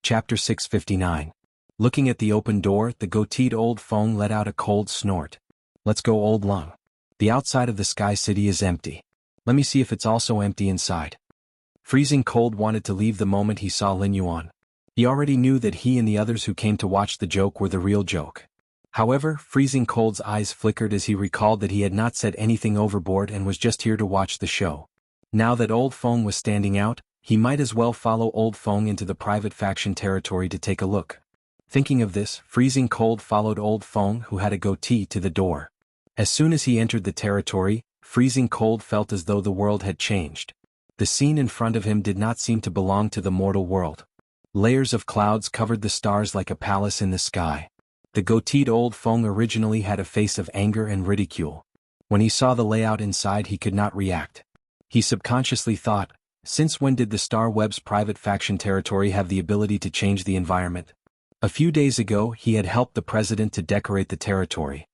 Chapter 659. Looking at the open door, the goateed old Feng let out a cold snort. Let's go, old Lung. The outside of the Sky City is empty. Let me see if it's also empty inside. Freezing Cold wanted to leave the moment he saw Lin Yuan. He already knew that he and the others who came to watch the joke were the real joke. However, Freezing Cold's eyes flickered as he recalled that he had not said anything overboard and was just here to watch the show. Now that old Feng was standing out, he might as well follow old Feng into the private faction territory to take a look. Thinking of this, Freezing Cold followed old Feng, who had a goatee, to the door. As soon as he entered the territory, Freezing Cold felt as though the world had changed. The scene in front of him did not seem to belong to the mortal world. Layers of clouds covered the stars like a palace in the sky. The goateed old Feng originally had a face of anger and ridicule. When he saw the layout inside, he could not react. He subconsciously thought, since when did the Star Web's private faction territory have the ability to change the environment? A few days ago, he had helped the president to decorate the territory.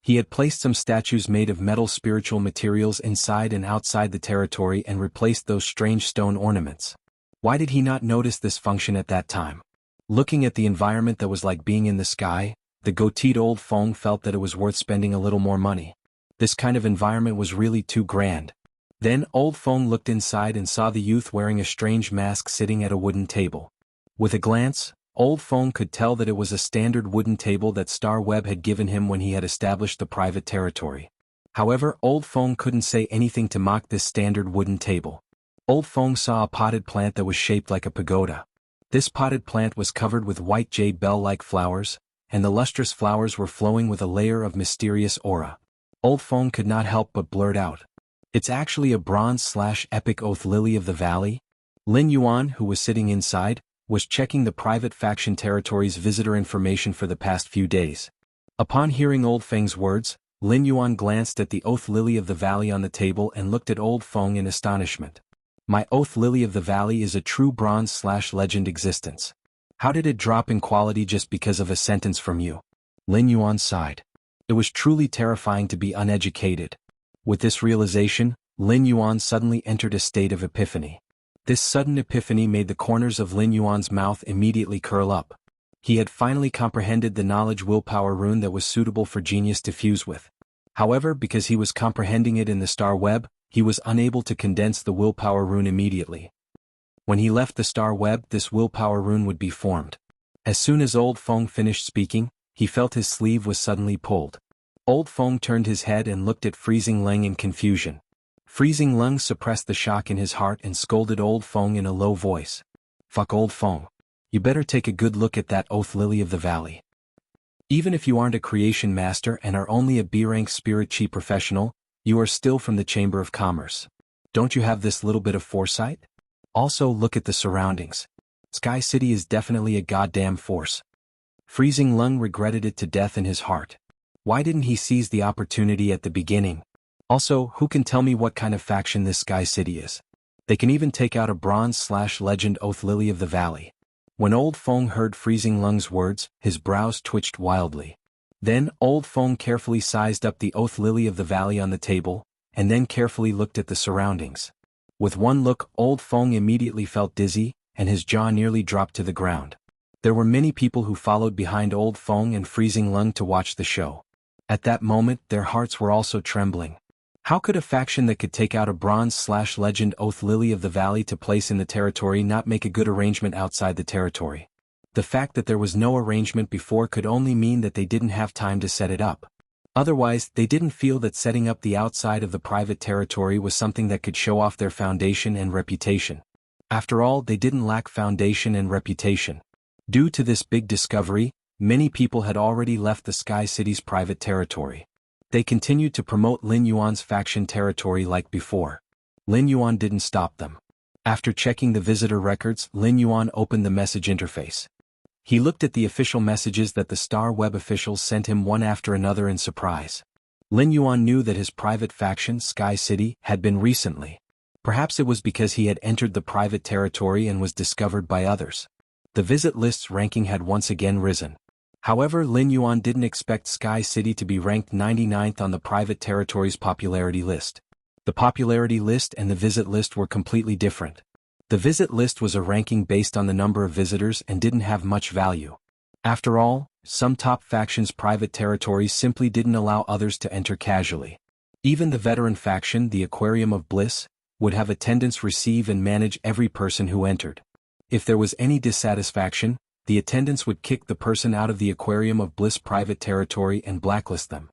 He had placed some statues made of metal spiritual materials inside and outside the territory and replaced those strange stone ornaments. Why did he not notice this function at that time? Looking at the environment that was like being in the sky, the goateed old Feng felt that it was worth spending a little more money. This kind of environment was really too grand. Then old Feng looked inside and saw the youth wearing a strange mask sitting at a wooden table. With a glance, old Feng could tell that it was a standard wooden table that Star Web had given him when he had established the private territory. However, old Feng couldn't say anything to mock this standard wooden table. Old Feng saw a potted plant that was shaped like a pagoda. This potted plant was covered with white jade bell-like flowers, and the lustrous flowers were flowing with a layer of mysterious aura. Old Feng could not help but blurt out, "It's actually a bronze/epic oath lily of the valley?" Lin Yuan, who was sitting inside, was checking the private faction territory's visitor information for the past few days. Upon hearing old Feng's words, Lin Yuan glanced at the oath lily of the valley on the table and looked at old Feng in astonishment. "My oath lily of the valley is a true bronze/legend existence. How did it drop in quality just because of a sentence from you?" Lin Yuan sighed. It was truly terrifying to be uneducated. With this realization, Lin Yuan suddenly entered a state of epiphany. This sudden epiphany made the corners of Lin Yuan's mouth immediately curl up. He had finally comprehended the knowledge willpower rune that was suitable for genius to fuse with. However, because he was comprehending it in the Star Web, he was unable to condense the willpower rune immediately. When he left the Star Web, this willpower rune would be formed. As soon as old Feng finished speaking, he felt his sleeve was suddenly pulled. Old Feng turned his head and looked at Freezing Lung in confusion. Freezing Lung suppressed the shock in his heart and scolded old Feng in a low voice. "Fuck, old Feng. You better take a good look at that oath lily of the valley. Even if you aren't a creation master and are only a B-rank spirit chi professional, you are still from the Chamber of Commerce. Don't you have this little bit of foresight? Also, look at the surroundings. Sky City is definitely a goddamn force." Freezing Lung regretted it to death in his heart. Why didn't he seize the opportunity at the beginning? Also, who can tell me what kind of faction this Sky City is? They can even take out a bronze/legend oath lily of the valley. When old Feng heard Freezing Lung's words, his brows twitched wildly. Then, old Feng carefully sized up the oath lily of the valley on the table, and then carefully looked at the surroundings. With one look, old Feng immediately felt dizzy, and his jaw nearly dropped to the ground. There were many people who followed behind old Feng and Freezing Lung to watch the show. At that moment, their hearts were also trembling. How could a faction that could take out a bronze/legend oath lily of the valley to place in the territory not make a good arrangement outside the territory? The fact that there was no arrangement before could only mean that they didn't have time to set it up. Otherwise, they didn't feel that setting up the outside of the private territory was something that could show off their foundation and reputation. After all, they didn't lack foundation and reputation. Due to this big discovery, many people had already left the Sky City's private territory. They continued to promote Lin Yuan's faction territory like before. Lin Yuan didn't stop them. After checking the visitor records, Lin Yuan opened the message interface. He looked at the official messages that the Star Web officials sent him one after another in surprise. Lin Yuan knew that his private faction, Sky City, had been recently. Perhaps it was because he had entered the private territory and was discovered by others. The visit list's ranking had once again risen. However, Lin Yuan didn't expect Sky City to be ranked 99th on the private territory's popularity list. The popularity list and the visit list were completely different. The visit list was a ranking based on the number of visitors and didn't have much value. After all, some top factions' private territories simply didn't allow others to enter casually. Even the veteran faction, the Aquarium of Bliss, would have attendants receive and manage every person who entered. If there was any dissatisfaction, the attendants would kick the person out of the Aquarium of Bliss private territory and blacklist them.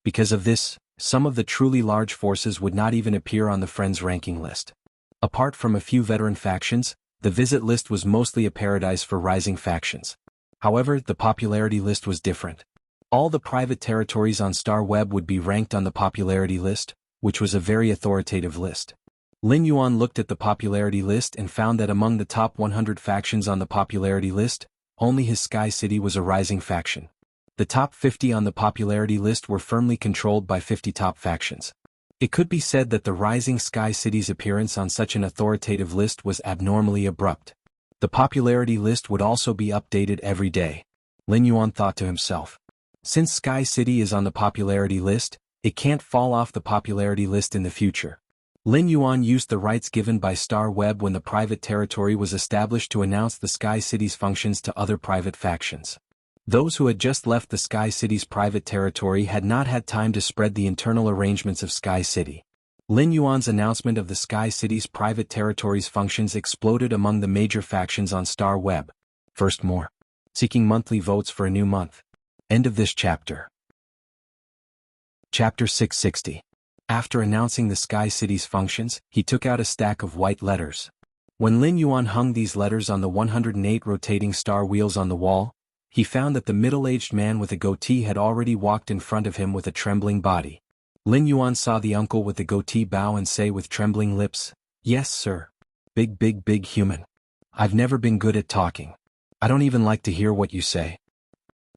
Because of this, some of the truly large forces would not even appear on the Friends ranking list. Apart from a few veteran factions, the visit list was mostly a paradise for rising factions. However, the popularity list was different. All the private territories on Star Web would be ranked on the popularity list, which was a very authoritative list. Lin Yuan looked at the popularity list and found that among the top 100 factions on the popularity list, only his Sky City was a rising faction. The top 50 on the popularity list were firmly controlled by 50 top factions. It could be said that the rising Sky City's appearance on such an authoritative list was abnormally abrupt. The popularity list would also be updated every day. Lin Yuan thought to himself. Since Sky City is on the popularity list, it can't fall off the popularity list in the future. Lin Yuan used the rights given by Star Web when the private territory was established to announce the Sky City's functions to other private factions. Those who had just left the Sky City's private territory had not had time to spread the internal arrangements of Sky City. Lin Yuan's announcement of the Sky City's private territory's functions exploded among the major factions on Star Web. First more. Seeking monthly votes for a new month. End of this chapter. Chapter 660. After announcing the Sky City's functions, he took out a stack of white letters. When Lin Yuan hung these letters on the 108 rotating star wheels on the wall, he found that the middle-aged man with a goatee had already walked in front of him with a trembling body. Lin Yuan saw the uncle with the goatee bow and say with trembling lips, "Yes, sir. Big human. I've never been good at talking. I don't even like to hear what you say.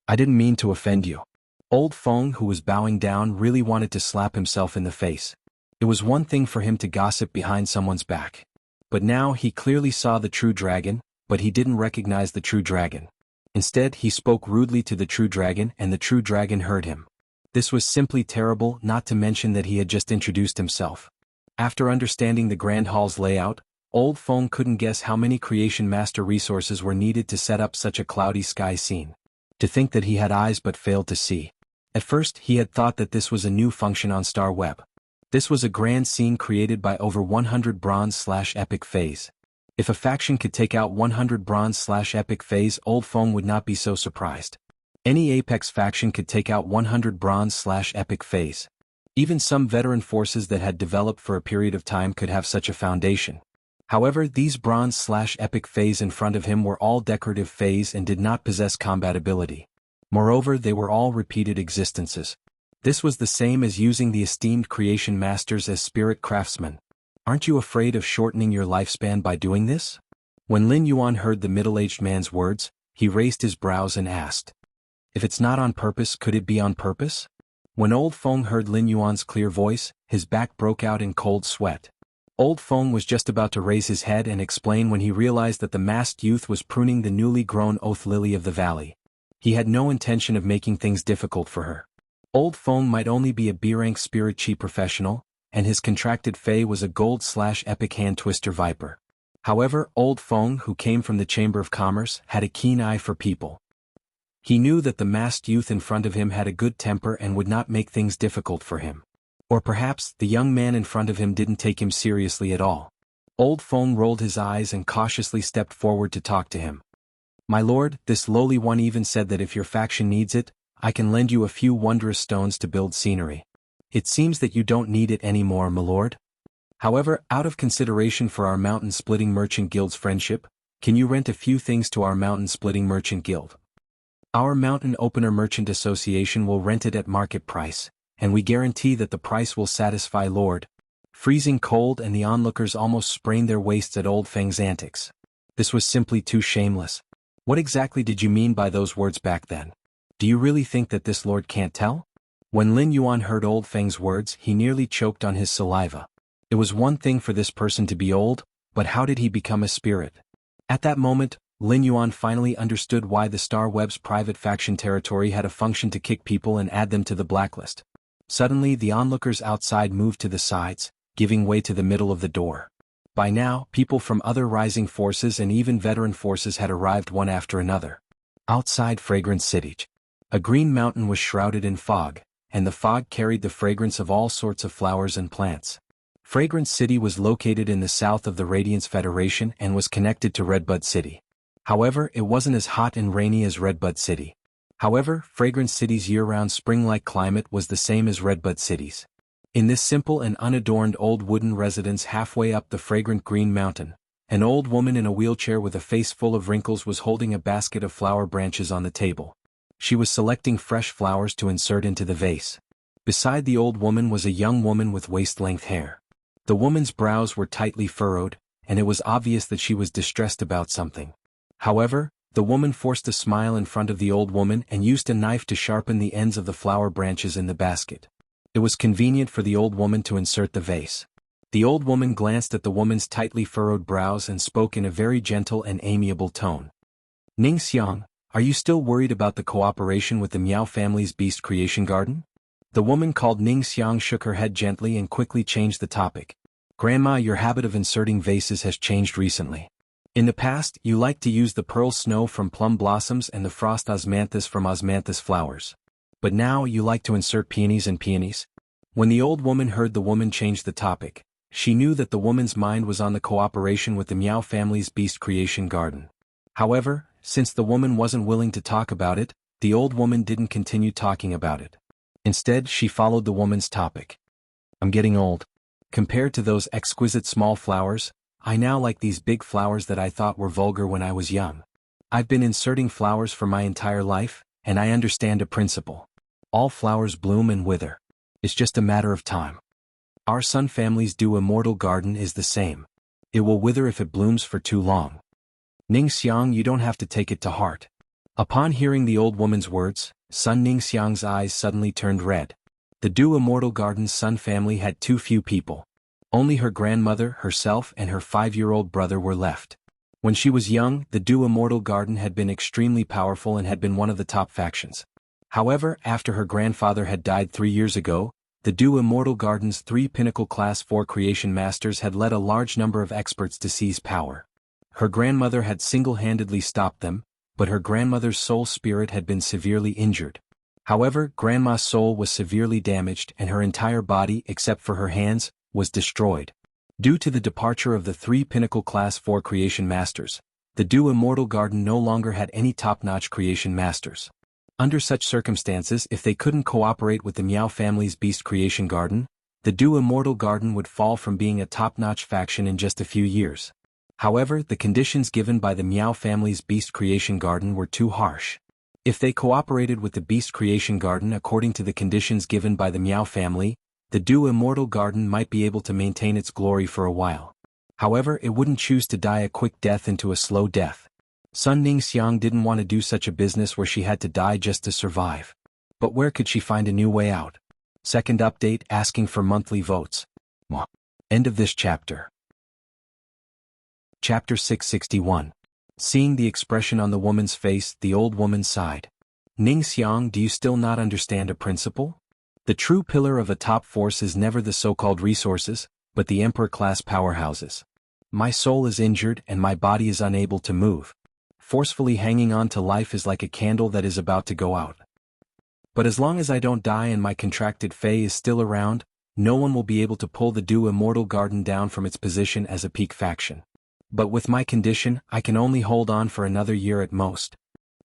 I didn't mean to offend you." Old Feng, who was bowing down, really wanted to slap himself in the face. It was one thing for him to gossip behind someone's back. But now he clearly saw the true dragon, but he didn't recognize the true dragon. Instead, he spoke rudely to the true dragon and the true dragon heard him. This was simply terrible, not to mention that he had just introduced himself. After understanding the Grand Hall's layout, Old Feng couldn't guess how many Creation Master resources were needed to set up such a cloudy sky scene. To think that he had eyes but failed to see. At first, he had thought that this was a new function on Star Web. This was a grand scene created by over 100 bronze/epic phase. If a faction could take out 100 bronze/epic phase, Old Feng would not be so surprised. Any Apex faction could take out 100 bronze/epic phase. Even some veteran forces that had developed for a period of time could have such a foundation. However, these bronze/epic phase in front of him were all decorative phase and did not possess combat ability. Moreover, they were all repeated existences. This was the same as using the esteemed Creation Masters as spirit craftsmen. Aren't you afraid of shortening your lifespan by doing this? When Lin Yuan heard the middle-aged man's words, he raised his brows and asked, "If it's not on purpose, could it be on purpose?" When Old Feng heard Lin Yuan's clear voice, his back broke out in cold sweat. Old Feng was just about to raise his head and explain when he realized that the masked youth was pruning the newly grown oath lily of the valley. He had no intention of making things difficult for her. Old Feng might only be a B-rank spirit chi professional, and his contracted fey was a gold/epic hand twister viper. However, Old Feng, who came from the Chamber of Commerce, had a keen eye for people. He knew that the masked youth in front of him had a good temper and would not make things difficult for him. Or perhaps, the young man in front of him didn't take him seriously at all. Old Feng rolled his eyes and cautiously stepped forward to talk to him. "My lord, this lowly one even said that if your faction needs it, I can lend you a few wondrous stones to build scenery. It seems that you don't need it anymore, my lord. However, out of consideration for our mountain-splitting merchant guild's friendship, can you rent a few things to our mountain-splitting merchant guild? Our Mountain Opener Merchant Association will rent it at market price, and we guarantee that the price will satisfy Lord." Freezing cold and the onlookers almost sprained their waists at Old Feng's antics. This was simply too shameless. What exactly did you mean by those words back then? Do you really think that this lord can't tell? When Lin Yuan heard Old Feng's words, he nearly choked on his saliva. It was one thing for this person to be old, but how did he become a spirit? At that moment, Lin Yuan finally understood why the Star Web's private faction territory had a function to kick people and add them to the blacklist. Suddenly, the onlookers outside moved to the sides, giving way to the middle of the door. By now, people from other rising forces and even veteran forces had arrived one after another. Outside Fragrance City, a green mountain was shrouded in fog, and the fog carried the fragrance of all sorts of flowers and plants. Fragrance City was located in the south of the Radiance Federation and was connected to Redbud City. However, it wasn't as hot and rainy as Redbud City. However, Fragrance City's year-round spring-like climate was the same as Redbud City's. In this simple and unadorned old wooden residence halfway up the fragrant green mountain, an old woman in a wheelchair with a face full of wrinkles was holding a basket of flower branches on the table. She was selecting fresh flowers to insert into the vase. Beside the old woman was a young woman with waist-length hair. The woman's brows were tightly furrowed, and it was obvious that she was distressed about something. However, the woman forced a smile in front of the old woman and used a knife to sharpen the ends of the flower branches in the basket. It was convenient for the old woman to insert the vase. The old woman glanced at the woman's tightly furrowed brows and spoke in a very gentle and amiable tone. "Ning Xiang, are you still worried about the cooperation with the Miao family's beast creation garden?" The woman called Ning Xiang shook her head gently and quickly changed the topic. "Grandma, your habit of inserting vases has changed recently. In the past, you liked to use the pearl snow from plum blossoms and the frost osmanthus from osmanthus flowers. But now you like to insert peonies and peonies?" When the old woman heard the woman change the topic, she knew that the woman's mind was on the cooperation with the Miao family's beast creation garden. However, since the woman wasn't willing to talk about it, the old woman didn't continue talking about it. Instead, she followed the woman's topic. "I'm getting old. Compared to those exquisite small flowers, I now like these big flowers that I thought were vulgar when I was young. I've been inserting flowers for my entire life, and I understand a principle. All flowers bloom and wither. It's just a matter of time. Our Sun family's Dew Immortal Garden is the same. It will wither if it blooms for too long. Ning Xiang, you don't have to take it to heart." Upon hearing the old woman's words, Sun Ning Xiang's eyes suddenly turned red. The Dew Immortal Garden's Sun family had too few people. Only her grandmother, herself, and her 5-year-old brother were left. When she was young, the Dew Immortal Garden had been extremely powerful and had been one of the top factions. However, after her grandfather had died 3 years ago, the Dew Immortal Garden's 3 Pinnacle Class 4 Creation Masters had led a large number of experts to seize power. Her grandmother had single-handedly stopped them, but her grandmother's soul spirit had been severely injured. However, Grandma's soul was severely damaged and her entire body, except for her hands, was destroyed. Due to the departure of the 3 Pinnacle Class 4 Creation Masters, the Dew Immortal Garden no longer had any top-notch Creation Masters. Under such circumstances, if they couldn't cooperate with the Miao family's Beast Creation Garden, the Dew Immortal Garden would fall from being a top-notch faction in just a few years. However, the conditions given by the Miao family's Beast Creation Garden were too harsh. If they cooperated with the Beast Creation Garden according to the conditions given by the Miao family, the Dew Immortal Garden might be able to maintain its glory for a while. However, it wouldn't choose to die a quick death into a slow death. Sun Ning Xiang didn't want to do such a business where she had to die just to survive. But where could she find a new way out? Second update, asking for monthly votes. End of this chapter. Chapter 661. Seeing the expression on the woman's face, the old woman sighed. "Ning Xiang, do you still not understand a principle? The true pillar of a top force is never the so-called resources, but the emperor-class powerhouses. My soul is injured and my body is unable to move. Forcefully hanging on to life is like a candle that is about to go out. But as long as I don't die and my contracted Fae is still around, no one will be able to pull the Dew Immortal Garden down from its position as a peak faction. But with my condition, I can only hold on for another year at most."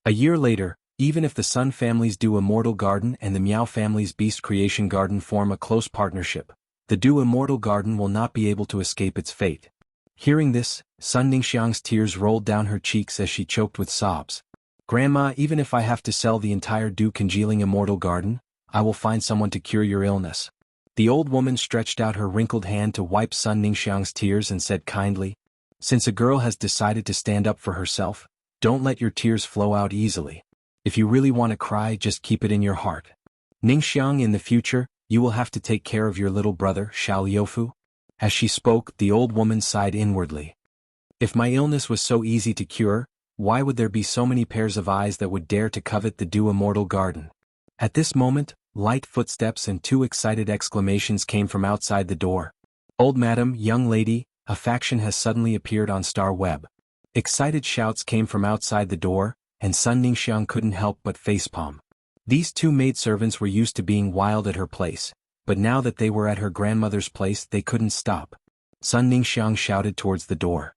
A year later, even if the Sun family's Dew Immortal Garden and the Miao family's Beast Creation Garden form a close partnership, the Dew Immortal Garden will not be able to escape its fate. Hearing this, Sun Ningxiang's tears rolled down her cheeks as she choked with sobs. "Grandma, even if I have to sell the entire Dew Congealing Immortal Garden, I will find someone to cure your illness." The old woman stretched out her wrinkled hand to wipe Sun Ningxiang's tears and said kindly, "Since a girl has decided to stand up for herself, don't let your tears flow out easily. If you really want to cry, just keep it in your heart. Ningxiang, in the future, you will have to take care of your little brother, Xiao Liufu." As she spoke, the old woman sighed inwardly. "If my illness was so easy to cure, why would there be so many pairs of eyes that would dare to covet the Dew Immortal Garden?" At this moment, light footsteps and 2 excited exclamations came from outside the door. "Old madam, young lady, a faction has suddenly appeared on Star Web. Excited shouts came from outside the door, and Sun Ningxiang couldn't help but facepalm. These two maidservants were used to being wild at her place, but now that they were at her grandmother's place they couldn't stop. Sun Ningxiang shouted towards the door.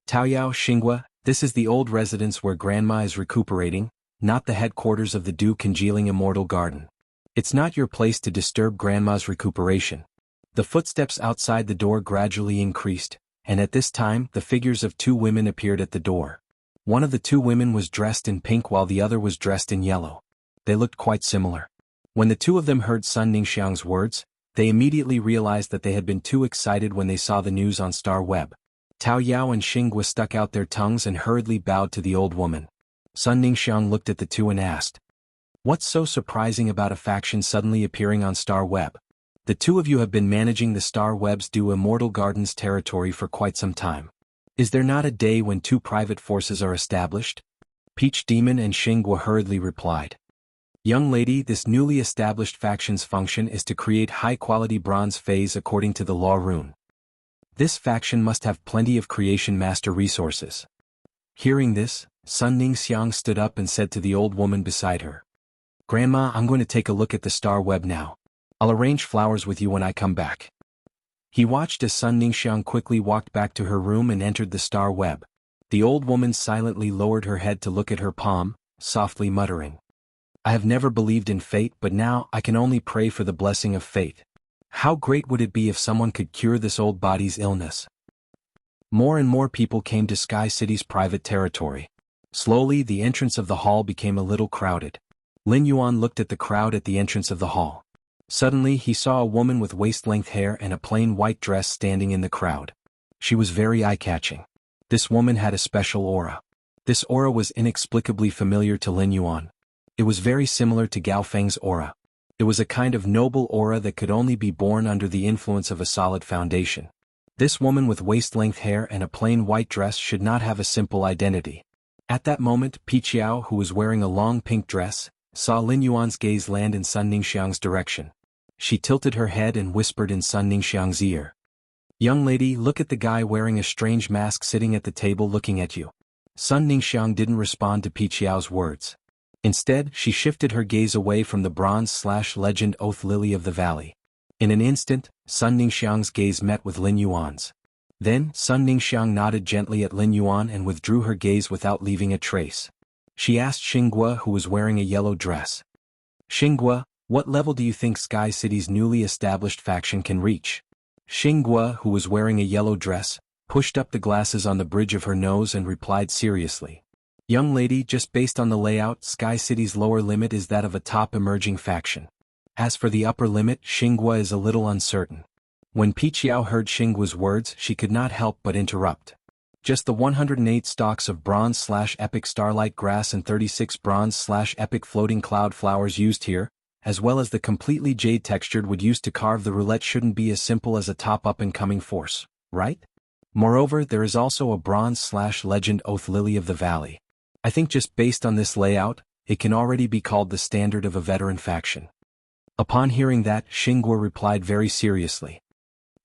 Taoyao Xinghua, this is the old residence where Grandma is recuperating, not the headquarters of the Du Congealing Immortal Garden. It's not your place to disturb Grandma's recuperation. The footsteps outside the door gradually increased, and at this time the figures of two women appeared at the door. One of the two women was dressed in pink while the other was dressed in yellow. They looked quite similar. When the two of them heard Sun Ningxiang's words, they immediately realized that they had been too excited when they saw the news on Star Web. Tao Yao and Xinghua stuck out their tongues and hurriedly bowed to the old woman. Sun Ningxiang looked at the two and asked, "What's so surprising about a faction suddenly appearing on Star Web? The two of you have been managing the Star Web's Du Immortal Gardens territory for quite some time. Is there not a day when two private forces are established?" Peach Demon and Xinghua hurriedly replied. "Young lady, this newly established faction's function is to create high-quality bronze phase according to the law rune. This faction must have plenty of creation master resources." Hearing this, Sun Ningxiang stood up and said to the old woman beside her, "Grandma, I'm going to take a look at the Star Web now. I'll arrange flowers with you when I come back." He watched as Sun Ningxiang quickly walked back to her room and entered the Star Web. The old woman silently lowered her head to look at her palm, softly muttering, "I have never believed in fate, but now I can only pray for the blessing of fate. How great would it be if someone could cure this old body's illness?" More and more people came to Sky City's private territory. Slowly the entrance of the hall became a little crowded. Lin Yuan looked at the crowd at the entrance of the hall. Suddenly he saw a woman with waist-length hair and a plain white dress standing in the crowd. She was very eye-catching. This woman had a special aura. This aura was inexplicably familiar to Lin Yuan. It was very similar to Gao Feng's aura. It was a kind of noble aura that could only be born under the influence of a solid foundation. This woman with waist-length hair and a plain white dress should not have a simple identity. At that moment, Piqiao, who was wearing a long pink dress, saw Lin Yuan's gaze land in Sun Ningxiang's direction. She tilted her head and whispered in Sun Ningxiang's ear, "Young lady, look at the guy wearing a strange mask sitting at the table looking at you." Sun Ningxiang didn't respond to Piqiao's words. Instead, she shifted her gaze away from the bronze/legend Oath Lily of the Valley. In an instant, Sun Ningxiang's gaze met with Lin Yuan's. Then, Sun Ningxiang nodded gently at Lin Yuan and withdrew her gaze without leaving a trace. She asked Xinghua, who was wearing a yellow dress, "Xinghua, what level do you think Sky City's newly established faction can reach?" Xinghua, who was wearing a yellow dress, pushed up the glasses on the bridge of her nose and replied seriously, "Young lady, just based on the layout, Sky City's lower limit is that of a top emerging faction. As for the upper limit, Xinghua is a little uncertain." When Piqiao heard Xinghua's words, she could not help but interrupt. "Just the 108 stalks of bronze/epic starlight grass and 36 bronze/epic floating cloud flowers used here, as well as the completely jade textured wood used to carve the roulette shouldn't be as simple as a top up-and-coming force, right? Moreover, there is also a bronze/legend Oath Lily of the Valley. I think just based on this layout, it can already be called the standard of a veteran faction." Upon hearing that, Xinghua replied very seriously,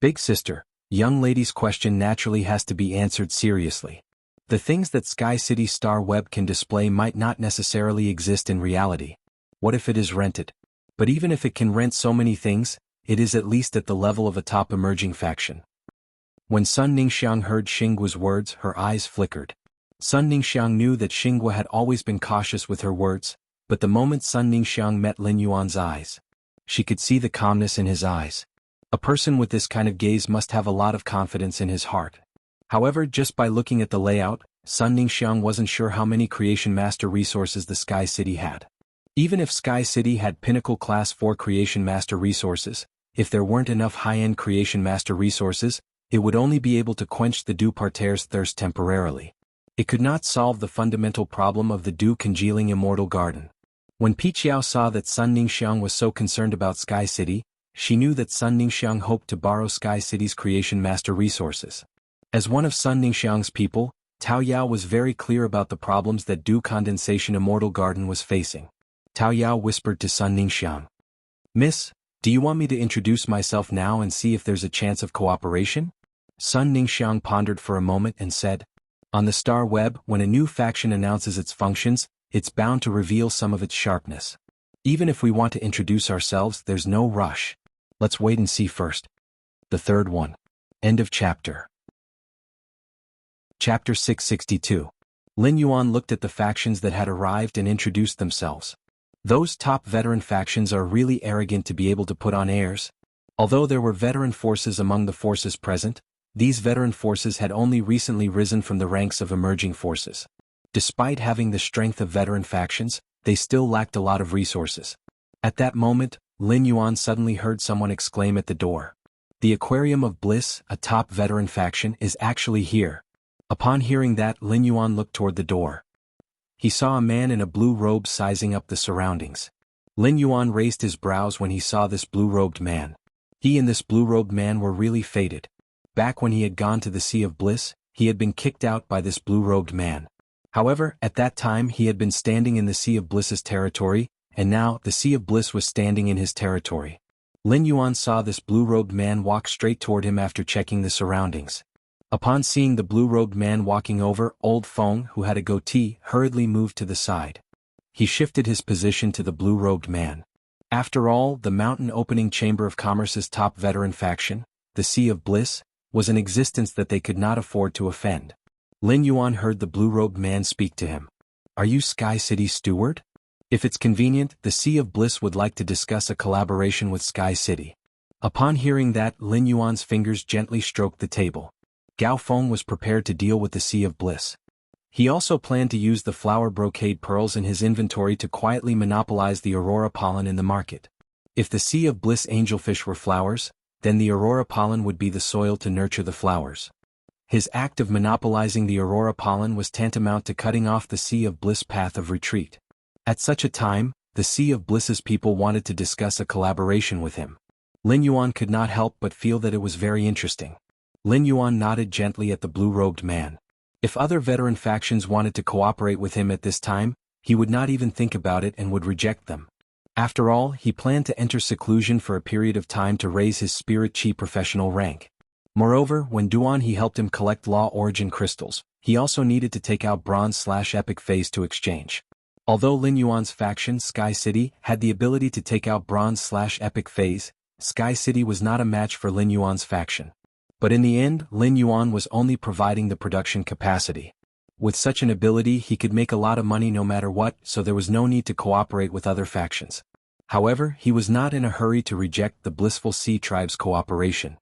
"Big sister, young lady's question naturally has to be answered seriously. The things that Sky City Star Web can display might not necessarily exist in reality. What if it is rented? But even if it can rent so many things, it is at least at the level of a top emerging faction." When Sun Ningxiang heard Xinghua's words, her eyes flickered. Sun Ningxiang knew that Xinghua had always been cautious with her words, but the moment Sun Ningxiang met Lin Yuan's eyes, she could see the calmness in his eyes. A person with this kind of gaze must have a lot of confidence in his heart. However, just by looking at the layout, Sun Ningxiang wasn't sure how many Creation Master resources the Sky City had. Even if Sky City had Pinnacle Class 4 Creation Master resources, if there weren't enough high-end Creation Master resources, it would only be able to quench the Du Parterre's thirst temporarily. It could not solve the fundamental problem of the Du Congealing Immortal Garden. When Piqiao saw that Sun Ningxiang was so concerned about Sky City, she knew that Sun Ningxiang hoped to borrow Sky City's Creation Master resources. As one of Sun Ningxiang's people, Tao Yao was very clear about the problems that Du Condensation Immortal Garden was facing. Tao Yao whispered to Sun Ningxiang, "Miss, do you want me to introduce myself now and see if there's a chance of cooperation?" Sun Ningxiang pondered for a moment and said, "On the star web, when a new faction announces its functions, it's bound to reveal some of its sharpness. Even if we want to introduce ourselves, there's no rush. Let's wait and see first." The third one. End of chapter. Chapter 662. Lin Yuan looked at the factions that had arrived and introduced themselves. Those top veteran factions are really arrogant to be able to put on airs. Although there were veteran forces among the forces present, these veteran forces had only recently risen from the ranks of emerging forces. Despite having the strength of veteran factions, they still lacked a lot of resources. At that moment, Lin Yuan suddenly heard someone exclaim at the door. "The Aquarium of Bliss, a top veteran faction, is actually here." Upon hearing that, Lin Yuan looked toward the door. He saw a man in a blue robe sizing up the surroundings. Lin Yuan raised his brows when he saw this blue-robed man. He and this blue-robed man were really fated. Back when he had gone to the Sea of Bliss, he had been kicked out by this blue-robed man. However, at that time he had been standing in the Sea of Bliss's territory, and now the Sea of Bliss was standing in his territory. Lin Yuan saw this blue-robed man walk straight toward him after checking the surroundings. Upon seeing the blue-robed man walking over, Old Feng, who had a goatee, hurriedly moved to the side. He shifted his position to the blue-robed man. After all, the Mountain Opening Chamber of Commerce's top veteran faction, the Sea of Bliss, was in existence that they could not afford to offend. Lin Yuan heard the blue-robed man speak to him. "Are you Sky City's steward? If it's convenient, the Sea of Bliss would like to discuss a collaboration with Sky City." Upon hearing that, Lin Yuan's fingers gently stroked the table. Gao Feng was prepared to deal with the Sea of Bliss. He also planned to use the flower brocade pearls in his inventory to quietly monopolize the aurora pollen in the market. If the Sea of Bliss angelfish were flowers, then the aurora pollen would be the soil to nurture the flowers. His act of monopolizing the aurora pollen was tantamount to cutting off the Sea of Bliss path of retreat. At such a time, the Sea of Bliss's people wanted to discuss a collaboration with him. Lin Yuan could not help but feel that it was very interesting. Lin Yuan nodded gently at the blue-robed man. If other veteran factions wanted to cooperate with him at this time, he would not even think about it and would reject them. After all, he planned to enter seclusion for a period of time to raise his spirit chi professional rank. Moreover, when Duan he helped him collect law origin crystals, he also needed to take out bronze/epic phase to exchange. Although Lin Yuan's faction, Sky City, had the ability to take out bronze/epic phase, Sky City was not a match for Lin Yuan's faction. But in the end, Lin Yuan was only providing the production capacity. With such an ability he could make a lot of money no matter what, so there was no need to cooperate with other factions. However, he was not in a hurry to reject the Blissful Sea Tribe's cooperation.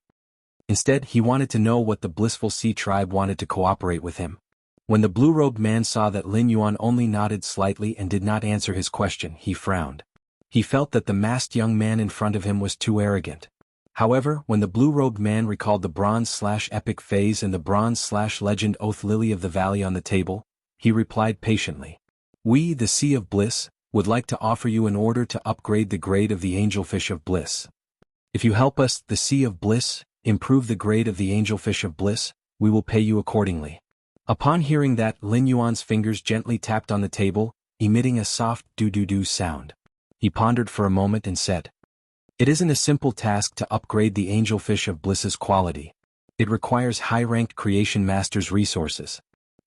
Instead, he wanted to know what the Blissful Sea Tribe wanted to cooperate with him. When the blue-robed man saw that Lin Yuan only nodded slightly and did not answer his question, he frowned. He felt that the masked young man in front of him was too arrogant. However, when the blue-robed man recalled the bronze/epic phase and the bronze/legend oath lily of the valley on the table, he replied patiently. "We, the Sea of Bliss, would like to offer you an order to upgrade the grade of the Angelfish of Bliss. If you help us, the Sea of Bliss, improve the grade of the Angelfish of Bliss, we will pay you accordingly." Upon hearing that, Lin Yuan's fingers gently tapped on the table, emitting a soft do-do-do sound. He pondered for a moment and said, "It isn't a simple task to upgrade the Angelfish of Bliss's quality. It requires high-ranked Creation Master's resources.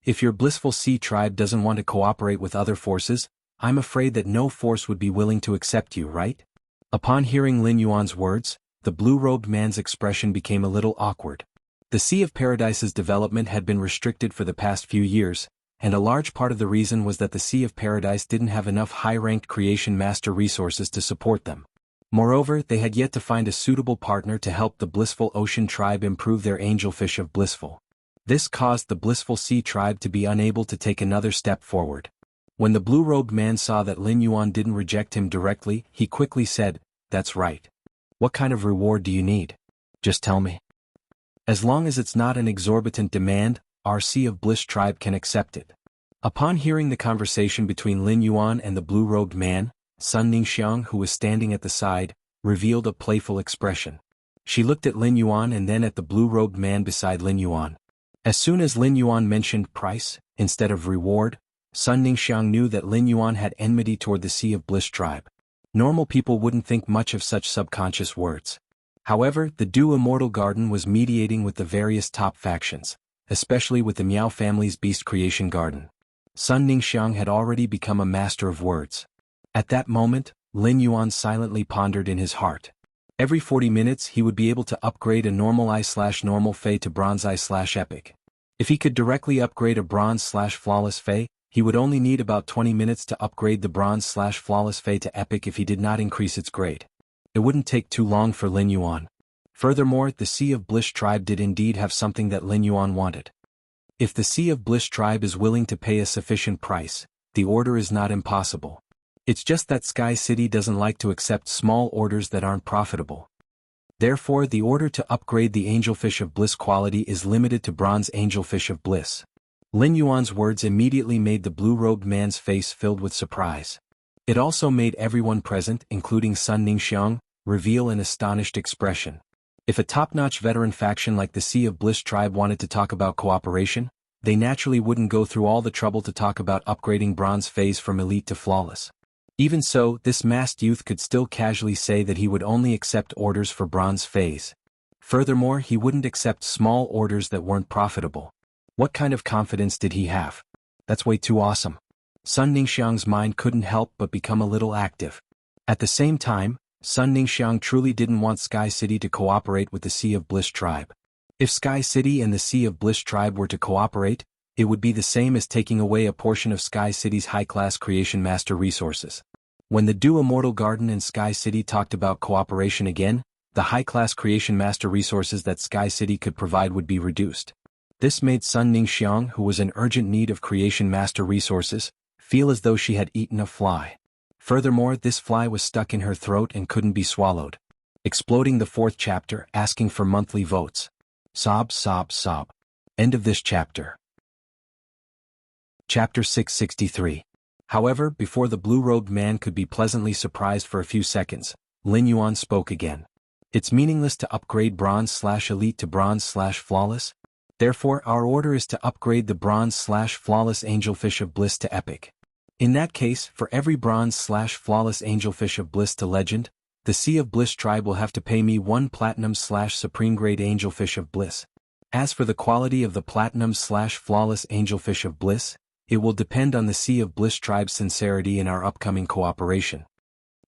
If your Blissful Sea Tribe doesn't want to cooperate with other forces, I'm afraid that no force would be willing to accept you, right?" Upon hearing Lin Yuan's words, the blue-robed man's expression became a little awkward. The Sea of Paradise's development had been restricted for the past few years, and a large part of the reason was that the Sea of Paradise didn't have enough high-ranked Creation Master resources to support them. Moreover, they had yet to find a suitable partner to help the Blissful Ocean Tribe improve their Angelfish of Blissful. This caused the Blissful Sea Tribe to be unable to take another step forward. When the blue-robed man saw that Lin Yuan didn't reject him directly, he quickly said, "That's right. What kind of reward do you need? Just tell me. As long as it's not an exorbitant demand, our Sea of Bliss tribe can accept it." Upon hearing the conversation between Lin Yuan and the blue-robed man, Sun Ningxiang, who was standing at the side, revealed a playful expression. She looked at Lin Yuan and then at the blue-robed man beside Lin Yuan. As soon as Lin Yuan mentioned price, instead of reward, Sun Ningxiang knew that Lin Yuan had enmity toward the Sea of Bliss tribe. Normal people wouldn't think much of such subconscious words. However, the Du Immortal Garden was mediating with the various top factions, especially with the Miao family's Beast Creation Garden. Sun Ningxiang had already become a master of words. At that moment, Lin Yuan silently pondered in his heart. Every 40 minutes he would be able to upgrade a normal I/normal Fei to bronze I/epic. If he could directly upgrade a bronze/flawless Fei, he would only need about 20 minutes to upgrade the bronze/flawless Fei to epic if he did not increase its grade. It wouldn't take too long for Lin Yuan. Furthermore, the Sea of Bliss tribe did indeed have something that Lin Yuan wanted. If the Sea of Bliss tribe is willing to pay a sufficient price, the order is not impossible. It's just that Sky City doesn't like to accept small orders that aren't profitable. Therefore, the order to upgrade the Angelfish of Bliss quality is limited to Bronze Angelfish of Bliss. Lin Yuan's words immediately made the blue-robed man's face filled with surprise. It also made everyone present, including Sun Ningxiang, reveal an astonished expression. If a top-notch veteran faction like the Sea of Bliss tribe wanted to talk about cooperation, they naturally wouldn't go through all the trouble to talk about upgrading bronze phase from elite to flawless. Even so, this masked youth could still casually say that he would only accept orders for bronze phase. Furthermore, he wouldn't accept small orders that weren't profitable. What kind of confidence did he have? That's way too awesome. Sun Ningxiang's mind couldn't help but become a little active. At the same time, Sun Ningxiang truly didn't want Sky City to cooperate with the Sea of Bliss tribe. If Sky City and the Sea of Bliss tribe were to cooperate, it would be the same as taking away a portion of Sky City's high-class creation master resources. When the Du Immortal Garden and Sky City talked about cooperation again, the high-class creation master resources that Sky City could provide would be reduced. This made Sun Ningxiang, who was in urgent need of creation master resources, feel as though she had eaten a fly. Furthermore, this fly was stuck in her throat and couldn't be swallowed. Exploding the 4th chapter, asking for monthly votes. Sob, sob, sob. End of this chapter. Chapter 663. However, before the blue-robed man could be pleasantly surprised for a few seconds, Lin Yuan spoke again. It's meaningless to upgrade bronze/elite to bronze/flawless. Therefore, our order is to upgrade the bronze/flawless Angelfish of Bliss to epic. In that case, for every bronze/flawless Angelfish of Bliss to legend, the Sea of Bliss tribe will have to pay me 1 platinum/supreme grade Angelfish of Bliss. As for the quality of the platinum/flawless Angelfish of Bliss, it will depend on the Sea of Bliss tribe's sincerity in our upcoming cooperation.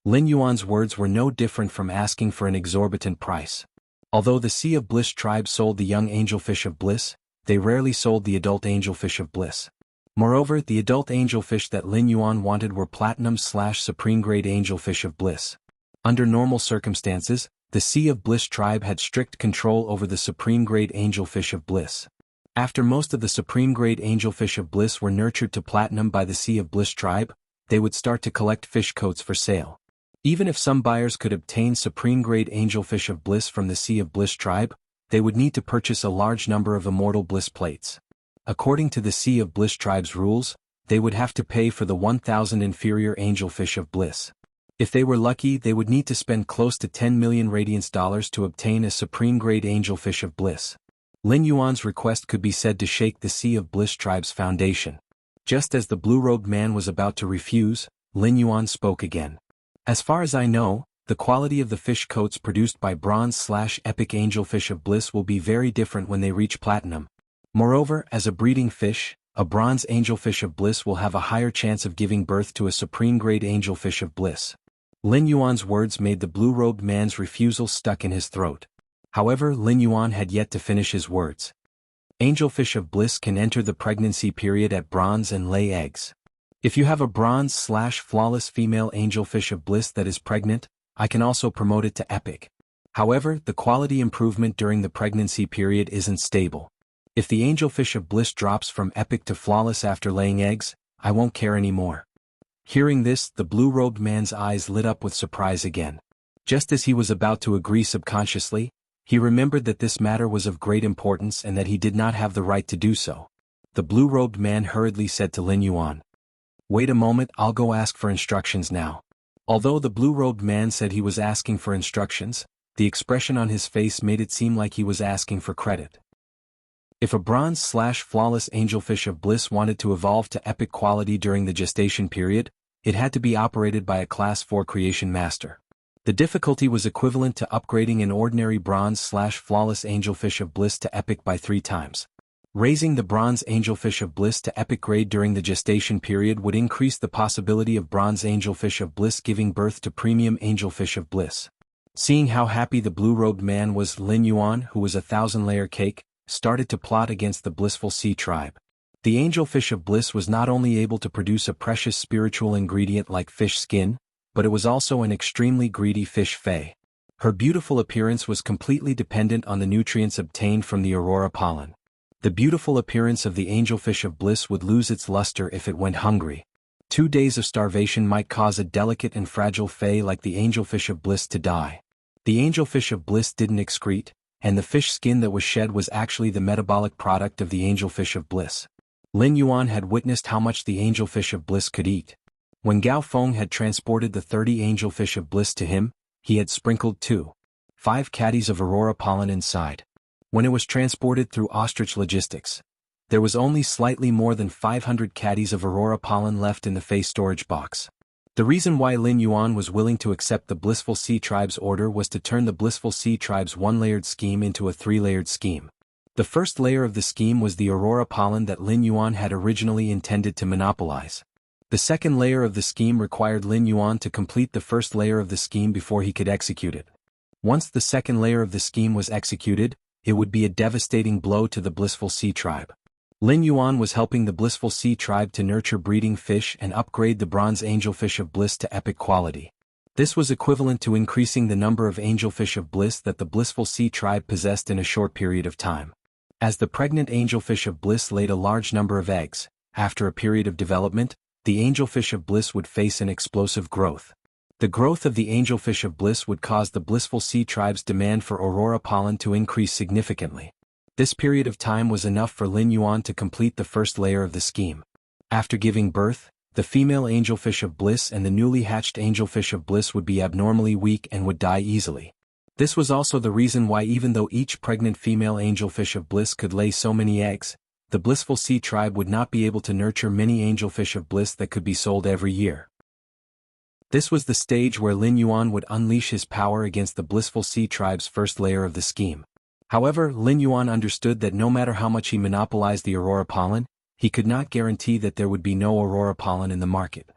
Lin Yuan's words were no different from asking for an exorbitant price. Although the Sea of Bliss tribe sold the young Angelfish of Bliss, they rarely sold the adult Angelfish of Bliss. Moreover, the adult Angelfish that Lin Yuan wanted were platinum/supreme grade Angelfish of Bliss. Under normal circumstances, the Sea of Bliss tribe had strict control over the supreme grade Angelfish of Bliss. After most of the supreme grade Angelfish of Bliss were nurtured to platinum by the Sea of Bliss tribe, they would start to collect fish coats for sale. Even if some buyers could obtain supreme grade Angelfish of Bliss from the Sea of Bliss tribe, they would need to purchase a large number of Immortal Bliss plates. According to the Sea of Bliss tribe's rules, they would have to pay for the 1,000 inferior Angelfish of Bliss. If they were lucky, they would need to spend close to 10 million Radiance dollars to obtain a supreme grade Angelfish of Bliss. Lin Yuan's request could be said to shake the Sea of Bliss tribe's foundation. Just as the blue-robed man was about to refuse, Lin Yuan spoke again. As far as I know, the quality of the fish coats produced by bronze/epic Angelfish of Bliss will be very different when they reach platinum. Moreover, as a breeding fish, a bronze Angelfish of Bliss will have a higher chance of giving birth to a supreme grade Angelfish of Bliss. Lin Yuan's words made the blue-robed man's refusal stuck in his throat. However, Lin Yuan had yet to finish his words. Angelfish of Bliss can enter the pregnancy period at bronze and lay eggs. If you have a bronze/flawless female Angelfish of Bliss that is pregnant, I can also promote it to epic. However, the quality improvement during the pregnancy period isn't stable. If the Angelfish of Bliss drops from epic to flawless after laying eggs, I won't care anymore. Hearing this, the blue-robed man's eyes lit up with surprise again. Just as he was about to agree subconsciously, he remembered that this matter was of great importance and that he did not have the right to do so. The blue-robed man hurriedly said to Lin Yuan, "Wait a moment, I'll go ask for instructions now." Although the blue-robed man said he was asking for instructions, the expression on his face made it seem like he was asking for credit. If a bronze/flawless Angelfish of Bliss wanted to evolve to epic quality during the gestation period, it had to be operated by a Class 4 creation master. The difficulty was equivalent to upgrading an ordinary bronze/flawless angelfish of bliss to epic by 3 times. Raising the bronze angelfish of bliss to epic grade during the gestation period would increase the possibility of bronze angelfish of bliss giving birth to premium angelfish of bliss. Seeing how happy the blue-robed man was, Lin Yuan, who was a 1,000-layer cake, started to plot against the blissful sea tribe. The angelfish of bliss was not only able to produce a precious spiritual ingredient like fish skin, but it was also an extremely greedy fish fae. Her beautiful appearance was completely dependent on the nutrients obtained from the aurora pollen. The beautiful appearance of the angelfish of bliss would lose its luster if it went hungry. 2 days of starvation might cause a delicate and fragile fae like the angelfish of bliss to die. The angelfish of bliss didn't excrete, and the fish skin that was shed was actually the metabolic product of the angelfish of bliss. Lin Yuan had witnessed how much the angelfish of bliss could eat. When Gao Feng had transported the 30 angelfish of bliss to him, he had sprinkled 5 caddies of aurora pollen inside. When it was transported through ostrich logistics, there was only slightly more than 500 caddies of aurora pollen left in the face storage box. The reason why Lin Yuan was willing to accept the Blissful Sea Tribe's order was to turn the Blissful Sea Tribe's 1-layered scheme into a 3-layered scheme. The first layer of the scheme was the aurora pollen that Lin Yuan had originally intended to monopolize. The second layer of the scheme required Lin Yuan to complete the first layer of the scheme before he could execute it. Once the second layer of the scheme was executed, it would be a devastating blow to the Blissful Sea Tribe. Lin Yuan was helping the Blissful Sea Tribe to nurture breeding fish and upgrade the bronze angelfish of bliss to epic quality. This was equivalent to increasing the number of angelfish of bliss that the Blissful Sea Tribe possessed in a short period of time. As the pregnant angelfish of bliss laid a large number of eggs, after a period of development, the angelfish of bliss would face an explosive growth. The growth of the angelfish of bliss would cause the Blissful Sea Tribe's demand for aurora pollen to increase significantly. This period of time was enough for Lin Yuan to complete the first layer of the scheme. After giving birth, the female angelfish of bliss and the newly hatched angelfish of bliss would be abnormally weak and would die easily. This was also the reason why, even though each pregnant female angelfish of bliss could lay so many eggs, the Blissful Sea Tribe would not be able to nurture many angelfish of bliss that could be sold every year. This was the stage where Lin Yuan would unleash his power against the Blissful Sea Tribe's first layer of the scheme. However, Lin Yuan understood that no matter how much he monopolized the aurora pollen, he could not guarantee that there would be no aurora pollen in the market.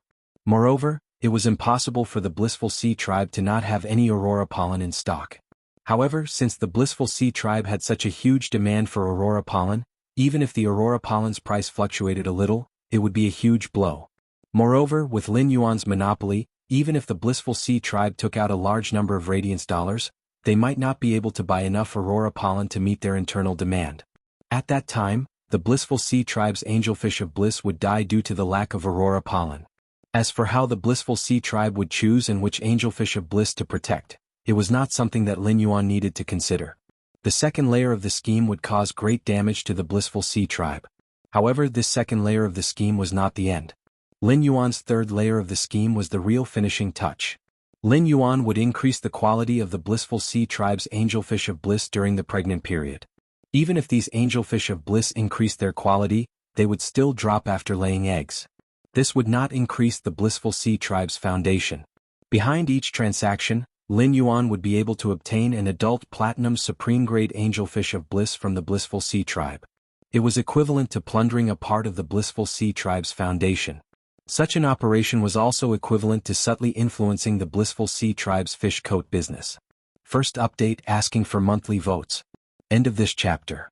Moreover, it was impossible for the Blissful Sea Tribe to not have any aurora pollen in stock. However, since the Blissful Sea Tribe had such a huge demand for aurora pollen, even if the aurora pollen's price fluctuated a little, it would be a huge blow. Moreover, with Lin Yuan's monopoly, even if the Blissful Sea Tribe took out a large number of radiance dollars, they might not be able to buy enough aurora pollen to meet their internal demand. At that time, the Blissful Sea Tribe's angelfish of bliss would die due to the lack of aurora pollen. As for how the Blissful Sea Tribe would choose and which angelfish of bliss to protect, it was not something that Lin Yuan needed to consider. The second layer of the scheme would cause great damage to the Blissful Sea Tribe. However, this second layer of the scheme was not the end. Lin Yuan's third layer of the scheme was the real finishing touch. Lin Yuan would increase the quality of the Blissful Sea Tribe's angelfish of bliss during the pregnant period. Even if these angelfish of bliss increased their quality, they would still drop after laying eggs. This would not increase the Blissful Sea Tribe's foundation. Behind each transaction, Lin Yuan would be able to obtain an adult platinum supreme-grade angelfish of bliss from the Blissful Sea Tribe. It was equivalent to plundering a part of the Blissful Sea Tribe's foundation. Such an operation was also equivalent to subtly influencing the Blissful Sea Tribe's fish coat business. First update asking for monthly votes. End of this chapter.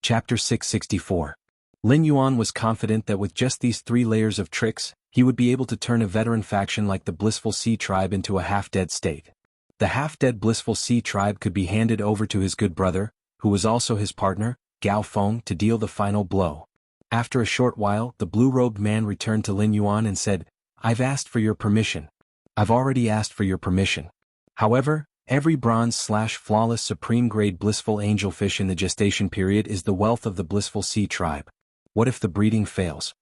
Chapter 664. Lin Yuan was confident that with just these 3 layers of tricks, he would be able to turn a veteran faction like the Blissful Sea Tribe into a half-dead state. The half-dead Blissful Sea Tribe could be handed over to his good brother, who was also his partner, Gao Feng, to deal the final blow. After a short while, the blue-robed man returned to Lin Yuan and said, "I've asked for your permission. I've already asked for your permission. However, every bronze/flawless supreme-grade blissful angelfish in the gestation period is the wealth of the Blissful Sea Tribe. What if the breeding fails?"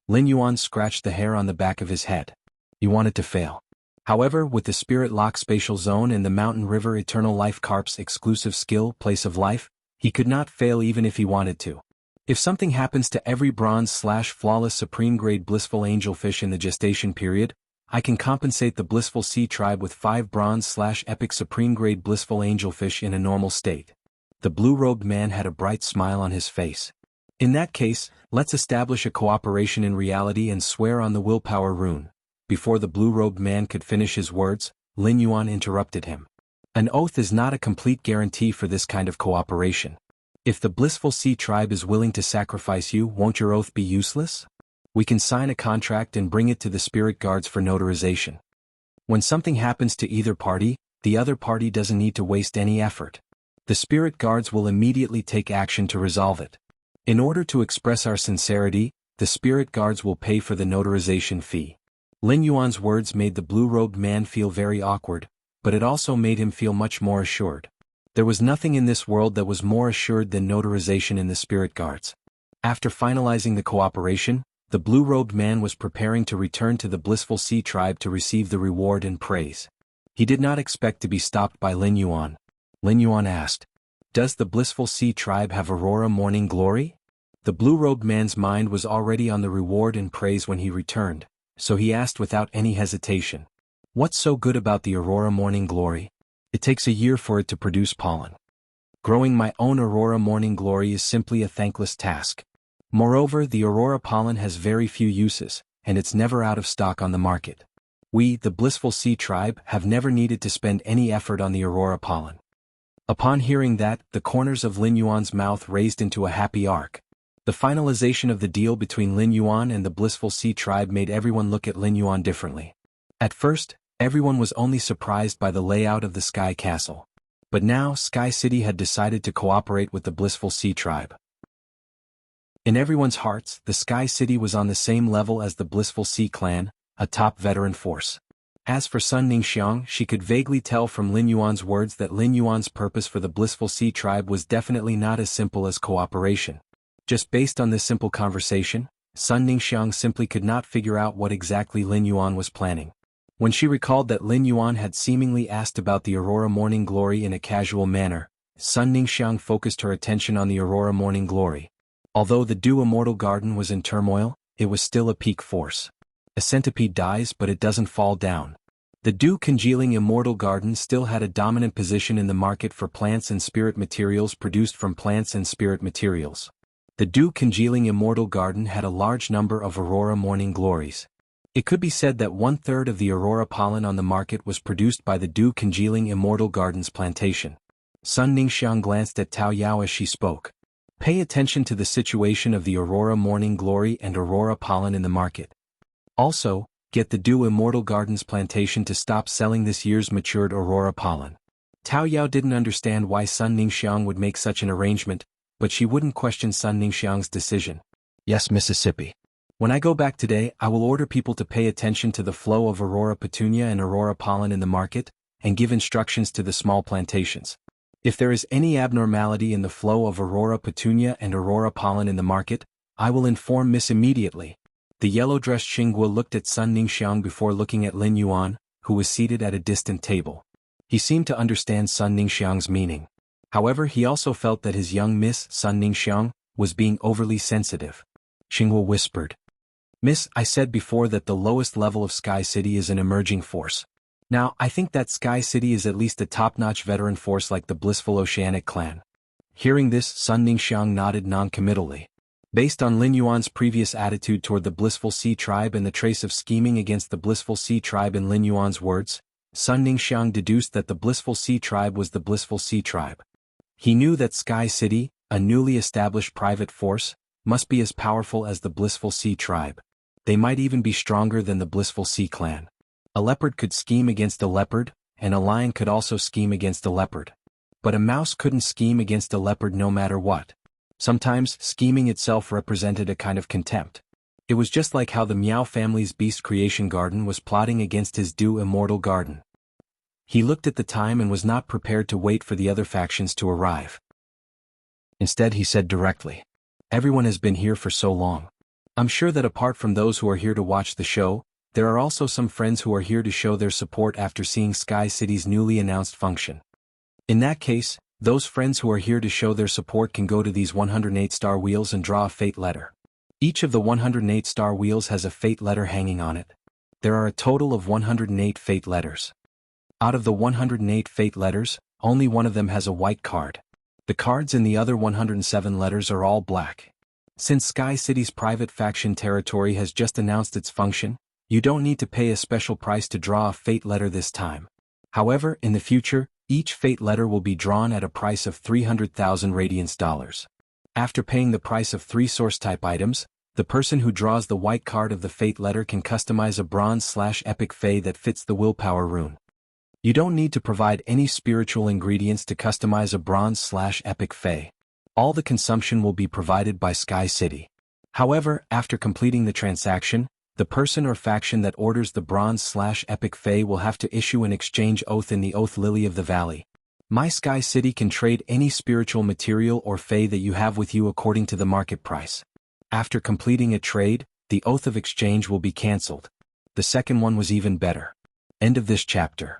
Lin Yuan scratched the hair on the back of his head. He wanted to fail. However, with the Spirit Lock Spatial Zone and the Mountain River Eternal Life Carp's exclusive skill, Place of Life, he could not fail even if he wanted to. If something happens to every bronze/flawless supreme-grade blissful angelfish in the gestation period, I can compensate the Blissful Sea Tribe with 5 bronze/epic supreme grade blissful angelfish in a normal state. The blue-robed man had a bright smile on his face. In that case, let's establish a cooperation in reality and swear on the willpower rune. Before the blue-robed man could finish his words, Lin Yuan interrupted him. An oath is not a complete guarantee for this kind of cooperation. If the Blissful Sea Tribe is willing to sacrifice you, won't your oath be useless? We can sign a contract and bring it to the spirit guards for notarization. When something happens to either party, the other party doesn't need to waste any effort. The spirit guards will immediately take action to resolve it. In order to express our sincerity, the spirit guards will pay for the notarization fee. Lin Yuan's words made the blue-robed man feel very awkward, but it also made him feel much more assured. There was nothing in this world that was more assured than notarization in the spirit guards. After finalizing the cooperation, the blue-robed man was preparing to return to the Blissful Sea Tribe to receive the reward and praise. He did not expect to be stopped by Lin Yuan. Lin Yuan asked, "Does the Blissful Sea Tribe have Aurora Morning Glory?" The blue-robed man's mind was already on the reward and praise when he returned, so he asked without any hesitation, "What's so good about the Aurora Morning Glory? It takes a year for it to produce pollen. Growing my own Aurora Morning Glory is simply a thankless task. Moreover, the Aurora pollen has very few uses, and it's never out of stock on the market. We, the Blissful Sea Tribe, have never needed to spend any effort on the Aurora pollen." Upon hearing that, the corners of Lin Yuan's mouth raised into a happy arc. The finalization of the deal between Lin Yuan and the Blissful Sea Tribe made everyone look at Lin Yuan differently. At first, everyone was only surprised by the layout of the Sky Castle. But now Sky City had decided to cooperate with the Blissful Sea Tribe. In everyone's hearts, the Sky City was on the same level as the Blissful Sea Clan, a top veteran force. As for Sun Ningxiang, she could vaguely tell from Lin Yuan's words that Lin Yuan's purpose for the Blissful Sea Tribe was definitely not as simple as cooperation. Just based on this simple conversation, Sun Ningxiang simply could not figure out what exactly Lin Yuan was planning. When she recalled that Lin Yuan had seemingly asked about the Aurora Morning Glory in a casual manner, Sun Ningxiang focused her attention on the Aurora Morning Glory. Although the Dew Immortal Garden was in turmoil, it was still a peak force. A centipede dies but it doesn't fall down. The Dew Congealing Immortal Garden still had a dominant position in the market for plants and spirit materials produced from plants and spirit materials. The Dew Congealing Immortal Garden had a large number of Aurora Morning Glories. It could be said that 1/3 of the Aurora pollen on the market was produced by the Dew Congealing Immortal Garden's plantation. Sun Ningxiang glanced at Tao Yao as she spoke. Pay attention to the situation of the Aurora Morning Glory and Aurora pollen in the market. Also, get the Dew Immortal Garden's plantation to stop selling this year's matured Aurora pollen. Tao Yao didn't understand why Sun Ningxiang would make such an arrangement, but she wouldn't question Sun Ningxiang's decision. "Yes, Mississippi. When I go back today, I will order people to pay attention to the flow of Aurora petunia and Aurora pollen in the market, and give instructions to the small plantations. If there is any abnormality in the flow of Aurora petunia and Aurora pollen in the market, I will inform Miss immediately." The yellow-dressed Xinguo looked at Sun Ningxiang before looking at Lin Yuan, who was seated at a distant table. He seemed to understand Sun Ningxiang's meaning. However, he also felt that his young Miss Sun Ningxiang was being overly sensitive. Xinguo whispered, "Miss, I said before that the lowest level of Sky City is an emerging force. Now, I think that Sky City is at least a top-notch veteran force like the Blissful Oceanic Clan." Hearing this, Sun Ningxiang nodded non-committally. Based on Lin Yuan's previous attitude toward the Blissful Sea Tribe and the trace of scheming against the Blissful Sea Tribe in Lin Yuan's words, Sun Ningxiang deduced that the Blissful Sea Tribe was the Blissful Sea Tribe. He knew that Sky City, a newly established private force, must be as powerful as the Blissful Sea Tribe. They might even be stronger than the Blissful Sea Clan. A leopard could scheme against a leopard, and a lion could also scheme against a leopard. But a mouse couldn't scheme against a leopard no matter what. Sometimes, scheming itself represented a kind of contempt. It was just like how the Miao family's Beast Creation Garden was plotting against his Dew Immortal Garden. He looked at the time and was not prepared to wait for the other factions to arrive. Instead, he said directly, "Everyone has been here for so long. I'm sure that apart from those who are here to watch the show, there are also some friends who are here to show their support after seeing Sky City's newly announced function. In that case, those friends who are here to show their support can go to these 108 star wheels and draw a fate letter. Each of the 108 star wheels has a fate letter hanging on it. There are a total of 108 fate letters. Out of the 108 fate letters, only one of them has a white card. The cards in the other 107 letters are all black. Since Sky City's private faction territory has just announced its function, you don't need to pay a special price to draw a fate letter this time. However, in the future, each fate letter will be drawn at a price of 300,000 Radiance dollars. After paying the price of 3 source-type items, the person who draws the white card of the fate letter can customize a bronze/epic fae that fits the willpower rune. You don't need to provide any spiritual ingredients to customize a bronze/epic fae. All the consumption will be provided by Sky City. However, after completing the transaction, the person or faction that orders the bronze/epic fae will have to issue an exchange oath in the Oath Lily of the Valley. My Sky City can trade any spiritual material or fae that you have with you according to the market price. After completing a trade, the oath of exchange will be cancelled. The second one was even better. End of this chapter.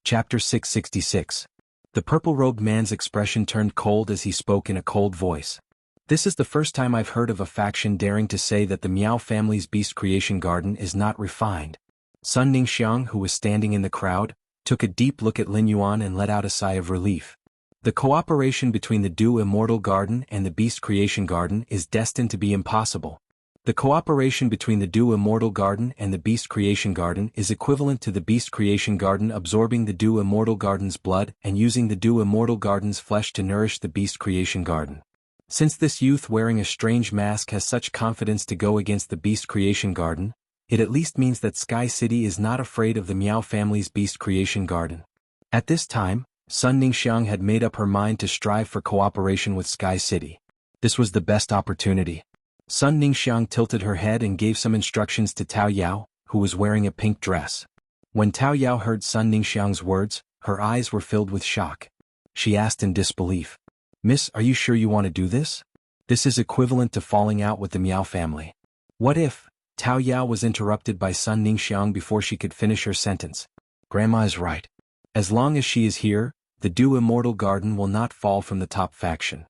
Chapter 666. The purple-robed man's expression turned cold as he spoke in a cold voice. This is the first time I've heard of a faction daring to say that the Miao family's beast creation garden is not refined. Sun Ningxiang, who was standing in the crowd, took a deep look at Lin Yuan and let out a sigh of relief. The cooperation between the Dew Immortal Garden and the Beast Creation Garden is destined to be impossible. The cooperation between the Dew Immortal Garden and the Beast Creation Garden is equivalent to the Beast Creation Garden absorbing the Dew Immortal Garden's blood and using the Dew Immortal Garden's flesh to nourish the Beast Creation Garden. Since this youth wearing a strange mask has such confidence to go against the Beast Creation Garden, it at least means that Sky City is not afraid of the Miao family's Beast Creation Garden. At this time, Sun Ningxiang had made up her mind to strive for cooperation with Sky City. This was the best opportunity. Sun Ningxiang tilted her head and gave some instructions to Tao Yao, who was wearing a pink dress. When Tao Yao heard Sun Ningxiang's words, her eyes were filled with shock. She asked in disbelief, "Miss, are you sure you want to do this? This is equivalent to falling out with the Miao family." "What if?" Tao Yao was interrupted by Sun Ningxiang before she could finish her sentence. "Grandma is right. As long as she is here, the Dew Immortal Garden will not fall from the top faction.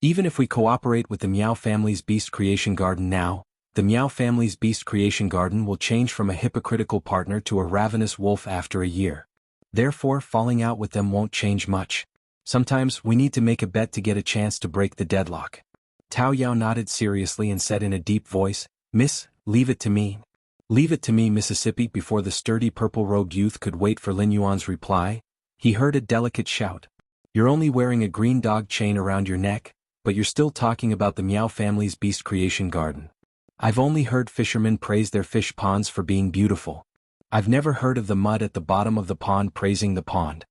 Even if we cooperate with the Miao family's Beast Creation Garden now, the Miao family's Beast Creation Garden will change from a hypocritical partner to a ravenous wolf after a year. Therefore, falling out with them won't change much. Sometimes we need to make a bet to get a chance to break the deadlock." Tao Yao nodded seriously and said in a deep voice, "Miss, leave it to me." "Leave it to me, Mississippi." Before the sturdy purple-robed youth could wait for Lin Yuan's reply, he heard a delicate shout. "You're only wearing a green dog chain around your neck, but you're still talking about the Miao family's Beast Creation Garden. I've only heard fishermen praise their fish ponds for being beautiful. I've never heard of the mud at the bottom of the pond praising the pond."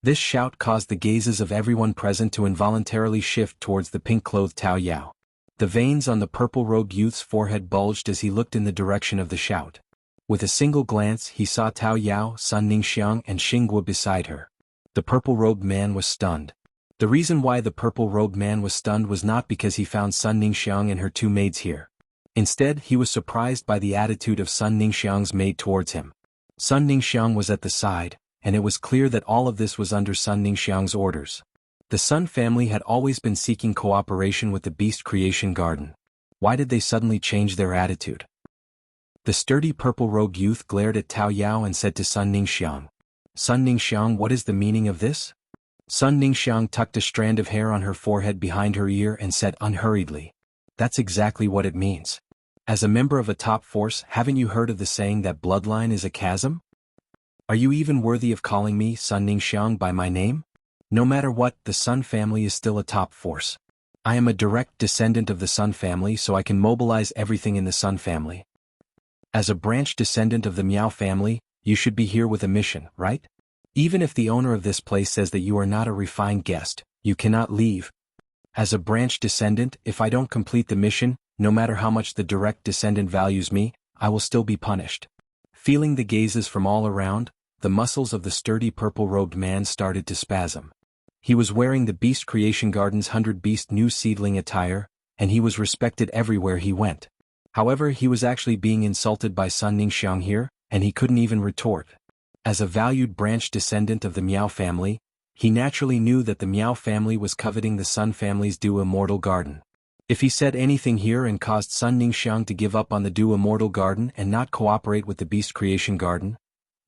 This shout caused the gazes of everyone present to involuntarily shift towards the pink-clothed Tao Yao. The veins on the purple-robed youth's forehead bulged as he looked in the direction of the shout. With a single glance he saw Tao Yao, Sun Ningxiang and Xingguo beside her. The purple-robed man was stunned. The reason why the purple-robed man was stunned was not because he found Sun Ningxiang and her two maids here. Instead, he was surprised by the attitude of Sun Ningxiang's maid towards him. Sun Ningxiang was at the side, and it was clear that all of this was under Sun Ningxiang's orders. The Sun family had always been seeking cooperation with the Beast Creation Garden. Why did they suddenly change their attitude? The sturdy purple-robed youth glared at Tao Yao and said to Sun Ningxiang, "Sun Ningxiang, what is the meaning of this?" Sun Ningxiang tucked a strand of hair on her forehead behind her ear and said unhurriedly, "That's exactly what it means. As a member of a top force, haven't you heard of the saying that bloodline is a chasm? Are you even worthy of calling me, Sun Ningxiang, by my name? No matter what, the Sun family is still a top force. I am a direct descendant of the Sun family, so I can mobilize everything in the Sun family. As a branch descendant of the Miao family, you should be here with a mission, right? Even if the owner of this place says that you are not a refined guest, you cannot leave. As a branch descendant, if I don't complete the mission, no matter how much the direct descendant values me, I will still be punished." Feeling the gazes from all around, the muscles of the sturdy purple-robed man started to spasm. He was wearing the Beast Creation Garden's 100 Beast new seedling attire, and he was respected everywhere he went. However, he was actually being insulted by Sun Ningxiang here, and he couldn't even retort. As a valued branch descendant of the Miao family, he naturally knew that the Miao family was coveting the Sun family's Dew Immortal Garden. If he said anything here and caused Sun Ningxiang to give up on the Du Immortal Garden and not cooperate with the Beast Creation Garden,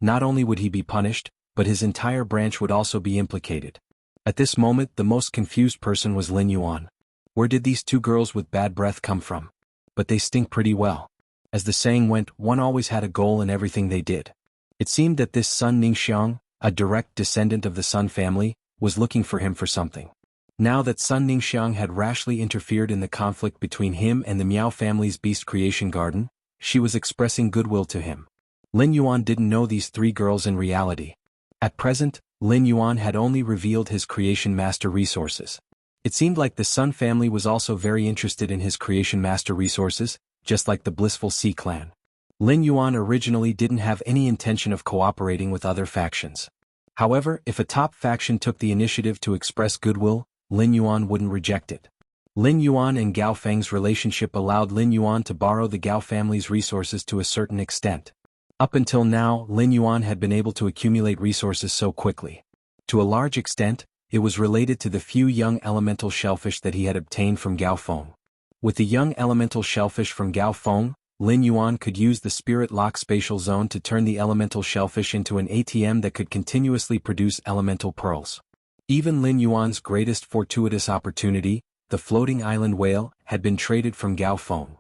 not only would he be punished, but his entire branch would also be implicated. At this moment the most confused person was Lin Yuan. Where did these two girls with bad breath come from? But they stink pretty well. As the saying went, one always had a goal in everything they did. It seemed that this Sun Ningxiang, a direct descendant of the Sun family, was looking for him for something. Now that Sun Ningxiang had rashly interfered in the conflict between him and the Miao family's Beast Creation Garden, she was expressing goodwill to him. Lin Yuan didn't know these three girls in reality. At present, Lin Yuan had only revealed his Creation Master resources. It seemed like the Sun family was also very interested in his Creation Master resources, just like the Blissful Sea clan. Lin Yuan originally didn't have any intention of cooperating with other factions. However, if a top faction took the initiative to express goodwill, Lin Yuan wouldn't reject it. Lin Yuan and Gao Feng's relationship allowed Lin Yuan to borrow the Gao family's resources to a certain extent. Up until now, Lin Yuan had been able to accumulate resources so quickly. To a large extent, it was related to the few young elemental shellfish that he had obtained from Gao Feng. With the young elemental shellfish from Gao Feng, Lin Yuan could use the Spirit Lock Spatial Zone to turn the elemental shellfish into an ATM that could continuously produce elemental pearls. Even Lin Yuan's greatest fortuitous opportunity, the floating island whale, had been traded from Gao Feng.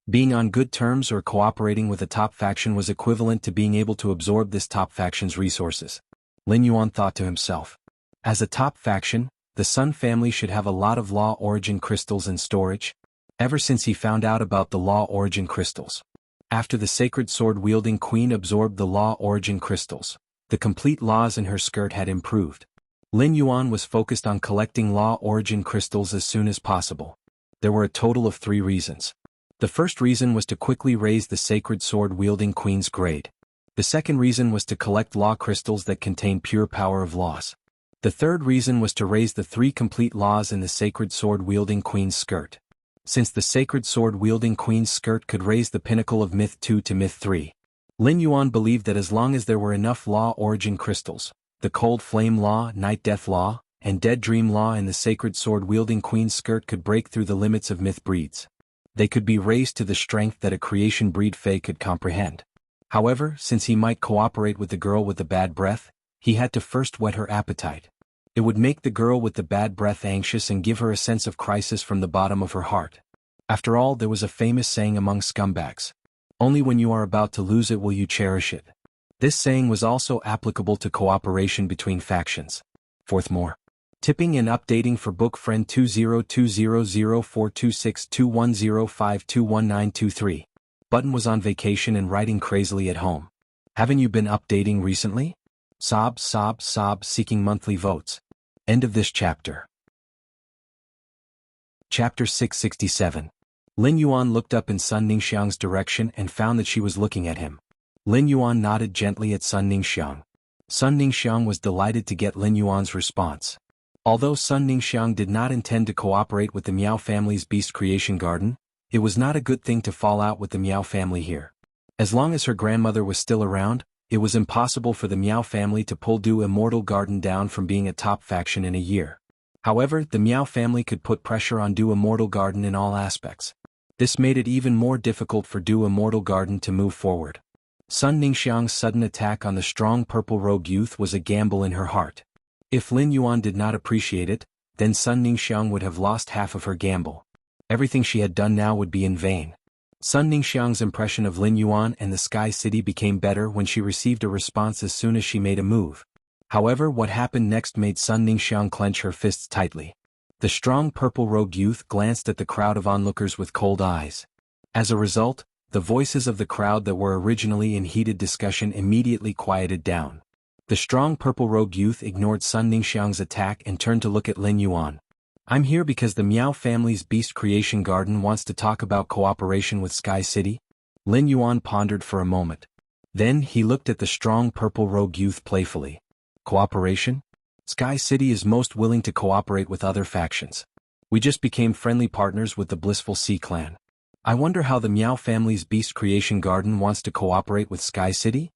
Being on good terms or cooperating with a top faction was equivalent to being able to absorb this top faction's resources. Lin Yuan thought to himself. As a top faction, the Sun family should have a lot of Law Origin crystals in storage. Ever since he found out about the Law Origin crystals. After the sacred sword-wielding queen absorbed the Law Origin crystals, the complete laws in her skirt had improved. Lin Yuan was focused on collecting Law Origin crystals as soon as possible. There were a total of 3 reasons. The first reason was to quickly raise the sacred sword-wielding queen's grade. The second reason was to collect law crystals that contain pure power of laws. The third reason was to raise the 3 complete laws in the sacred sword-wielding queen's skirt. Since the sacred sword-wielding queen's skirt could raise the pinnacle of Myth 2 to Myth 3, Lin Yuan believed that as long as there were enough Law Origin crystals, the Cold Flame Law, Night Death Law, and Dead Dream Law in the sacred sword-wielding queen's skirt could break through the limits of myth breeds. They could be raised to the strength that a creation breed Fae could comprehend. However, since he might cooperate with the girl with the bad breath, he had to first whet her appetite. It would make the girl with the bad breath anxious and give her a sense of crisis from the bottom of her heart. After all, there was a famous saying among scumbags. Only when you are about to lose it will you cherish it. This saying was also applicable to cooperation between factions. Fourthmore. Tipping and updating for book friend 202004262105219223. Button was on vacation and writing crazily at home. Haven't you been updating recently? Sob, sob, sob, seeking monthly votes. End of this chapter. Chapter 667. Lin Yuan looked up in Sun Ningxiang's direction and found that she was looking at him. Lin Yuan nodded gently at Sun Ningxiang. Sun Ningxiang was delighted to get Lin Yuan's response. Although Sun Ningxiang did not intend to cooperate with the Miao family's Beast Creation Garden, it was not a good thing to fall out with the Miao family here. As long as her grandmother was still around, it was impossible for the Miao family to pull Du Immortal Garden down from being a top faction in a year. However, the Miao family could put pressure on Du Immortal Garden in all aspects. This made it even more difficult for Du Immortal Garden to move forward. Sun Ningxiang's sudden attack on the strong purple-robed youth was a gamble in her heart. If Lin Yuan did not appreciate it, then Sun Ningxiang would have lost half of her gamble. Everything she had done now would be in vain. Sun Ningxiang's impression of Lin Yuan and the Sky City became better when she received a response as soon as she made a move. However, what happened next made Sun Ningxiang clench her fists tightly. The strong purple-robed youth glanced at the crowd of onlookers with cold eyes. As a result, the voices of the crowd that were originally in heated discussion immediately quieted down. The strong purple-robed youth ignored Sun Ningxiang's attack and turned to look at Lin Yuan. I'm here because the Miao family's Beast Creation Garden wants to talk about cooperation with Sky City. Lin Yuan pondered for a moment. Then he looked at the strong purple-robed youth playfully. Cooperation? Sky City is most willing to cooperate with other factions. We just became friendly partners with the Blissful Sea clan. I wonder how the Miao family's Beast Creation Garden wants to cooperate with Sky City?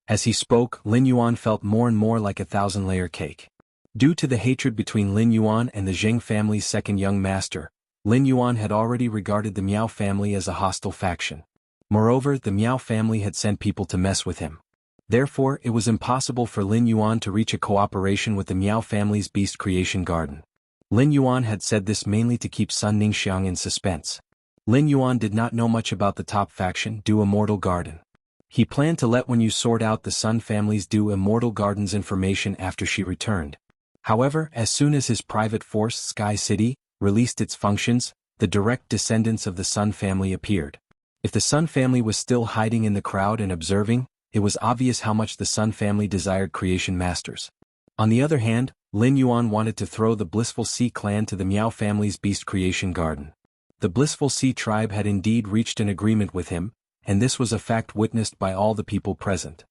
As he spoke, Lin Yuan felt more and more like a thousand-layer cake. Due to the hatred between Lin Yuan and the Zheng family's second young master, Lin Yuan had already regarded the Miao family as a hostile faction. Moreover, the Miao family had sent people to mess with him. Therefore, it was impossible for Lin Yuan to reach a cooperation with the Miao family's beast creation garden. Lin Yuan had said this mainly to keep Sun Ningxiang in suspense. Lin Yuan did not know much about the top faction, Du Immortal Garden. He planned to let Wen Yu sort out the Sun family's Du Immortal Garden's information after she returned. However, as soon as his private force, Sky City, released its functions, the direct descendants of the Sun family appeared. If the Sun family was still hiding in the crowd and observing, it was obvious how much the Sun family desired creation masters. On the other hand, Lin Yuan wanted to throw the Blissful Sea clan to the Miao family's beast creation garden. The Blissful Sea tribe had indeed reached an agreement with him, and this was a fact witnessed by all the people present.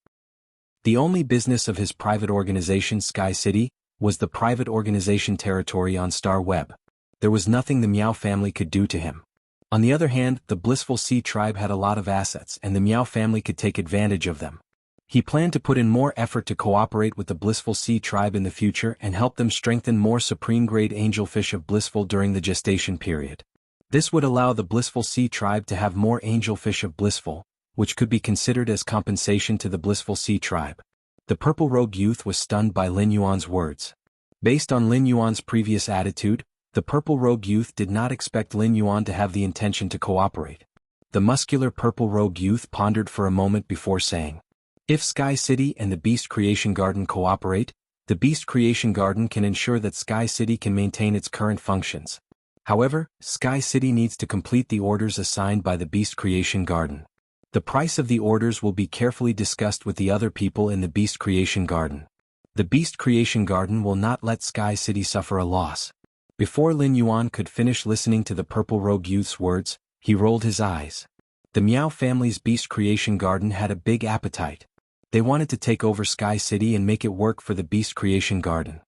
The only business of his private organization, Sky City, was the private organization territory on Star Web. There was nothing the Miao family could do to him. On the other hand, the Blissful Sea tribe had a lot of assets and the Miao family could take advantage of them. He planned to put in more effort to cooperate with the Blissful Sea tribe in the future and help them strengthen more supreme-grade angelfish of Blissful during the gestation period. This would allow the Blissful Sea tribe to have more angelfish of Blissful, which could be considered as compensation to the Blissful Sea tribe. The purple robe youth was stunned by Lin Yuan's words. Based on Lin Yuan's previous attitude, the purple robe youth did not expect Lin Yuan to have the intention to cooperate. The muscular purple robe youth pondered for a moment before saying, "If Sky City and the Beast Creation Garden cooperate, the Beast Creation Garden can ensure that Sky City can maintain its current functions. However, Sky City needs to complete the orders assigned by the Beast Creation Garden. The price of the orders will be carefully discussed with the other people in the Beast Creation Garden. The Beast Creation Garden will not let Sky City suffer a loss." Before Lin Yuan could finish listening to the purple robe youth's words, he rolled his eyes. The Miao family's Beast Creation Garden had a big appetite. They wanted to take over Sky City and make it work for the Beast Creation Garden.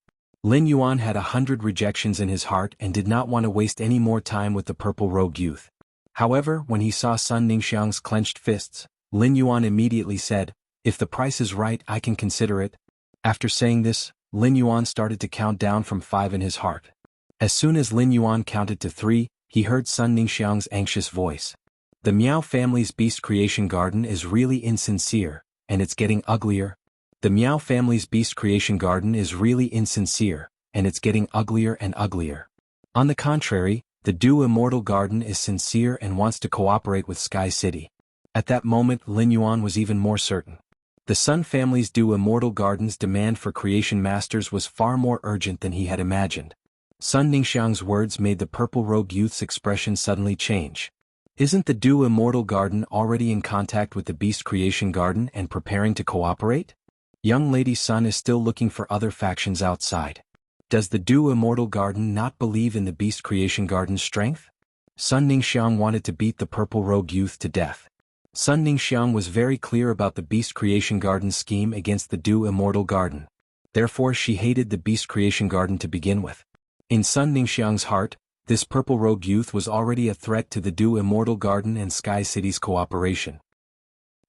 Lin Yuan had 100 rejections in his heart and did not want to waste any more time with the purple robe youth. However, when he saw Sun Ningxiang's clenched fists, Lin Yuan immediately said, "If the price is right, I can consider it." After saying this, Lin Yuan started to count down from 5 in his heart. As soon as Lin Yuan counted to 3, he heard Sun Ningxiang's anxious voice. "The Miao family's Beast Creation Garden is really insincere, and it's getting uglier. The Miao family's Beast Creation Garden is really insincere, and it's getting uglier and uglier. On the contrary, the Du Immortal Garden is sincere and wants to cooperate with Sky City." At that moment, Lin Yuan was even more certain. The Sun family's Du Immortal Garden's demand for creation masters was far more urgent than he had imagined. Sun Ningxiang's words made the purple robe youth's expression suddenly change. Isn't the Du Immortal Garden already in contact with the Beast Creation Garden and preparing to cooperate? Young Lady Sun is still looking for other factions outside. Does the Du Immortal Garden not believe in the Beast Creation Garden's strength? Sun Ningxiang wanted to beat the purple robe youth to death. Sun Ningxiang was very clear about the Beast Creation Garden's scheme against the Du Immortal Garden. Therefore, she hated the Beast Creation Garden to begin with. In Sun Ningxiang's heart, this purple robe youth was already a threat to the Du Immortal Garden and Sky City's cooperation.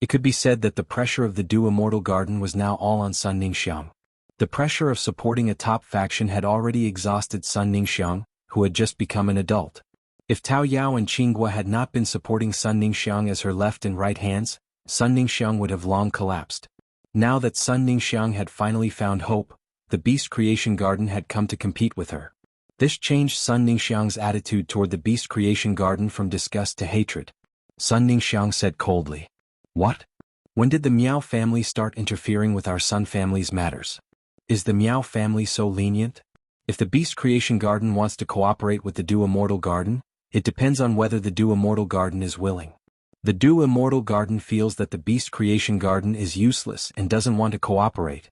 It could be said that the pressure of the Du Immortal Garden was now all on Sun Ningxiang. The pressure of supporting a top faction had already exhausted Sun Ningxiang, who had just become an adult. If Tao Yao and Qinghua had not been supporting Sun Ningxiang as her left and right hands, Sun Ningxiang would have long collapsed. Now that Sun Ningxiang had finally found hope, the Beast Creation Garden had come to compete with her. This changed Sun Ningxiang's attitude toward the Beast Creation Garden from disgust to hatred. Sun Ningxiang said coldly, "What? When did the Miao family start interfering with our Sun family's matters? Is the Miao family so lenient? If the Beast Creation Garden wants to cooperate with the Du Immortal Garden, it depends on whether the Du Immortal Garden is willing. The Du Immortal Garden feels that the Beast Creation Garden is useless and doesn't want to cooperate.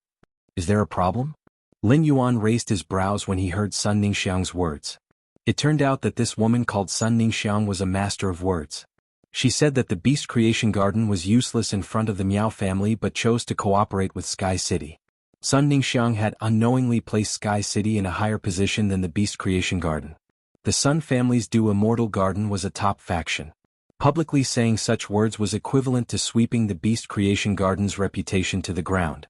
Is there a problem?" Lin Yuan raised his brows when he heard Sun Ningxiang's words. It turned out that this woman called Sun Ningxiang was a master of words. She said that the Beast Creation Garden was useless in front of the Miao family but chose to cooperate with Sky City. Sun Ningxiang had unknowingly placed Sky City in a higher position than the Beast Creation Garden. The Sun family's Du Immortal Garden was a top faction. Publicly saying such words was equivalent to sweeping the Beast Creation Garden's reputation to the ground.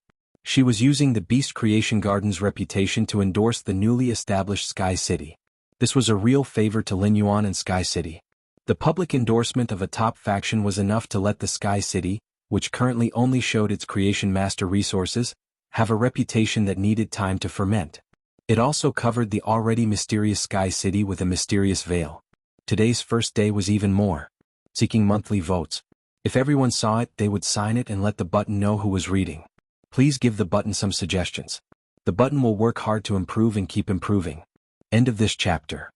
She was using the Beast Creation Garden's reputation to endorse the newly established Sky City. This was a real favor to Lin Yuan and Sky City. The public endorsement of a top faction was enough to let the Sky City, which currently only showed its creation master resources, have a reputation that needed time to ferment. It also covered the already mysterious Sky City with a mysterious veil. Today's first day was even more. Seeking monthly votes. If everyone saw it, they would sign it and let the button know who was reading. Please give the button some suggestions. The button will work hard to improve and keep improving. End of this chapter.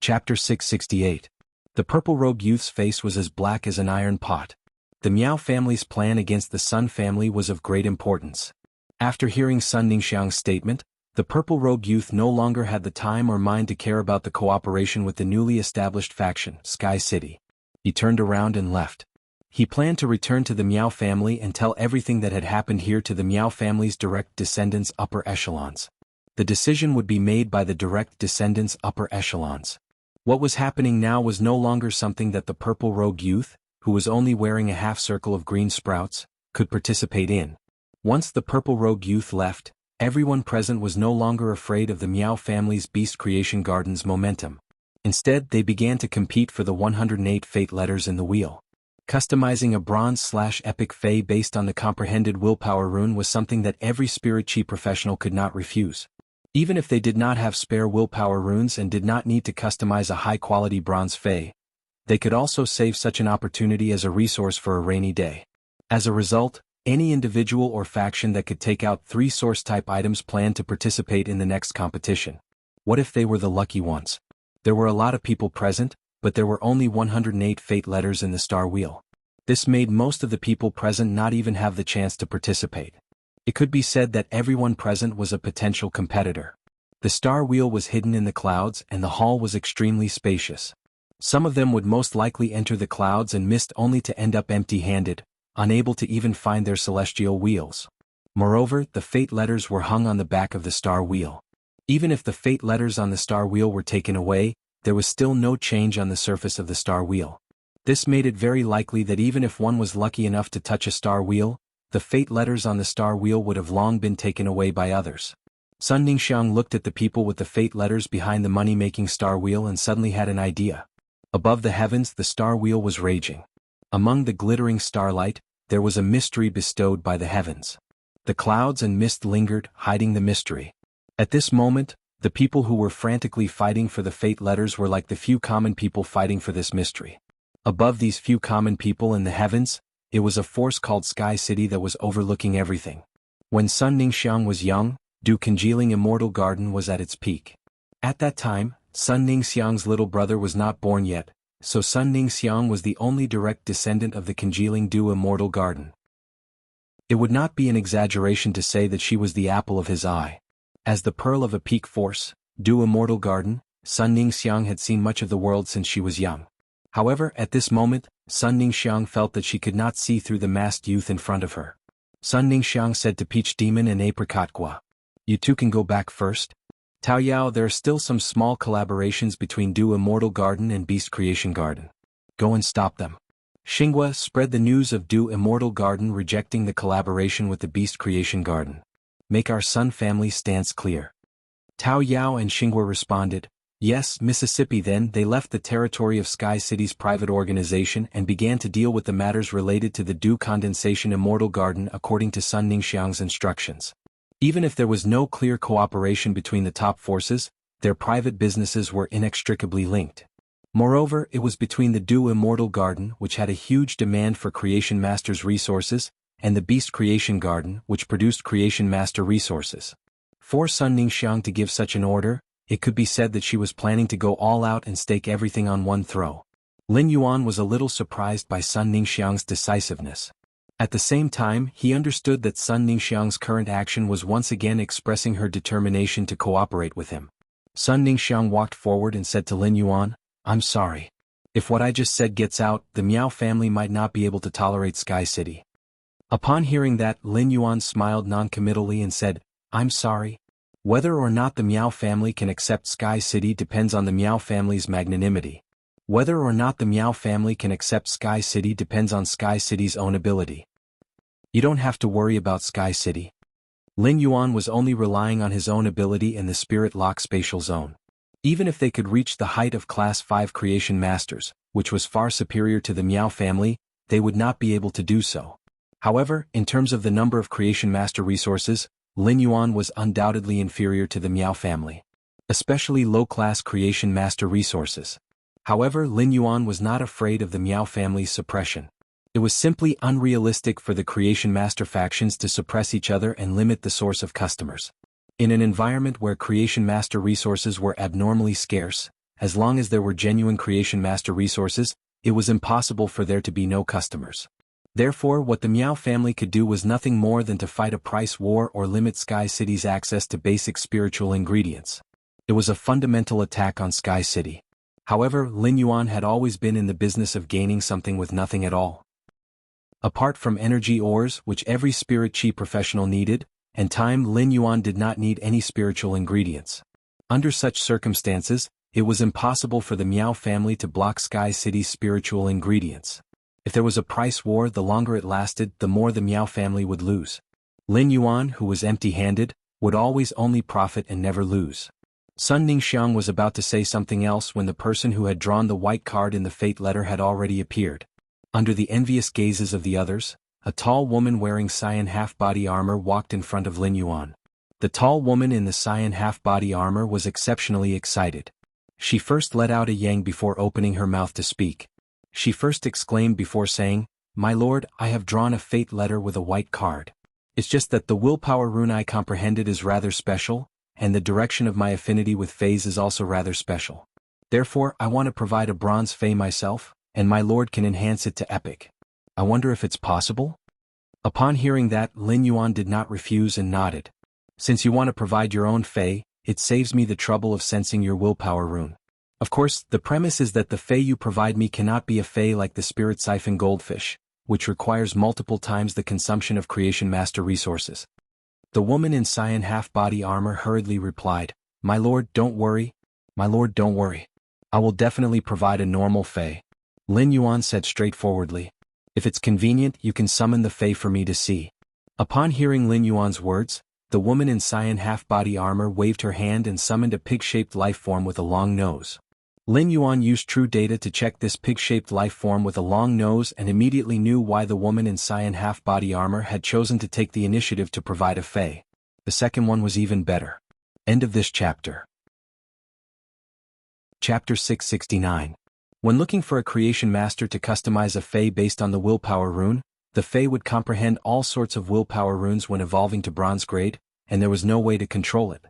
Chapter 668. The purple-robed youth's face was as black as an iron pot. The Miao family's plan against the Sun family was of great importance. After hearing Sun Ningxiang's statement, the purple-robed youth no longer had the time or mind to care about the cooperation with the newly established faction, Sky City. He turned around and left. He planned to return to the Miao family and tell everything that had happened here to the Miao family's direct descendants' upper echelons. The decision would be made by the direct descendants' upper echelons. What was happening now was no longer something that the purple-robed youth, who was only wearing a half-circle of green sprouts, could participate in. Once the purple-robed youth left, everyone present was no longer afraid of the Miao family's Beast Creation Garden's momentum. Instead, they began to compete for the 108 fate letters in the wheel. Customizing a bronze/epic fey based on the comprehended willpower rune was something that every spirit chi professional could not refuse. Even if they did not have spare willpower runes and did not need to customize a high-quality bronze fey, they could also save such an opportunity as a resource for a rainy day. As a result, any individual or faction that could take out 3 source-type items planned to participate in the next competition. What if they were the lucky ones? There were a lot of people present, but there were only 108 fate letters in the star wheel. This made most of the people present not even have the chance to participate. It could be said that everyone present was a potential competitor. The star wheel was hidden in the clouds and the hall was extremely spacious. Some of them would most likely enter the clouds and mist only to end up empty-handed, unable to even find their celestial wheels. Moreover, the fate letters were hung on the back of the star wheel. Even if the fate letters on the star wheel were taken away, there was still no change on the surface of the star wheel. This made it very likely that even if one was lucky enough to touch a star wheel, the fate letters on the star wheel would have long been taken away by others. Sun Ningxiang looked at the people with the fate letters behind the money-making star wheel and suddenly had an idea. Above the heavens, the star wheel was raging. Among the glittering starlight, there was a mystery bestowed by the heavens. The clouds and mist lingered, hiding the mystery. At this moment, the people who were frantically fighting for the fate letters were like the few common people fighting for this mystery. Above these few common people in the heavens, it was a force called Sky City that was overlooking everything. When Sun Ningxiang was young, Du Congealing Immortal Garden was at its peak. At that time, Sun Ningxiang's little brother was not born yet, so Sun Ningxiang was the only direct descendant of the Congealing Du Immortal Garden. It would not be an exaggeration to say that she was the apple of his eye. As the pearl of a peak force, Du Immortal Garden, Sun Ningxiang had seen much of the world since she was young. However, at this moment, Sun Ningxiang felt that she could not see through the masked youth in front of her. Sun Ningxiang said to Peach Demon and Apricot Gua, "You two can go back first. Tao Yao, there are still some small collaborations between Du Immortal Garden and Beast Creation Garden. Go and stop them." Xinghua spread the news of Du Immortal Garden rejecting the collaboration with the Beast Creation Garden. "Make our Sun family stance clear." Tao Yao and Xinghua responded, "Yes, Mississippi." Then they left the territory of Sky City's private organization and began to deal with the matters related to the Du Condensation Immortal Garden according to Sun Ningxiang's instructions. Even if there was no clear cooperation between the top forces, their private businesses were inextricably linked. Moreover, it was between the Du Immortal Garden, which had a huge demand for Creation Master's resources, and the Beast Creation Garden, which produced Creation Master resources. For Sun Ningxiang to give such an order, it could be said that she was planning to go all out and stake everything on one throw. Lin Yuan was a little surprised by Sun Ningxiang's decisiveness. At the same time, he understood that Sun Ningxiang's current action was once again expressing her determination to cooperate with him. Sun Ningxiang walked forward and said to Lin Yuan, "I'm sorry. If what I just said gets out, the Miao family might not be able to tolerate Sky City." Upon hearing that, Lin Yuan smiled non-committally and said, "I'm sorry. Whether or not the Miao family can accept Sky City depends on the Miao family's magnanimity. Whether or not the Miao family can accept Sky City depends on Sky City's own ability. You don't have to worry about Sky City. Lin Yuan was only relying on his own ability and the spirit lock spatial zone. Even if they could reach the height of Class 5 creation masters, which was far superior to the Miao family, they would not be able to do so. However, in terms of the number of creation master resources, Lin Yuan was undoubtedly inferior to the Miao family, especially low-class creation master resources. However, Lin Yuan was not afraid of the Miao family's suppression. It was simply unrealistic for the creation master factions to suppress each other and limit the source of customers. In an environment where creation master resources were abnormally scarce, as long as there were genuine creation master resources, it was impossible for there to be no customers. Therefore, what the Miao family could do was nothing more than to fight a price war or limit Sky City's access to basic spiritual ingredients. It was a fundamental attack on Sky City. However, Lin Yuan had always been in the business of gaining something with nothing at all. Apart from energy ores, which every spirit chi professional needed, and time, Lin Yuan did not need any spiritual ingredients. Under such circumstances, it was impossible for the Miao family to block Sky City's spiritual ingredients. If there was a price war, the longer it lasted, the more the Miao family would lose. Lin Yuan, who was empty-handed, would always only profit and never lose. Sun Ningxiang was about to say something else when the person who had drawn the white card in the fate letter had already appeared. Under the envious gazes of the others, a tall woman wearing cyan half-body armor walked in front of Lin Yuan. The tall woman in the cyan half-body armor was exceptionally excited. She first let out a yang before opening her mouth to speak. She first exclaimed before saying, "My lord, I have drawn a fate letter with a white card. It's just that the willpower rune I comprehended is rather special, and the direction of my affinity with phase is also rather special. Therefore, I want to provide a bronze fey myself, and my lord can enhance it to epic. I wonder if it's possible?" Upon hearing that, Lin Yuan did not refuse and nodded. "Since you want to provide your own fey, it saves me the trouble of sensing your willpower rune. Of course, the premise is that the fey you provide me cannot be a fey like the spirit siphon goldfish, which requires multiple times the consumption of creation master resources." The woman in cyan half-body armor hurriedly replied, "My lord, don't worry. My lord, don't worry. I will definitely provide a normal fey." Lin Yuan said straightforwardly, "If it's convenient, you can summon the fey for me to see." Upon hearing Lin Yuan's words, the woman in cyan half-body armor waved her hand and summoned a pig-shaped life form with a long nose. Lin Yuan used true data to check this pig-shaped life form with a long nose and immediately knew why the woman in cyan half-body armor had chosen to take the initiative to provide a fey. The second one was even better. End of this chapter. Chapter 669. When looking for a creation master to customize a fey based on the willpower rune, the fey would comprehend all sorts of willpower runes when evolving to bronze grade, and there was no way to control it.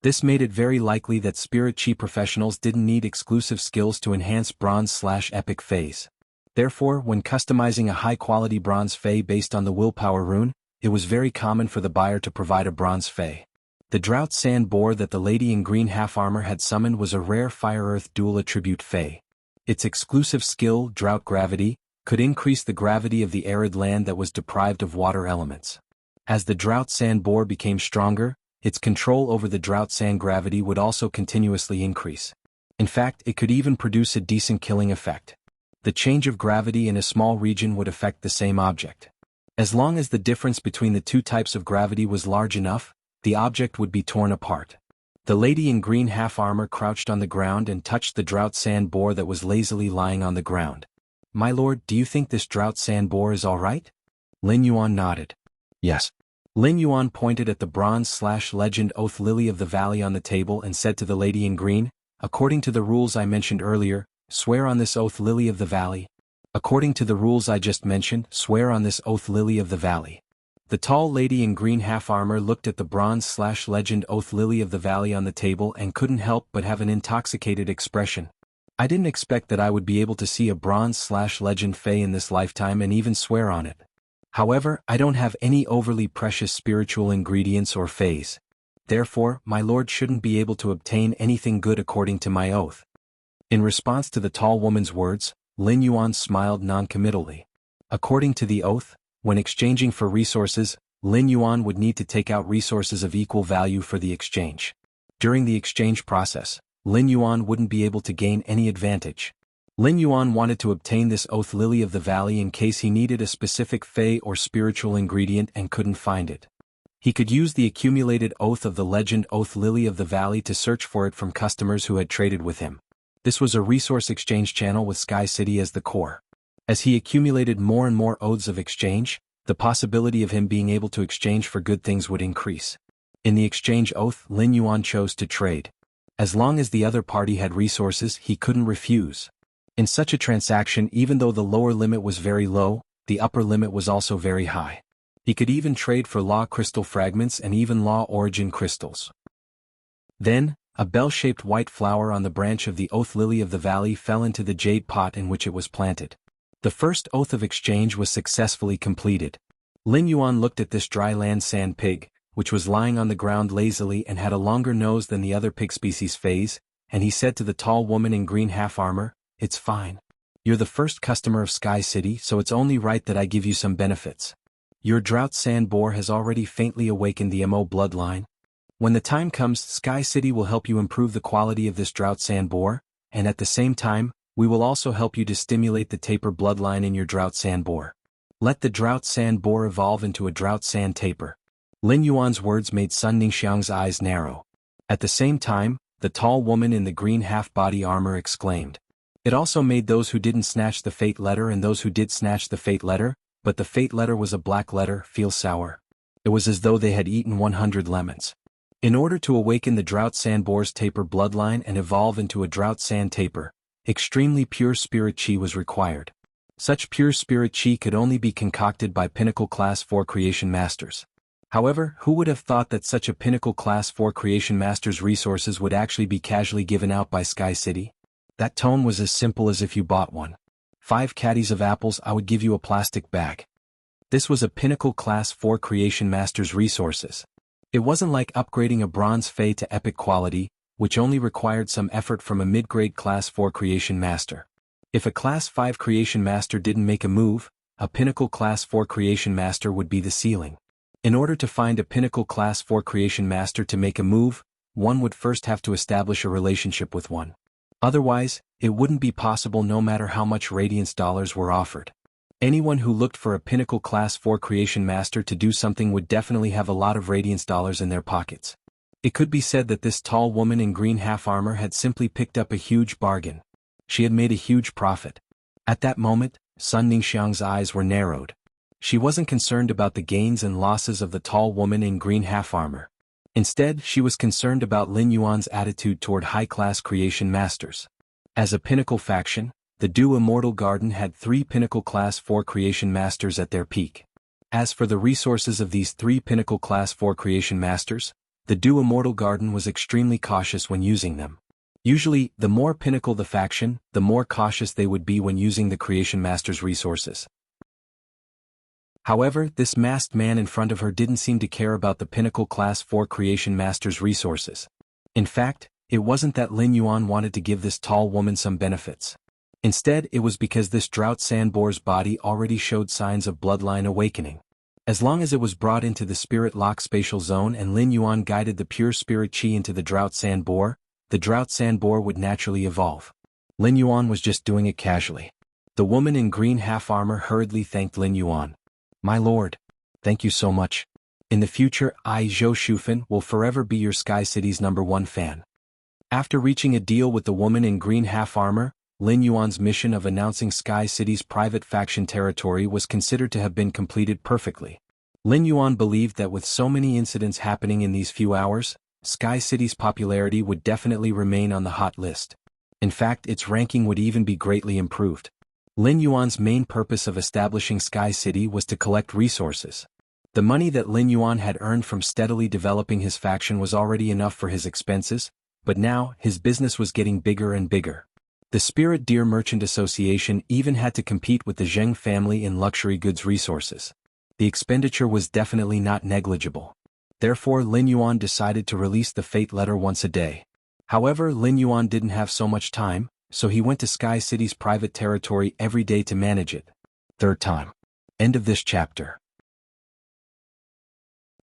This made it very likely that spirit chi professionals didn't need exclusive skills to enhance bronze/epic feys. Therefore, when customizing a high-quality bronze fey based on the willpower rune, it was very common for the buyer to provide a bronze fey. The drought sand boar that the lady in green half-armor had summoned was a rare fire-earth dual attribute fey. Its exclusive skill, drought gravity, could increase the gravity of the arid land that was deprived of water elements. As the drought sand boar became stronger, its control over the drought sand gravity would also continuously increase. In fact, it could even produce a decent killing effect. The change of gravity in a small region would affect the same object. As long as the difference between the two types of gravity was large enough, the object would be torn apart. The lady in green half-armor crouched on the ground and touched the drought sand boar that was lazily lying on the ground. "My lord, do you think this drought sand boar is all right?" Lin Yuan nodded. "Yes." Lin Yuan pointed at the bronze/legend oath lily of the valley on the table and said to the lady in green, "According to the rules I mentioned earlier, swear on this oath lily of the valley." "According to the rules I just mentioned, swear on this oath lily of the valley." The tall lady in green half-armor looked at the bronze/legend oath lily of the valley on the table and couldn't help but have an intoxicated expression. "I didn't expect that I would be able to see a bronze/legend fey in this lifetime and even swear on it. However, I don't have any overly precious spiritual ingredients or feys. Therefore, my lord shouldn't be able to obtain anything good according to my oath." In response to the tall woman's words, Lin Yuan smiled non-committally. According to the oath, when exchanging for resources, Lin Yuan would need to take out resources of equal value for the exchange. During the exchange process, Lin Yuan wouldn't be able to gain any advantage. Lin Yuan wanted to obtain this oath lily of the valley in case he needed a specific fey or spiritual ingredient and couldn't find it. He could use the accumulated oath of the legend Oath Lily of the Valley to search for it from customers who had traded with him. This was a resource exchange channel with Sky City as the core. As he accumulated more and more oaths of exchange, the possibility of him being able to exchange for good things would increase. In the exchange oath, Lin Yuan chose to trade. As long as the other party had resources, he couldn't refuse. In such a transaction, even though the lower limit was very low, the upper limit was also very high. He could even trade for law crystal fragments and even law origin crystals. Then, a bell-shaped white flower on the branch of the Oath Lily of the Valley fell into the jade pot in which it was planted. The first oath of exchange was successfully completed. Lin Yuan looked at this dry land sand pig, which was lying on the ground lazily and had a longer nose than the other pig species phase, and he said to the tall woman in green half-armor, "It's fine. You're the first customer of Sky City, so it's only right that I give you some benefits. Your drought sand boar has already faintly awakened the MO bloodline. When the time comes, Sky City will help you improve the quality of this drought sand boar, and at the same time, we will also help you to stimulate the taper bloodline in your drought sand boar. Let the drought sand boar evolve into a drought sand taper." Lin Yuan's words made Sun Ningxiang's eyes narrow. At the same time, the tall woman in the green half-body armor exclaimed. It also made those who didn't snatch the fate letter and those who did snatch the fate letter, but the fate letter was a black letter, feel sour. It was as though they had eaten 100 lemons. In order to awaken the drought sand boar's taper bloodline and evolve into a drought sand taper, extremely pure spirit chi was required. Such pure spirit chi could only be concocted by Pinnacle Class 4 Creation Masters. However, who would have thought that such a Pinnacle Class 4 Creation Master's resources would actually be casually given out by Sky City? That tone was as simple as if you bought one. 5 caddies of apples, I would give you a plastic bag. This was a Pinnacle Class 4 Creation Master's resources. It wasn't like upgrading a Bronze Fey to Epic quality, which only required some effort from a mid-grade Class 4 Creation Master. If a Class 5 Creation Master didn't make a move, a Pinnacle Class 4 Creation Master would be the ceiling. In order to find a Pinnacle Class 4 Creation Master to make a move, one would first have to establish a relationship with one. Otherwise, it wouldn't be possible no matter how much Radiance dollars were offered. Anyone who looked for a Pinnacle Class 4 Creation Master to do something would definitely have a lot of Radiance dollars in their pockets. It could be said that this tall woman in green half-armor had simply picked up a huge bargain. She had made a huge profit. At that moment, Sun Ningxiang's eyes were narrowed. She wasn't concerned about the gains and losses of the tall woman in green half-armor. Instead, she was concerned about Lin Yuan's attitude toward high-class creation masters. As a pinnacle faction, the Du Immortal Garden had 3 Pinnacle Class 4 Creation Masters at their peak. As for the resources of these 3 Pinnacle Class 4 Creation Masters, the Du Immortal Garden was extremely cautious when using them. Usually, the more pinnacle the faction, the more cautious they would be when using the Creation Master's resources. However, this masked man in front of her didn't seem to care about the Pinnacle Class 4 Creation Master's resources. In fact, it wasn't that Lin Yuan wanted to give this tall woman some benefits. Instead, it was because this drought sand boar's body already showed signs of bloodline awakening. As long as it was brought into the spirit lock spatial zone and Lin Yuan guided the pure spirit chi into the drought sand boar, the drought sand boar would naturally evolve. Lin Yuan was just doing it casually. The woman in green half-armor hurriedly thanked Lin Yuan. "My lord, thank you so much. In the future, I, Zhou Shufan, will forever be your Sky City's #1 fan." After reaching a deal with the woman in green half-armor, Lin Yuan's mission of announcing Sky City's private faction territory was considered to have been completed perfectly. Lin Yuan believed that with so many incidents happening in these few hours, Sky City's popularity would definitely remain on the hot list. In fact, its ranking would even be greatly improved. Lin Yuan's main purpose of establishing Sky City was to collect resources. The money that Lin Yuan had earned from steadily developing his faction was already enough for his expenses, but now his business was getting bigger and bigger. The Spirit Deer Merchant Association even had to compete with the Zheng family in luxury goods resources. The expenditure was definitely not negligible. Therefore, Lin Yuan decided to release the fate letter once a day. However, Lin Yuan didn't have so much time, so he went to Sky City's private territory every day to manage it. Third time. End of this chapter.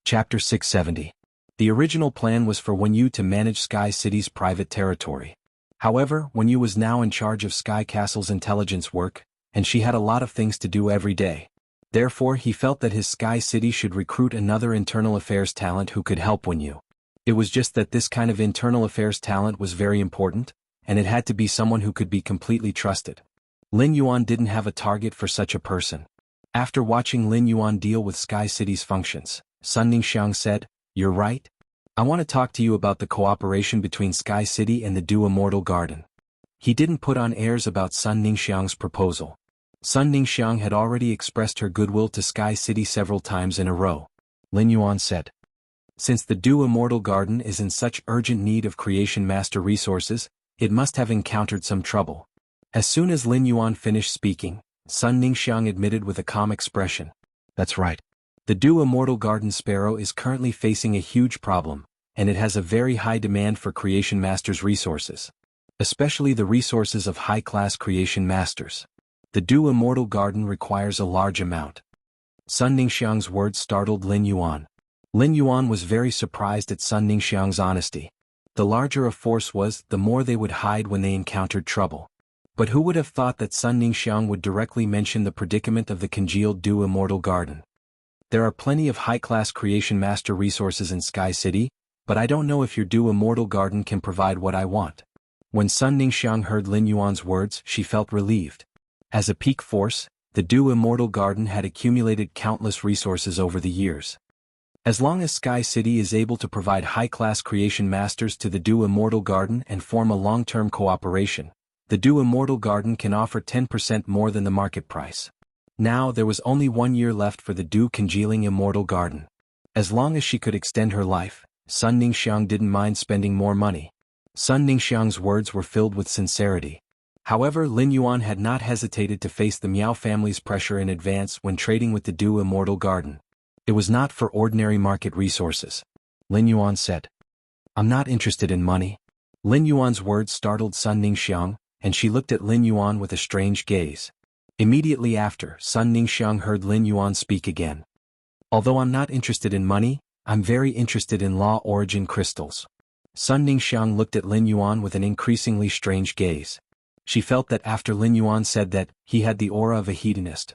Chapter 670. The original plan was for Wen Yu to manage Sky City's private territory. However, Wen Yu was now in charge of Sky Castle's intelligence work, and she had a lot of things to do every day. Therefore he felt that his Sky City should recruit another internal affairs talent who could help when you. It was just that this kind of internal affairs talent was very important, and it had to be someone who could be completely trusted. Lin Yuan didn't have a target for such a person. After watching Lin Yuan deal with Sky City's functions, Sun Ningxiang said, "You're right. I want to talk to you about the cooperation between Sky City and the Du Immortal Garden." He didn't put on airs about Sun Ningxiang's proposal. Sun Ningxiang had already expressed her goodwill to Sky City several times in a row. Lin Yuan said, "Since the Du Immortal Garden is in such urgent need of Creation Master resources, it must have encountered some trouble." As soon as Lin Yuan finished speaking, Sun Ningxiang admitted with a calm expression, "That's right. The Du Immortal Garden Sparrow is currently facing a huge problem, and it has a very high demand for Creation Masters resources. Especially the resources of high-class Creation Masters. The Du Immortal Garden requires a large amount." Sun Ningxiang's words startled Lin Yuan. Lin Yuan was very surprised at Sun Ningxiang's honesty. The larger a force was, the more they would hide when they encountered trouble. But who would have thought that Sun Ningxiang would directly mention the predicament of the congealed Du Immortal Garden? "There are plenty of high-class Creation Master resources in Sky City, but I don't know if your Du Immortal Garden can provide what I want." When Sun Ningxiang heard Lin Yuan's words, she felt relieved. As a peak force, the Du Immortal Garden had accumulated countless resources over the years. As long as Sky City is able to provide high-class Creation Masters to the Du Immortal Garden and form a long-term cooperation, the Du Immortal Garden can offer 10% more than the market price. Now there was only 1 year left for the Du Congealing Immortal Garden. As long as she could extend her life, Sun Ningxiang didn't mind spending more money. Sun Ningxiang's words were filled with sincerity. However, Lin Yuan had not hesitated to face the Miao family's pressure in advance when trading with the Du Immortal Garden. It was not for ordinary market resources. Lin Yuan said, "I'm not interested in money." Lin Yuan's words startled Sun Ningxiang, and she looked at Lin Yuan with a strange gaze. Immediately after, Sun Ningxiang heard Lin Yuan speak again. "Although I'm not interested in money, I'm very interested in law origin crystals." Sun Ningxiang looked at Lin Yuan with an increasingly strange gaze. She felt that after Lin Yuan said that, he had the aura of a hedonist.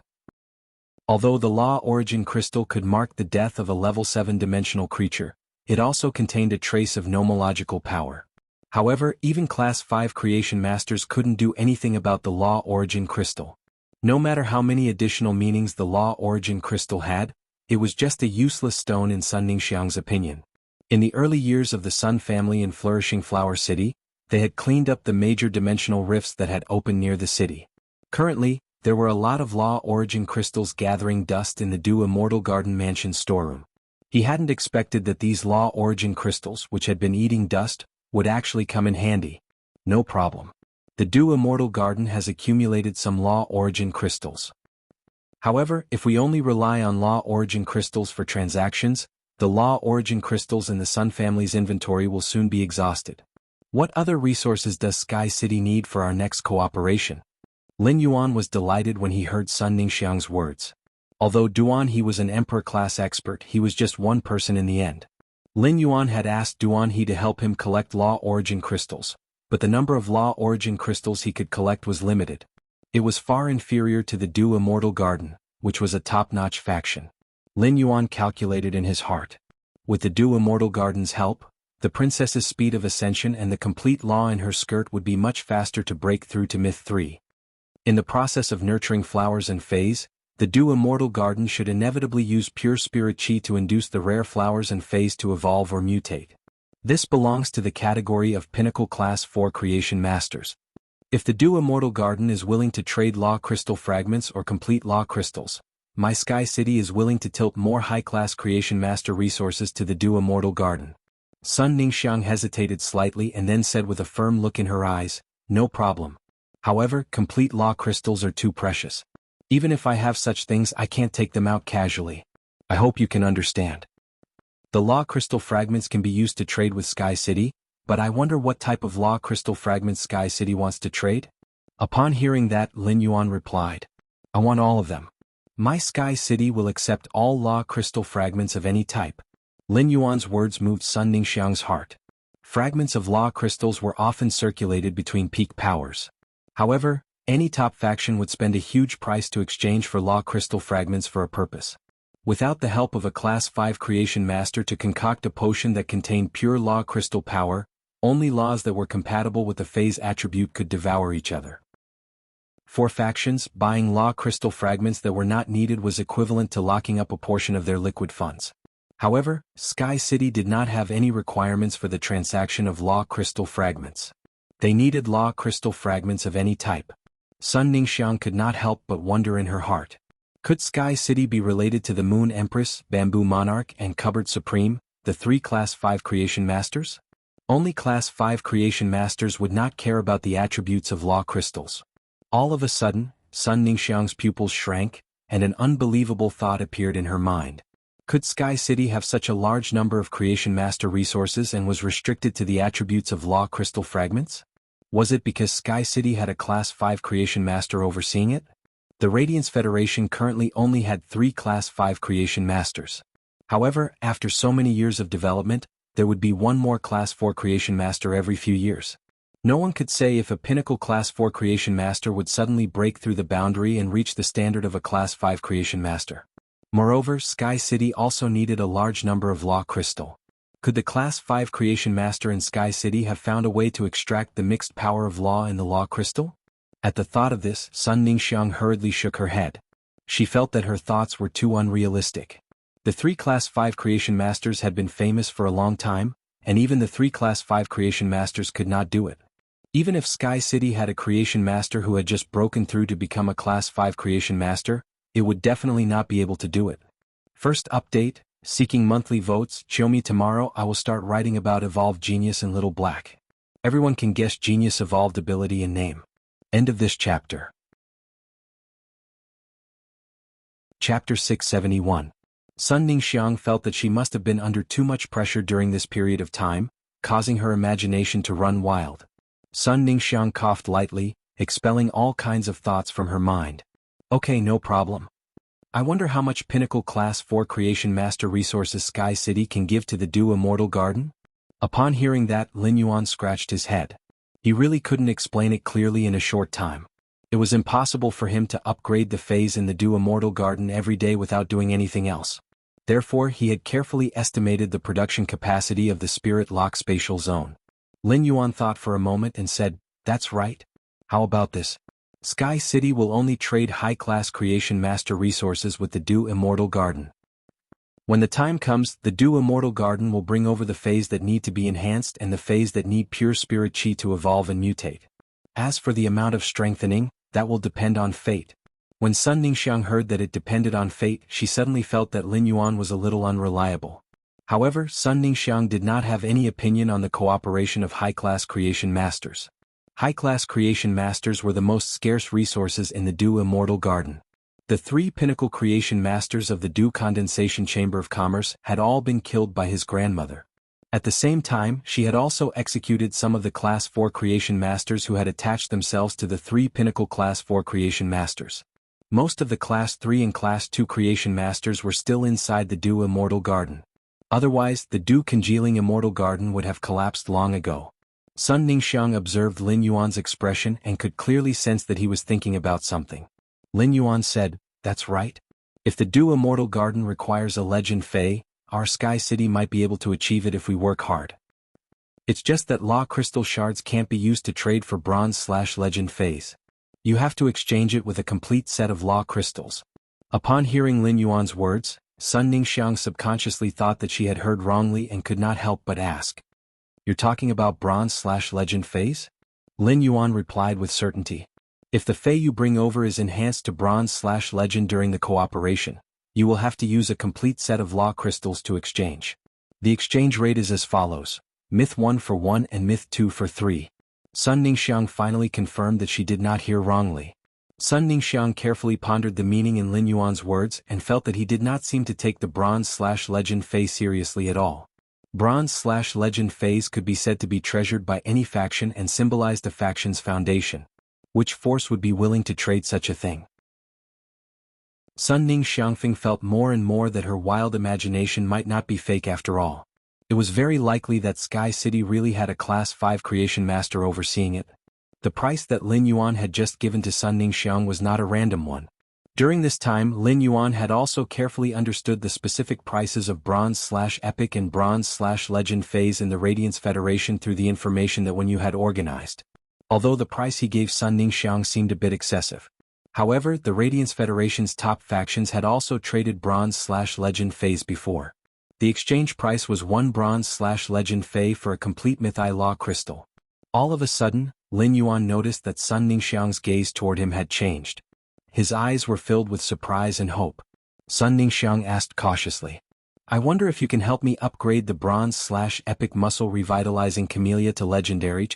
Although the law origin crystal could mark the death of a level 7 dimensional creature, it also contained a trace of nomological power. However, even Class 5 Creation Masters couldn't do anything about the law origin crystal. No matter how many additional meanings the law origin crystal had, it was just a useless stone in Sun Ningxiang's opinion. In the early years of the Sun family in Flourishing Flower City, they had cleaned up the major dimensional rifts that had opened near the city. Currently, there were a lot of law origin crystals gathering dust in the Du Immortal Garden Mansion storeroom. He hadn't expected that these law origin crystals, which had been eating dust, would actually come in handy. No problem. The Du Immortal Garden has accumulated some law origin crystals. However, if we only rely on law origin crystals for transactions, the law origin crystals in the Sun family's inventory will soon be exhausted. What other resources does Sky City need for our next cooperation? Lin Yuan was delighted when he heard Sun Ningxiang's words. Although Duan He was an Emperor-class expert, he was just one person in the end. Lin Yuan had asked Duan He to help him collect law origin crystals, but the number of law origin crystals he could collect was limited. It was far inferior to the Du Immortal Garden, which was a top-notch faction. Lin Yuan calculated in his heart. With the Du Immortal Garden's help, the princess's speed of ascension and the complete law in her skirt would be much faster to break through to Myth 3. In the process of nurturing flowers and phase, the Du Immortal Garden should inevitably use pure spirit chi to induce the rare flowers and phase to evolve or mutate. This belongs to the category of Pinnacle Class 4 Creation Masters. If the Du Immortal Garden is willing to trade law crystal fragments or complete law crystals, my Sky City is willing to tilt more high-class Creation Master resources to the Du Immortal Garden. Sun Ningxiang hesitated slightly and then said with a firm look in her eyes, "No problem. However, complete law crystals are too precious. Even if I have such things, I can't take them out casually. I hope you can understand. The law crystal fragments can be used to trade with Sky City, but I wonder what type of law crystal fragments Sky City wants to trade?" Upon hearing that, Lin Yuan replied, "I want all of them. My Sky City will accept all law crystal fragments of any type." Lin Yuan's words moved Sun Ningxiang's heart. Fragments of law crystals were often circulated between peak powers. However, Any top faction would spend a huge price to exchange for law crystal fragments for a purpose. Without the help of a Class 5 creation master to concoct a potion that contained pure law crystal power, only laws that were compatible with the phase attribute could devour each other. For factions, buying law crystal fragments that were not needed was equivalent to locking up a portion of their liquid funds. However, Sky City did not have any requirements for the transaction of law crystal fragments. They needed law crystal fragments of any type. Sun Ningxiang could not help but wonder in her heart. Could Sky City be related to the Moon Empress, Bamboo Monarch, and Cupboard Supreme, the 3 Class 5 Creation Masters? Only Class 5 Creation Masters would not care about the attributes of law crystals. All of a sudden, Sun Ningxiang's pupils shrank, and an unbelievable thought appeared in her mind. Could Sky City have such a large number of Creation Master resources and was restricted to the attributes of law crystal fragments? Was it because Sky City had a Class 5 Creation Master overseeing it? The Radiance Federation currently only had 3 Class 5 Creation Masters. However, after so many years of development, there would be one more Class 4 Creation Master every few years. No one could say if a pinnacle Class 4 Creation Master would suddenly break through the boundary and reach the standard of a Class 5 Creation Master. Moreover, Sky City also needed a large number of law crystal. Could the Class 5 Creation Master in Sky City have found a way to extract the mixed power of law in the law crystal? At the thought of this, Sun Ningxiang hurriedly shook her head. She felt that her thoughts were too unrealistic. The 3 Class 5 Creation Masters had been famous for a long time, and even the 3 Class 5 Creation Masters could not do it. Even if Sky City had a Creation Master who had just broken through to become a Class 5 Creation Master, it would definitely not be able to do it. First update, seeking monthly votes. Show me tomorrow. I will start writing about Evolved Genius in Little Black. Everyone can guess Genius Evolved ability and name. End of this chapter. Chapter 671. Sun Ningxiang felt that she must have been under too much pressure during this period of time, causing her imagination to run wild. Sun Ningxiang coughed lightly, expelling all kinds of thoughts from her mind. Okay, no problem. I wonder how much Pinnacle Class 4 Creation Master resources Sky City can give to the Dew Immortal Garden? Upon hearing that, Lin Yuan scratched his head. He really couldn't explain it clearly in a short time. It was impossible for him to upgrade the phase in the Dew Immortal Garden every day without doing anything else. Therefore, he had carefully estimated the production capacity of the Spirit Lock Spatial Zone. Lin Yuan thought for a moment and said, "That's right. How about this? Sky City will only trade high-class Creation Master resources with the Dew Immortal Garden. When the time comes, the Dew Immortal Garden will bring over the phase that need to be enhanced and the phase that need pure spirit chi to evolve and mutate. As for the amount of strengthening, that will depend on fate." When Sun Ningxiang heard that it depended on fate, she suddenly felt that Lin Yuan was a little unreliable. However, Sun Ningxiang did not have any opinion on the cooperation of high-class Creation Masters. High-class Creation Masters were the most scarce resources in the Dew Immortal Garden. The 3 pinnacle Creation Masters of the Dew Condensation Chamber of Commerce had all been killed by his grandmother. At the same time, she had also executed some of the Class 4 Creation Masters who had attached themselves to the 3 pinnacle Class 4 Creation Masters. Most of the Class 3 and Class 2 Creation Masters were still inside the Dew Immortal Garden. Otherwise, the Dew Congealing Immortal Garden would have collapsed long ago. Sun Ningxiang observed Lin Yuan's expression and could clearly sense that he was thinking about something. Lin Yuan said, "That's right. If the Dew Immortal Garden requires a Legend Fae, our Sky City might be able to achieve it if we work hard. It's just that Law Crystal Shards can't be used to trade for Bronze/Legend Faes. You have to exchange it with a complete set of Law Crystals." Upon hearing Lin Yuan's words, Sun Ningxiang subconsciously thought that she had heard wrongly and could not help but ask, "You're talking about Bronze/Legend Faes?" Lin Yuan replied with certainty. "If the Fae you bring over is enhanced to Bronze/Legend during the cooperation, you will have to use a complete set of Law Crystals to exchange. The exchange rate is as follows: Myth 1 for 1 and Myth 2 for 3. Sun Ningxiang finally confirmed that she did not hear wrongly. Sun Ningxiang carefully pondered the meaning in Lin Yuan's words and felt that he did not seem to take the Bronze/Legend Fae seriously at all. Bronze/Legend Faes could be said to be treasured by any faction and symbolized a faction's foundation. Which force would be willing to trade such a thing? Sun Ningxiang felt more and more that her wild imagination might not be fake after all. It was very likely that Sky City really had a Class 5 Creation Master overseeing it. The price that Lin Yuan had just given to Sun Ningxiang was not a random one. During this time, Lin Yuan had also carefully understood the specific prices of Bronze/Epic and Bronze/Legend phase in the Radiance Federation through the information that Wen Yu had organized. Although the price he gave Sun Ningxiang seemed a bit excessive. However, the Radiance Federation's top factions had also traded Bronze/Legend phase before. The exchange price was 1 Bronze/Legend Fei for a complete Mythi Law crystal. All of a sudden, Lin Yuan noticed that Sun Ningxiang's gaze toward him had changed. His eyes were filled with surprise and hope. Sun Ningxiang asked cautiously, "I wonder if you can help me upgrade the Bronze/Epic Muscle Revitalizing Camellia to Legendary?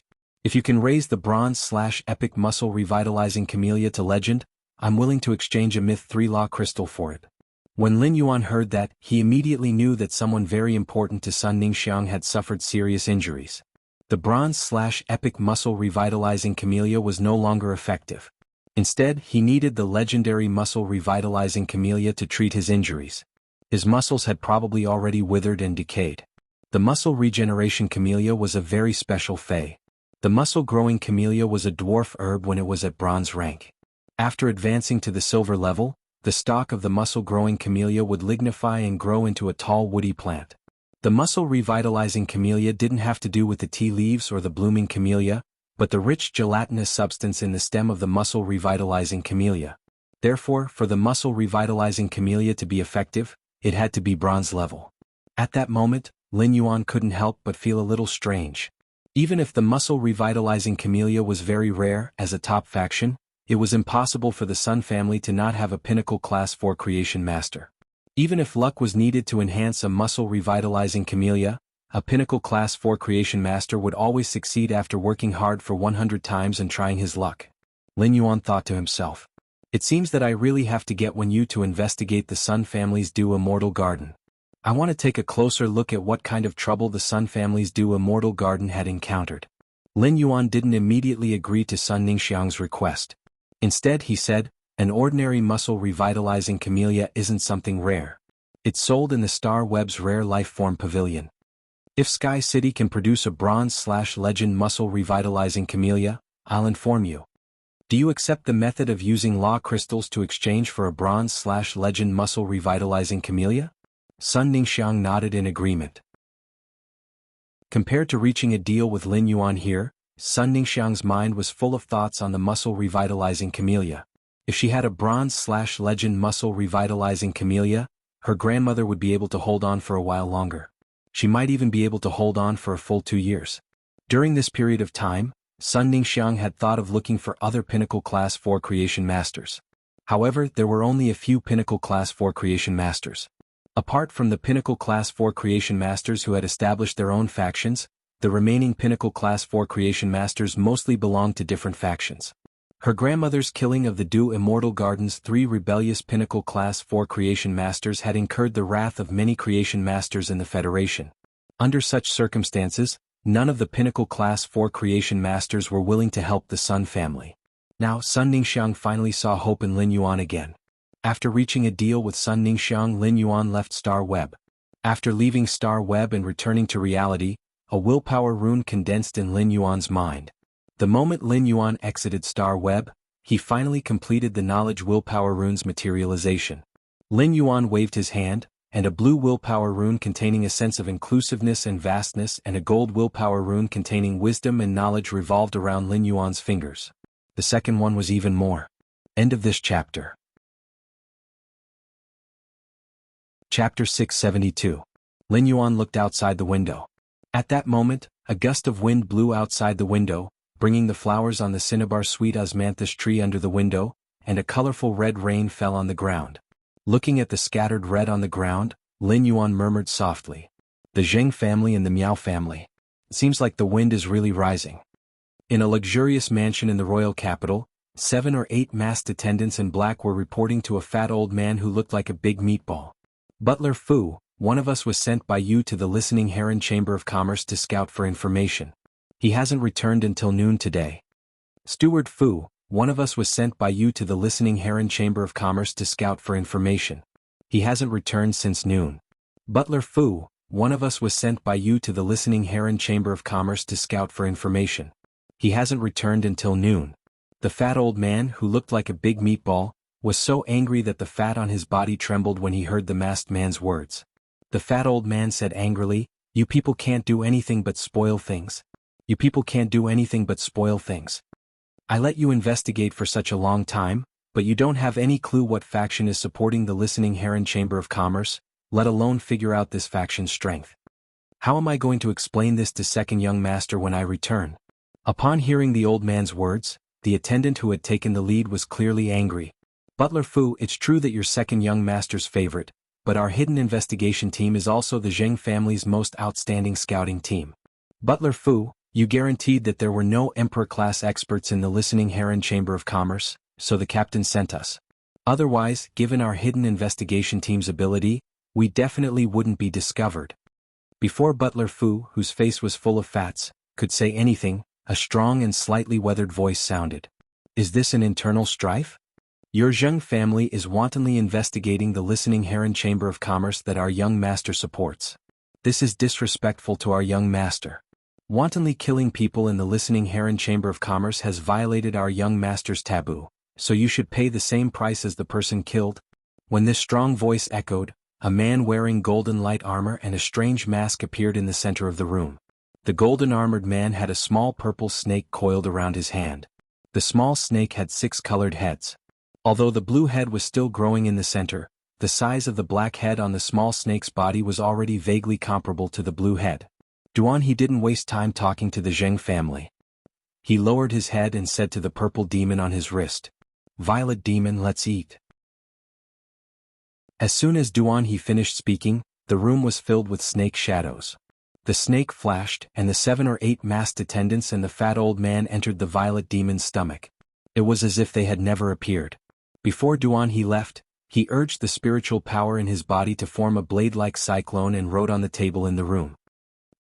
If you can raise the Bronze/Epic Muscle Revitalizing Camellia to Legend, I'm willing to exchange a Myth 3 Law crystal for it." When Lin Yuan heard that, he immediately knew that someone very important to Sun Ningxiang had suffered serious injuries. The Bronze/Epic Muscle Revitalizing Camellia was no longer effective. Instead, he needed the legendary Muscle Revitalizing Camellia to treat his injuries. His muscles had probably already withered and decayed. The Muscle Regeneration Camellia was a very special Fei. The muscle-growing camellia was a dwarf herb when it was at bronze rank. After advancing to the silver level, the stalk of the muscle-growing camellia would lignify and grow into a tall woody plant. The Muscle Revitalizing Camellia didn't have to do with the tea leaves or the blooming camellia, but the rich gelatinous substance in the stem of the Muscle Revitalizing Camellia. Therefore, for the Muscle Revitalizing Camellia to be effective, it had to be bronze level. At that moment, Lin Yuan couldn't help but feel a little strange. Even if the Muscle Revitalizing Camellia was very rare as a top faction, it was impossible for the Sun family to not have a Pinnacle Class 4 Creation Master. Even if luck was needed to enhance a Muscle Revitalizing Camellia, a Pinnacle Class 4 Creation Master would always succeed after working hard for 100 times and trying his luck. Lin Yuan thought to himself, "It seems that I really have to get Wen Yu to investigate the Sun family's Dew Immortal Garden. I want to take a closer look at what kind of trouble the Sun family's Dew Immortal Garden had encountered." Lin Yuan didn't immediately agree to Sun Ningxiang's request. Instead, he said, "An ordinary Muscle Revitalizing Camellia isn't something rare. It's sold in the Star Web's Rare Life Form Pavilion. If Sky City can produce a Bronze/Legend Muscle Revitalizing Camellia, I'll inform you. Do you accept the method of using Law Crystals to exchange for a Bronze/Legend Muscle Revitalizing Camellia?" Sun Ningxiang nodded in agreement. Compared to reaching a deal with Lin Yuan here, Sun Ningxiang's mind was full of thoughts on the Muscle Revitalizing Camellia. If she had a Bronze/Legend Muscle Revitalizing Camellia, her grandmother would be able to hold on for a while longer. She might even be able to hold on for a full 2 years. During this period of time, Sun Ningxiang had thought of looking for other Pinnacle Class 4 Creation Masters. However, there were only a few Pinnacle Class 4 Creation Masters. Apart from the Pinnacle Class 4 Creation Masters who had established their own factions, the remaining Pinnacle Class 4 Creation Masters mostly belonged to different factions. Her grandmother's killing of the Dew Immortal Garden's 3 rebellious Pinnacle Class 4 Creation Masters had incurred the wrath of many Creation Masters in the Federation. Under such circumstances, none of the Pinnacle Class 4 Creation Masters were willing to help the Sun family. Now Sun Ningxiang finally saw hope in Lin Yuan again. After reaching a deal with Sun Ningxiang, Lin Yuan left Star Web. After leaving Star Web and returning to reality, a willpower rune condensed in Lin Yuan's mind. The moment Lin Yuan exited Star Web, he finally completed the Knowledge Willpower Rune's materialization. Lin Yuan waved his hand, and a blue willpower rune containing a sense of inclusiveness and vastness and a gold willpower rune containing wisdom and knowledge revolved around Lin Yuan's fingers. The second one was even more. End of this chapter. Chapter 672. Lin Yuan looked outside the window. At that moment, a gust of wind blew outside the window, bringing the flowers on the cinnabar sweet osmanthus tree under the window, and a colorful red rain fell on the ground. Looking at the scattered red on the ground, Lin Yuan murmured softly, "The Zheng family and the Miao family. It seems like the wind is really rising." In a luxurious mansion in the royal capital, 7 or 8 masked attendants in black were reporting to a fat old man who looked like a big meatball. "Butler Fu, one of us was sent by you to the Listening Heron Chamber of Commerce to scout for information. He hasn't returned until noon today." "Steward Fu, one of us was sent by you to the Listening Heron Chamber of Commerce to scout for information. He hasn't returned since noon." "Butler Fu, one of us was sent by you to the Listening Heron Chamber of Commerce to scout for information. He hasn't returned until noon. The fat old man, who looked like a big meatball, was so angry that the fat on his body trembled when he heard the masked man's words. The fat old man said angrily, "You people can't do anything but spoil things. You people can't do anything but spoil things. I let you investigate for such a long time, but you don't have any clue what faction is supporting the listening Heron Chamber of Commerce, let alone figure out this faction's strength. How am I going to explain this to second young master when I return?" Upon hearing the old man's words, the attendant who had taken the lead was clearly angry. "Butler Fu, it's true that you're second young master's favorite, but our hidden investigation team is also the Zheng family's most outstanding scouting team. Butler Fu, you guaranteed that there were no Emperor-class experts in the listening Heron Chamber of Commerce, so the captain sent us. Otherwise, given our hidden investigation team's ability, we definitely wouldn't be discovered." Before Butler Fu, whose face was full of fats, could say anything, a strong and slightly weathered voice sounded. "Is this an internal strife? Your Zheng family is wantonly investigating the listening Heron Chamber of Commerce that our young master supports. This is disrespectful to our young master. Wantonly killing people in the listening Heron Chamber of Commerce has violated our young master's taboo, so you should pay the same price as the person killed." When this strong voice echoed, a man wearing golden light armor and a strange mask appeared in the center of the room. The golden-armored man had a small purple snake coiled around his hand. The small snake had 6 colored heads. Although the blue head was still growing in the center, the size of the black head on the small snake's body was already vaguely comparable to the blue head. He didn't waste time talking to the Zheng family. He lowered his head and said to the purple demon on his wrist, "Violet demon, let's eat." As soon as he finished speaking, the room was filled with snake shadows. The snake flashed, and the 7 or 8 masked attendants and the fat old man entered the violet demon's stomach. It was as if they had never appeared. Before he left, he urged the spiritual power in his body to form a blade-like cyclone and wrote on the table in the room.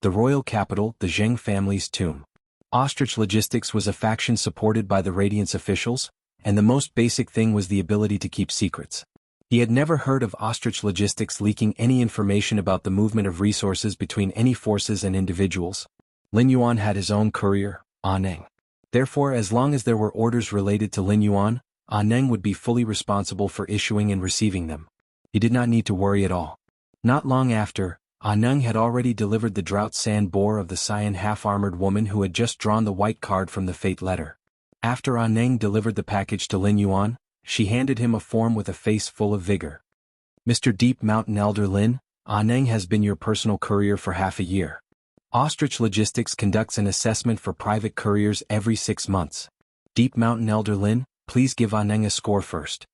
The royal capital, the Zheng family's tomb. Ostrich Logistics was a faction supported by the Radiance officials, and the most basic thing was the ability to keep secrets. He had never heard of Ostrich Logistics leaking any information about the movement of resources between any forces and individuals. Lin Yuan had his own courier, Neng. Therefore, as long as there were orders related to Lin Yuan, Neng would be fully responsible for issuing and receiving them. He did not need to worry at all. Not long after, Neng had already delivered the drought sand boar of the cyan half-armored woman who had just drawn the white card from the fate letter. After Neng delivered the package to Lin Yuan, she handed him a form with a face full of vigor. "Mr. Deep Mountain Elder Lin, Neng has been your personal courier for half a year. Ostrich Logistics conducts an assessment for private couriers every 6 months. Deep Mountain Elder Lin, please give Neng a score first."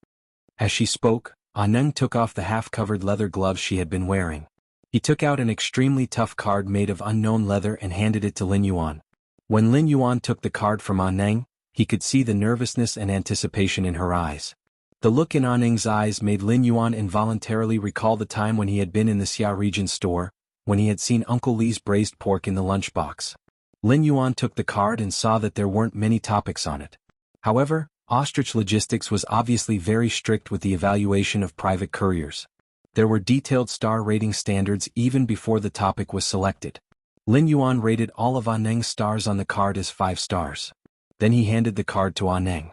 As she spoke, Neng took off the half-covered leather gloves she had been wearing. He took out an extremely tough card made of unknown leather and handed it to Lin Yuan. When Lin Yuan took the card from Neng, he could see the nervousness and anticipation in her eyes. The look in Neng's eyes made Lin Yuan involuntarily recall the time when he had been in the Xia region store, when he had seen Uncle Li's braised pork in the lunchbox. Lin Yuan took the card and saw that there weren't many topics on it. However, Ostrich Logistics was obviously very strict with the evaluation of private couriers. There were detailed star rating standards even before the topic was selected. Lin Yuan rated all of Neng's stars on the card as 5 stars. Then he handed the card to Neng.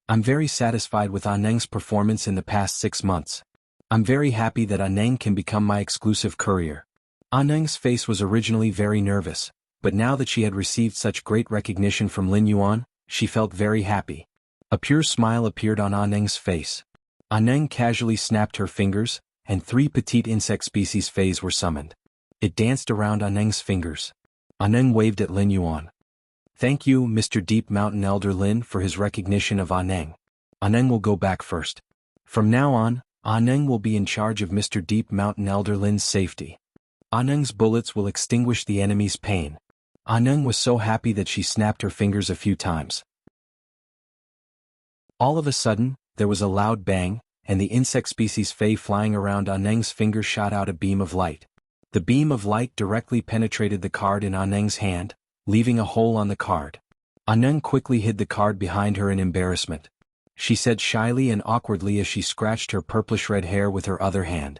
"I'm very satisfied with Neng's performance in the past 6 months. I'm very happy that Neng can become my exclusive courier." Neng's face was originally very nervous, but now that she had received such great recognition from Lin Yuan, she felt very happy. A pure smile appeared on Neng's face. Neng casually snapped her fingers, and 3 petite insect species fays were summoned. It danced around Neng's fingers. Neng waved at Lin Yuan. "Thank you, Mr. Deep Mountain Elder Lin, for his recognition of Neng. Neng will go back first. From now on, Neng will be in charge of Mr. Deep Mountain Elder Lin's safety. Neng's bullets will extinguish the enemy's pain." Neng was so happy that she snapped her fingers a few times. All of a sudden, there was a loud bang, and the insect species fay flying around Neng's finger shot out a beam of light. The beam of light directly penetrated the card in Neng's hand, leaving a hole on the card. Neng quickly hid the card behind her in embarrassment. She said shyly and awkwardly as she scratched her purplish-red hair with her other hand.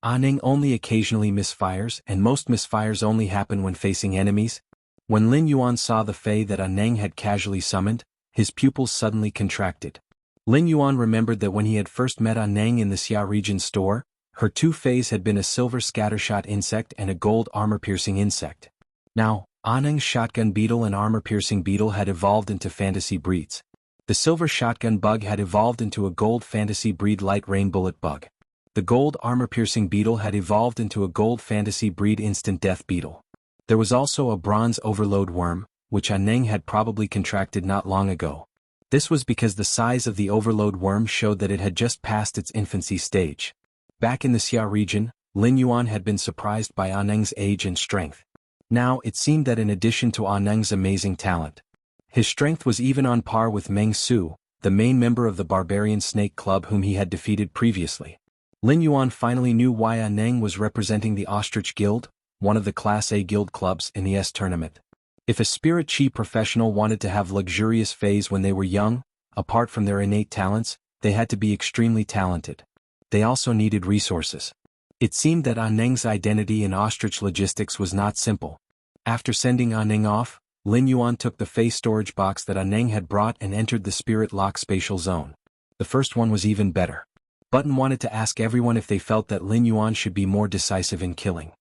Neng only occasionally misfires, and most misfires only happen when facing enemies. When Lin Yuan saw the Fae that Neng had casually summoned, his pupils suddenly contracted. Lin Yuan remembered that when he had first met Neng in the Xia region store, her two Faes had been a silver scattershot insect and a gold armor-piercing insect. Now, Neng's shotgun beetle and armor-piercing beetle had evolved into fantasy breeds. The silver shotgun bug had evolved into a gold fantasy breed light rain bullet bug. The gold armor-piercing beetle had evolved into a gold fantasy breed instant death beetle. There was also a bronze overload worm, which Neng had probably contracted not long ago. This was because the size of the overload worm showed that it had just passed its infancy stage. Back in the Xia region, Lin Yuan had been surprised by Neng's age and strength. Now it seemed that in addition to Neng's amazing talent, his strength was even on par with Meng Su, the main member of the Barbarian Snake Club whom he had defeated previously. Lin Yuan finally knew why Neng was representing the Ostrich Guild, one of the Class A guild clubs in the S tournament. If a spirit chi professional wanted to have luxurious phase when they were young, apart from their innate talents, they had to be extremely talented. They also needed resources. It seemed that Neng's identity in ostrich logistics was not simple. After sending Neng off, Lin Yuan took the Fey storage box that Neng had brought and entered the spirit lock spatial zone. The first one was even better. Button wanted to ask everyone if they felt that Lin Yuan should be more decisive in killing.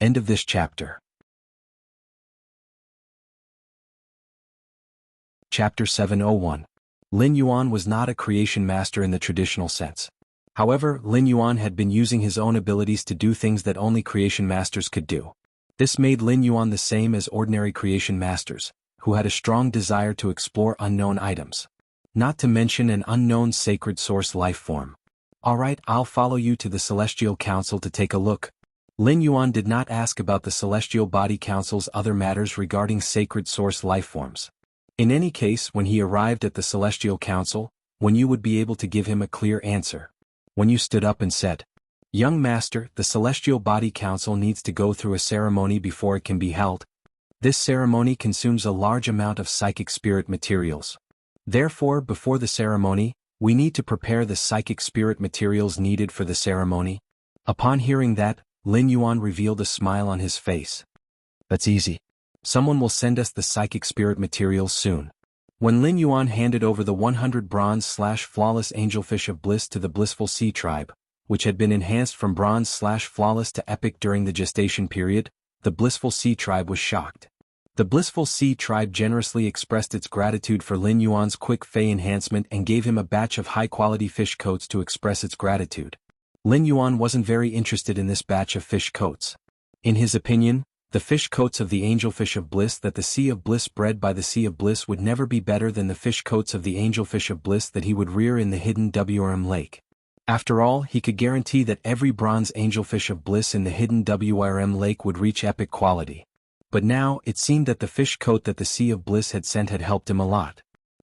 End of this chapter. Chapter 701. Lin Yuan was not a creation master in the traditional sense. However, Lin Yuan had been using his own abilities to do things that only creation masters could do. This made Lin Yuan the same as ordinary creation masters, who had a strong desire to explore unknown items. Not to mention an unknown sacred source life form. Alright, I'll follow you to the Celestial Council to take a look. Lin Yuan did not ask about the Celestial Body Council's other matters regarding sacred source life forms. In any case, when he arrived at the Celestial Council, Wen Yu would be able to give him a clear answer. Wen Yu stood up and said, "Young master, the Celestial Body Council needs to go through a ceremony before it can be held. This ceremony consumes a large amount of psychic spirit materials. Therefore, before the ceremony, we need to prepare the psychic spirit materials needed for the ceremony." Upon hearing that, Lin Yuan revealed a smile on his face. "That's easy. Someone will send us the psychic spirit materials soon." When Lin Yuan handed over the 100 bronze/flawless angelfish of bliss to the blissful sea tribe, which had been enhanced from bronze/flawless to epic during the gestation period, the blissful sea tribe was shocked. The blissful sea tribe generously expressed its gratitude for Lin Yuan's quick Fey enhancement and gave him a batch of high-quality fish coats to express its gratitude. Lin Yuan wasn't very interested in this batch of fish coats. In his opinion, the fish coats of the angelfish of bliss that the Sea of Bliss bred by the Sea of Bliss would never be better than the fish coats of the angelfish of bliss that he would rear in the hidden WRM lake. After all, he could guarantee that every bronze angelfish of bliss in the hidden WRM lake would reach epic quality. But now, it seemed that the fish coat that the Sea of Bliss had sent had helped him a lot.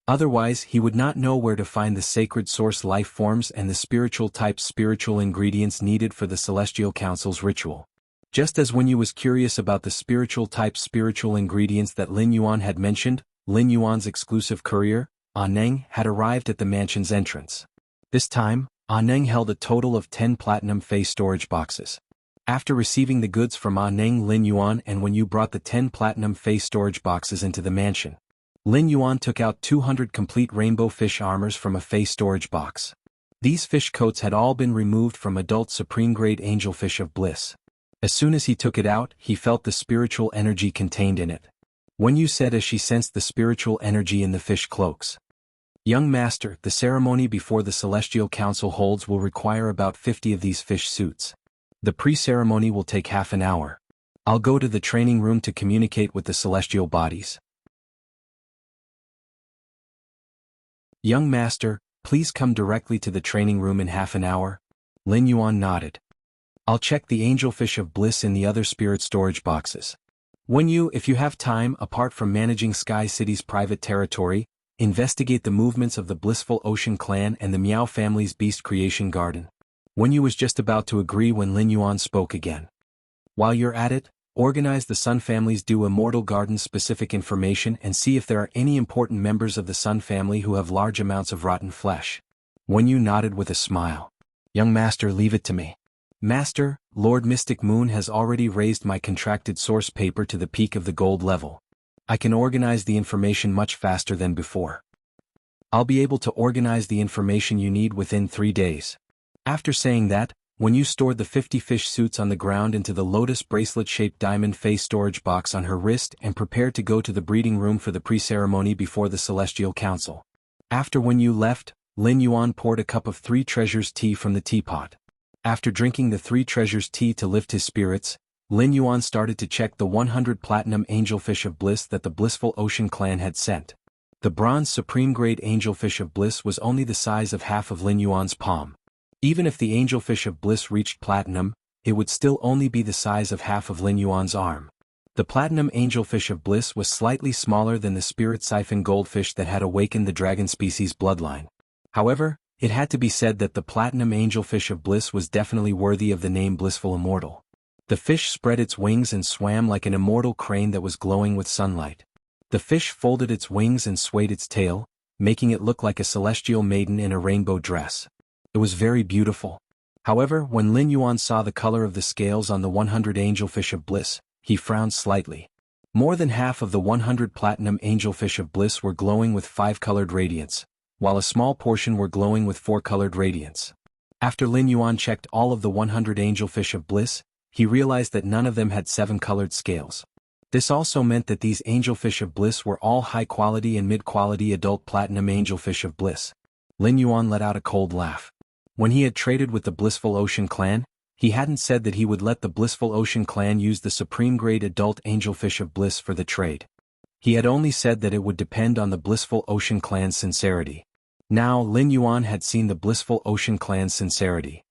Otherwise, he would not know where to find the sacred source life forms and the spiritual type spiritual ingredients needed for the Celestial Council's ritual. Just as Wen Yu was curious about the spiritual type spiritual ingredients that Lin Yuan had mentioned, Lin Yuan's exclusive courier, Neng, had arrived at the mansion's entrance. This time, Neng held a total of 10 platinum Fey storage boxes. After receiving the goods from Neng, Lin Yuan and Wen Yu brought the 10 platinum Fey storage boxes into the mansion. Lin Yuan took out 200 complete rainbow fish armors from a Fey storage box. These fish coats had all been removed from adult supreme-grade angelfish of bliss. As soon as he took it out, he felt the spiritual energy contained in it. Wen Yu said as she sensed the spiritual energy in the fish cloaks. "Young master, the ceremony before the Celestial Council holds will require about 50 of these fish suits. The pre-ceremony will take half an hour. I'll go to the training room to communicate with the celestial bodies." "Young master, please come directly to the training room in half an hour." Lin Yuan nodded. "I'll check the angelfish of bliss in the other spirit storage boxes. Wen Yu, if you have time, apart from managing Sky City's private territory, investigate the movements of the Blissful Ocean Clan and the Miao family's beast creation garden." Wen Yu was just about to agree when Lin Yuan spoke again. "While you're at it, organize the Sun family's Do Immortal Garden's specific information and see if there are any important members of the Sun family who have large amounts of rotten flesh." Wen Yu nodded with a smile. "Young master, leave it to me." "Master, Lord Mystic Moon has already raised my contracted source paper to the peak of the gold level. I can organize the information much faster than before. I'll be able to organize the information you need within 3 days. After saying that, when you stored the 50 fish suits on the ground into the lotus bracelet-shaped diamond face storage box on her wrist and prepared to go to the breeding room for the pre-ceremony before the Celestial Council. After when you left, Lin Yuan poured a cup of 3 treasures tea from the teapot. After drinking the 3 treasures tea to lift his spirits, Lin Yuan started to check the 100 platinum angelfish of bliss that the Blissful Ocean clan had sent. The bronze supreme grade angelfish of bliss was only the size of half of Lin Yuan's palm. Even if the angelfish of bliss reached platinum, it would still only be the size of half of Lin Yuan's arm. The platinum angelfish of bliss was slightly smaller than the spirit siphon goldfish that had awakened the dragon species bloodline. However, it had to be said that the platinum angelfish of bliss was definitely worthy of the name Blissful Immortal. The fish spread its wings and swam like an immortal crane that was glowing with sunlight. The fish folded its wings and swayed its tail, making it look like a celestial maiden in a rainbow dress. It was very beautiful. However, when Lin Yuan saw the color of the scales on the 100 angelfish of bliss, he frowned slightly. More than half of the 100 platinum angelfish of bliss were glowing with 5-colored radiance, while a small portion were glowing with 4-colored radiance. After Lin Yuan checked all of the 100 angelfish of bliss, he realized that none of them had 7-colored scales. This also meant that these angelfish of bliss were all high-quality and mid-quality adult platinum angelfish of bliss. Lin Yuan let out a cold laugh. When he had traded with the Blissful Ocean clan, he hadn't said that he would let the Blissful Ocean clan use the supreme grade adult angelfish of bliss for the trade. He had only said that it would depend on the Blissful Ocean clan's sincerity. Now Lin Yuan had seen the Blissful Ocean clan's sincerity.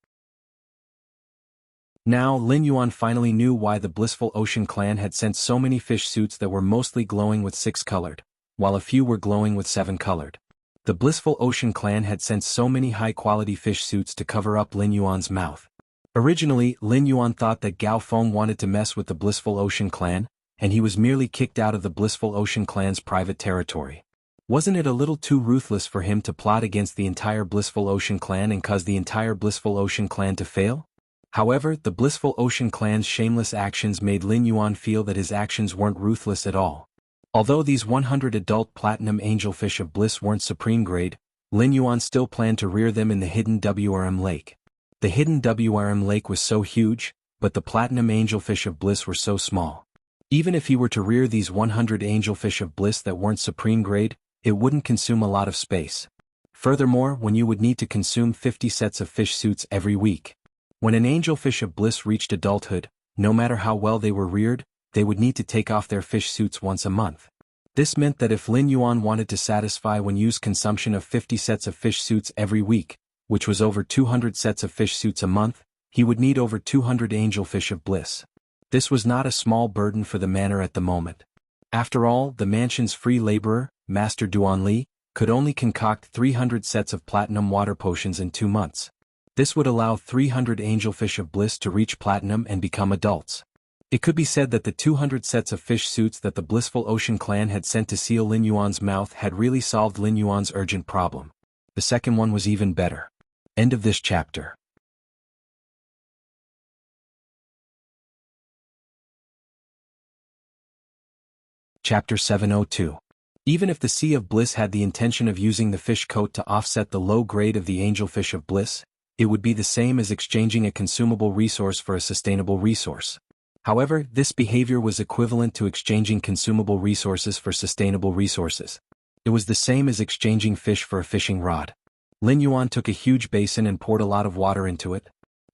Now Lin Yuan finally knew why the Blissful Ocean clan had sent so many fish suits that were mostly glowing with 6-colored, while a few were glowing with 7-colored. The Blissful Ocean clan had sent so many high-quality fish suits to cover up Lin Yuan's mouth. Originally, Lin Yuan thought that Gao Feng wanted to mess with the Blissful Ocean clan, and he was merely kicked out of the Blissful Ocean clan's private territory. Wasn't it a little too ruthless for him to plot against the entire Blissful Ocean clan and cause the entire Blissful Ocean clan to fail? However, the Blissful Ocean clan's shameless actions made Lin Yuan feel that his actions weren't ruthless at all. Although these 100 adult platinum angelfish of bliss weren't supreme grade, Lin Yuan still planned to rear them in the hidden WRM lake. The hidden WRM lake was so huge, but the platinum angelfish of bliss were so small. Even if he were to rear these 100 angelfish of bliss that weren't supreme grade, it wouldn't consume a lot of space. Furthermore, when you would need to consume 50 sets of fish suits every week. When an angelfish of bliss reached adulthood, no matter how well they were reared, they would need to take off their fish suits once a month. This meant that if Lin Yuan wanted to satisfy when used consumption of 50 sets of fish suits every week, which was over 200 sets of fish suits a month, he would need over 200 angelfish of bliss. This was not a small burden for the manor at the moment. After all, the mansion's free laborer, Master Duan Li, could only concoct 300 sets of platinum water potions in 2 months. This would allow 300 angelfish of bliss to reach platinum and become adults. It could be said that the 200 sets of fish suits that the Blissful Ocean clan had sent to seal Lin Yuan's mouth had really solved Lin Yuan's urgent problem. The second one was even better. End of this chapter. Chapter 702. Even if the Sea of Bliss had the intention of using the fish coat to offset the low grade of the angelfish of bliss, it would be the same as exchanging a consumable resource for a sustainable resource. However, this behavior was equivalent to exchanging consumable resources for sustainable resources. It was the same as exchanging fish for a fishing rod. Lin Yuan took a huge basin and poured a lot of water into it.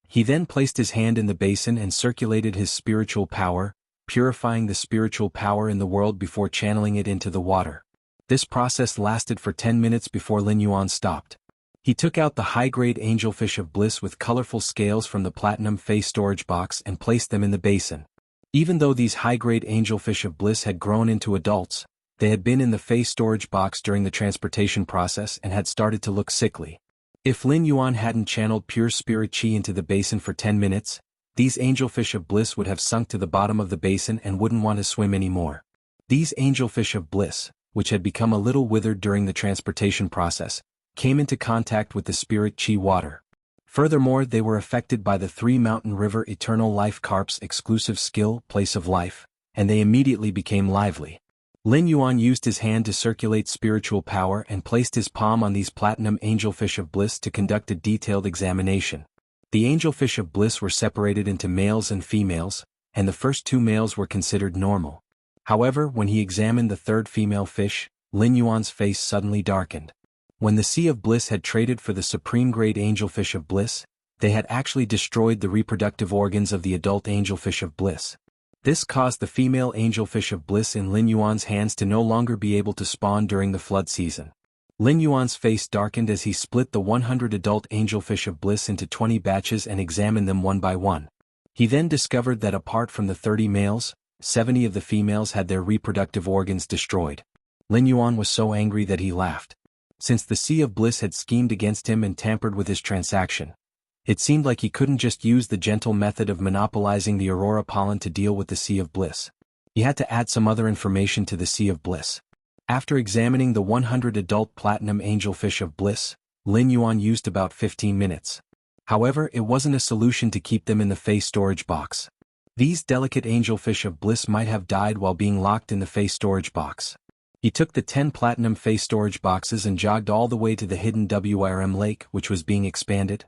He then placed his hand in the basin and circulated his spiritual power, purifying the spiritual power in the world before channeling it into the water. This process lasted for 10 minutes before Lin Yuan stopped. He took out the high-grade angelfish of bliss with colorful scales from the platinum face storage box and placed them in the basin. Even though these high-grade angelfish of bliss had grown into adults, they had been in the face storage box during the transportation process and had started to look sickly. If Lin Yuan hadn't channeled pure spirit chi into the basin for 10 minutes, these angelfish of bliss would have sunk to the bottom of the basin and wouldn't want to swim anymore. These angelfish of bliss, which had become a little withered during the transportation process, came into contact with the spirit chi water. Furthermore, they were affected by the 3 Mountain River Eternal Life Carp's exclusive skill, Place of Life, and they immediately became lively. Lin Yuan used his hand to circulate spiritual power and placed his palm on these platinum angelfish of bliss to conduct a detailed examination. The angelfish of bliss were separated into males and females, and the first 2 males were considered normal. However, when he examined the third female fish, Lin Yuan's face suddenly darkened. When the Sea of Bliss had traded for the supreme-grade angelfish of bliss, they had actually destroyed the reproductive organs of the adult angelfish of bliss. This caused the female angelfish of bliss in Lin Yuan's hands to no longer be able to spawn during the flood season. Lin Yuan's face darkened as he split the 100 adult angelfish of bliss into 20 batches and examined them one by one. He then discovered that apart from the 30 males, 70 of the females had their reproductive organs destroyed. Lin Yuan was so angry that he laughed. Since the Sea of Bliss had schemed against him and tampered with his transaction, it seemed like he couldn't just use the gentle method of monopolizing the Aurora pollen to deal with the Sea of Bliss. He had to add some other information to the Sea of Bliss. After examining the 100 adult platinum angelfish of bliss, Lin Yuan used about 15 minutes. However, it wasn't a solution to keep them in the face storage box. These delicate angelfish of bliss might have died while being locked in the face storage box. He took the 10 platinum face storage boxes and jogged all the way to the hidden WRM lake, which was being expanded.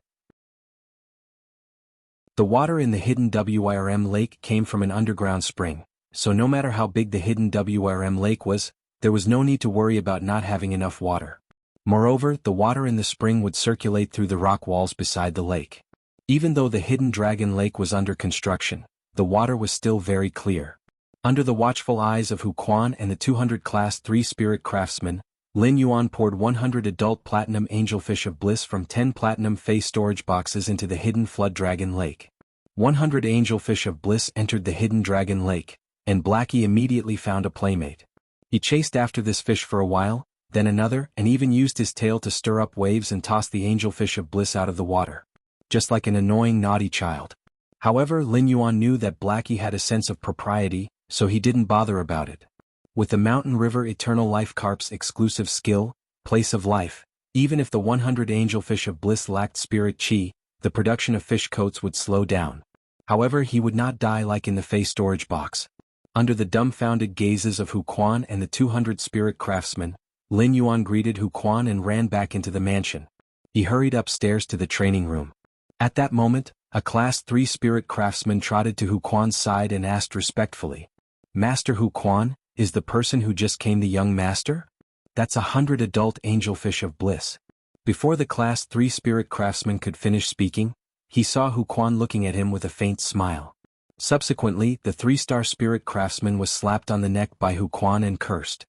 The water in the hidden WRM lake came from an underground spring, so no matter how big the hidden WRM lake was, there was no need to worry about not having enough water. Moreover, the water in the spring would circulate through the rock walls beside the lake. Even though the hidden dragon lake was under construction, the water was still very clear. Under the watchful eyes of Hu Quan and the 200 Class 3 spirit craftsmen, Lin Yuan poured 100 adult platinum angelfish of bliss from 10 platinum face storage boxes into the hidden flood dragon lake. 100 angelfish of bliss entered the hidden dragon lake, and Blackie immediately found a playmate. He chased after this fish for a while, then another, and even used his tail to stir up waves and toss the angelfish of bliss out of the water. Just like an annoying naughty child. However, Lin Yuan knew that Blackie had a sense of propriety, so he didn't bother about it. With the Mountain River Eternal Life Carp's exclusive skill, Place of Life, even if the 100 angelfish of bliss lacked spirit chi, the production of fish coats would slow down. However, he would not die like in the face storage box. Under the dumbfounded gazes of Hu Quan and the 200 spirit craftsmen, Lin Yuan greeted Hu Quan and ran back into the mansion. He hurried upstairs to the training room. At that moment, a Class 3 spirit craftsman trotted to Hu Quan's side and asked respectfully, "Master Hu Quan, is the person who just came the young master? That's 100 adult angelfish of bliss." Before the Class 3 spirit craftsman could finish speaking, he saw Hu Quan looking at him with a faint smile. Subsequently, the 3-star spirit craftsman was slapped on the neck by Hu Quan and cursed.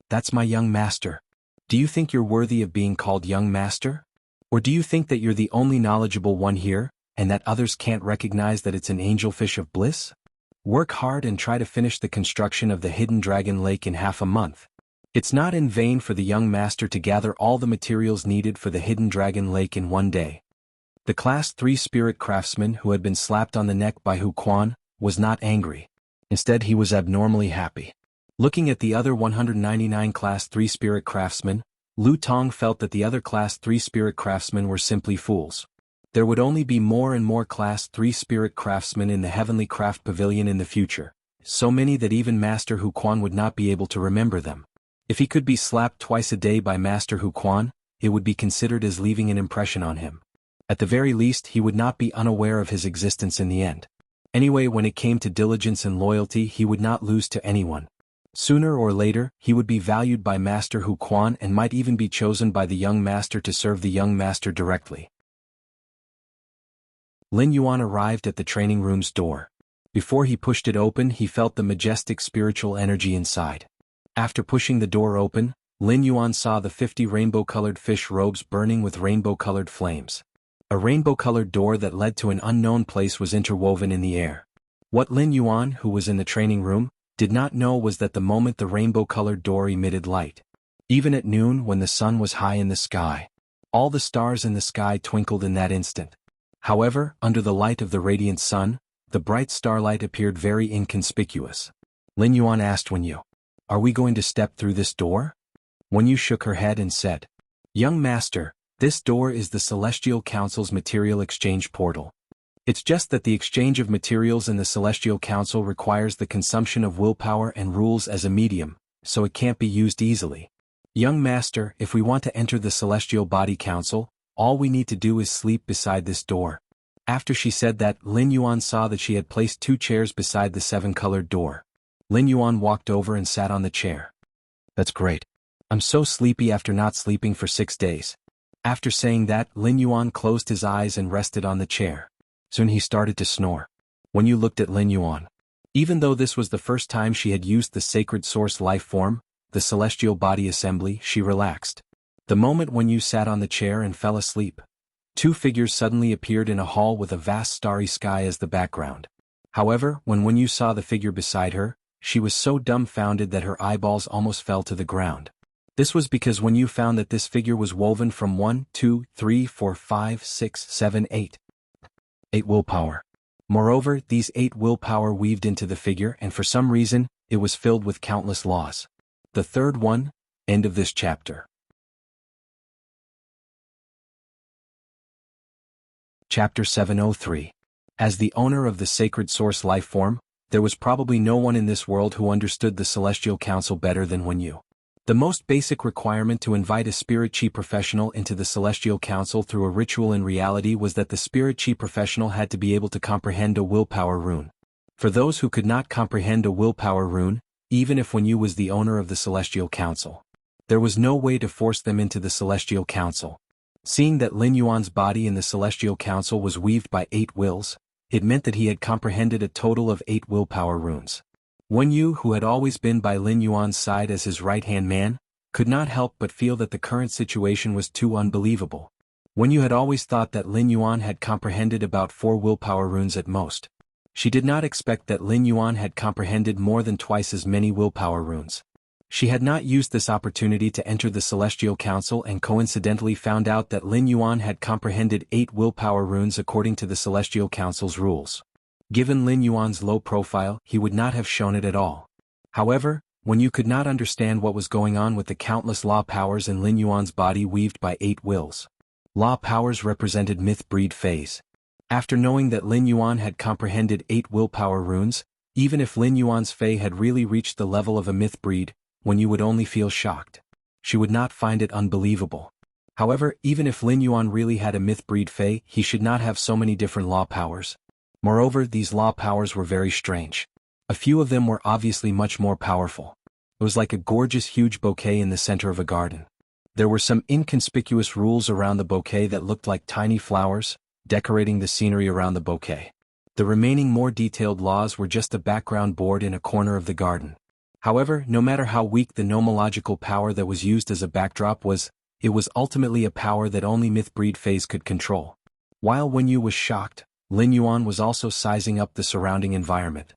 "That's my young master. Do you think you're worthy of being called young master? Or do you think that you're the only knowledgeable one here, and that others can't recognize that it's an angelfish of bliss? Work hard and try to finish the construction of the hidden dragon lake in half a month. It's not in vain for the young master to gather all the materials needed for the hidden dragon lake in one day." The Class 3 spirit craftsman who had been slapped on the neck by Hu Quan was not angry. Instead, he was abnormally happy. Looking at the other 199 Class 3 spirit craftsmen, Lu Tong felt that the other Class 3 spirit craftsmen were simply fools. There would only be more and more Class 3 spirit craftsmen in the Heavenly Craft Pavilion in the future, so many that even Master Hu Quan would not be able to remember them. If he could be slapped twice a day by Master Hu Quan, it would be considered as leaving an impression on him. At the very least, he would not be unaware of his existence in the end. Anyway, when it came to diligence and loyalty, he would not lose to anyone. Sooner or later, he would be valued by Master Hu Quan and might even be chosen by the young master to serve the young master directly. Lin Yuan arrived at the training room's door. Before he pushed it open, he felt the majestic spiritual energy inside. After pushing the door open, Lin Yuan saw the 50 rainbow-colored fish robes burning with rainbow-colored flames. A rainbow-colored door that led to an unknown place was interwoven in the air. What Lin Yuan, who was in the training room, did not know was that the moment the rainbow-colored door emitted light. Even at noon, when the sun was high in the sky, all the stars in the sky twinkled in that instant. However, under the light of the radiant sun, the bright starlight appeared very inconspicuous. Lin Yuan asked Wen Yu, "Are we going to step through this door?" Wen Yu shook her head and said, "Young master, this door is the Celestial Council's material exchange portal. It's just that the exchange of materials in the Celestial Council requires the consumption of willpower and rules as a medium, so it can't be used easily. Young master, if we want to enter the Celestial Body Council, all we need to do is sleep beside this door. After she said that, Lin Yuan saw that she had placed 2 chairs beside the 7-colored door. Lin Yuan walked over and sat on the chair. That's great. I'm so sleepy after not sleeping for 6 days. After saying that, Lin Yuan closed his eyes and rested on the chair. Soon he started to snore. When you looked at Lin Yuan, even though this was the first time she had used the sacred source life form, the celestial body assembly, she relaxed. The moment when you sat on the chair and fell asleep, 2 figures suddenly appeared in a hall with a vast starry sky as the background. However, when you saw the figure beside her, she was so dumbfounded that her eyeballs almost fell to the ground. This was because when you found that this figure was woven from 1, 2, 3, 4, 5, 6, 7, 8 willpower. Moreover, these 8 willpower weaved into the figure, and for some reason, it was filled with countless laws. The third one, end of this chapter. Chapter 703. As the owner of the sacred source life form, there was probably no one in this world who understood the Celestial Council better than Wen Yu. The most basic requirement to invite a spirit chi professional into the Celestial Council through a ritual in reality was that the spirit chi professional had to be able to comprehend a willpower rune. For those who could not comprehend a willpower rune, even if Wen Yu was the owner of the Celestial Council, there was no way to force them into the Celestial Council. Seeing that Lin Yuan's body in the Celestial Council was weaved by 8 wills, it meant that he had comprehended a total of 8 willpower runes. Wen Yu, who had always been by Lin Yuan's side as his right-hand man, could not help but feel that the current situation was too unbelievable. Wen Yu had always thought that Lin Yuan had comprehended about 4 willpower runes at most. She did not expect that Lin Yuan had comprehended more than twice as many willpower runes. She had not used this opportunity to enter the Celestial Council and coincidentally found out that Lin Yuan had comprehended 8 willpower runes according to the Celestial Council's rules. Given Lin Yuan's low profile, he would not have shown it at all. However, when you could not understand what was going on with the countless law powers in Lin Yuan's body weaved by 8 wills. Law powers represented myth breed phase. After knowing that Lin Yuan had comprehended 8 willpower runes, even if Lin Yuan's Fei had really reached the level of a myth breed, Wen Yu would only feel shocked. She would not find it unbelievable. However, even if Lin Yuan really had a myth breed Fei, he should not have so many different law powers. Moreover, these law powers were very strange. A few of them were obviously much more powerful. It was like a gorgeous huge bouquet in the center of a garden. There were some inconspicuous rules around the bouquet that looked like tiny flowers, decorating the scenery around the bouquet. The remaining more detailed laws were just a background board in a corner of the garden. However, no matter how weak the nomological power that was used as a backdrop was, it was ultimately a power that only myth breed phase could control. While Wen Yu was shocked, Lin Yuan was also sizing up the surrounding environment.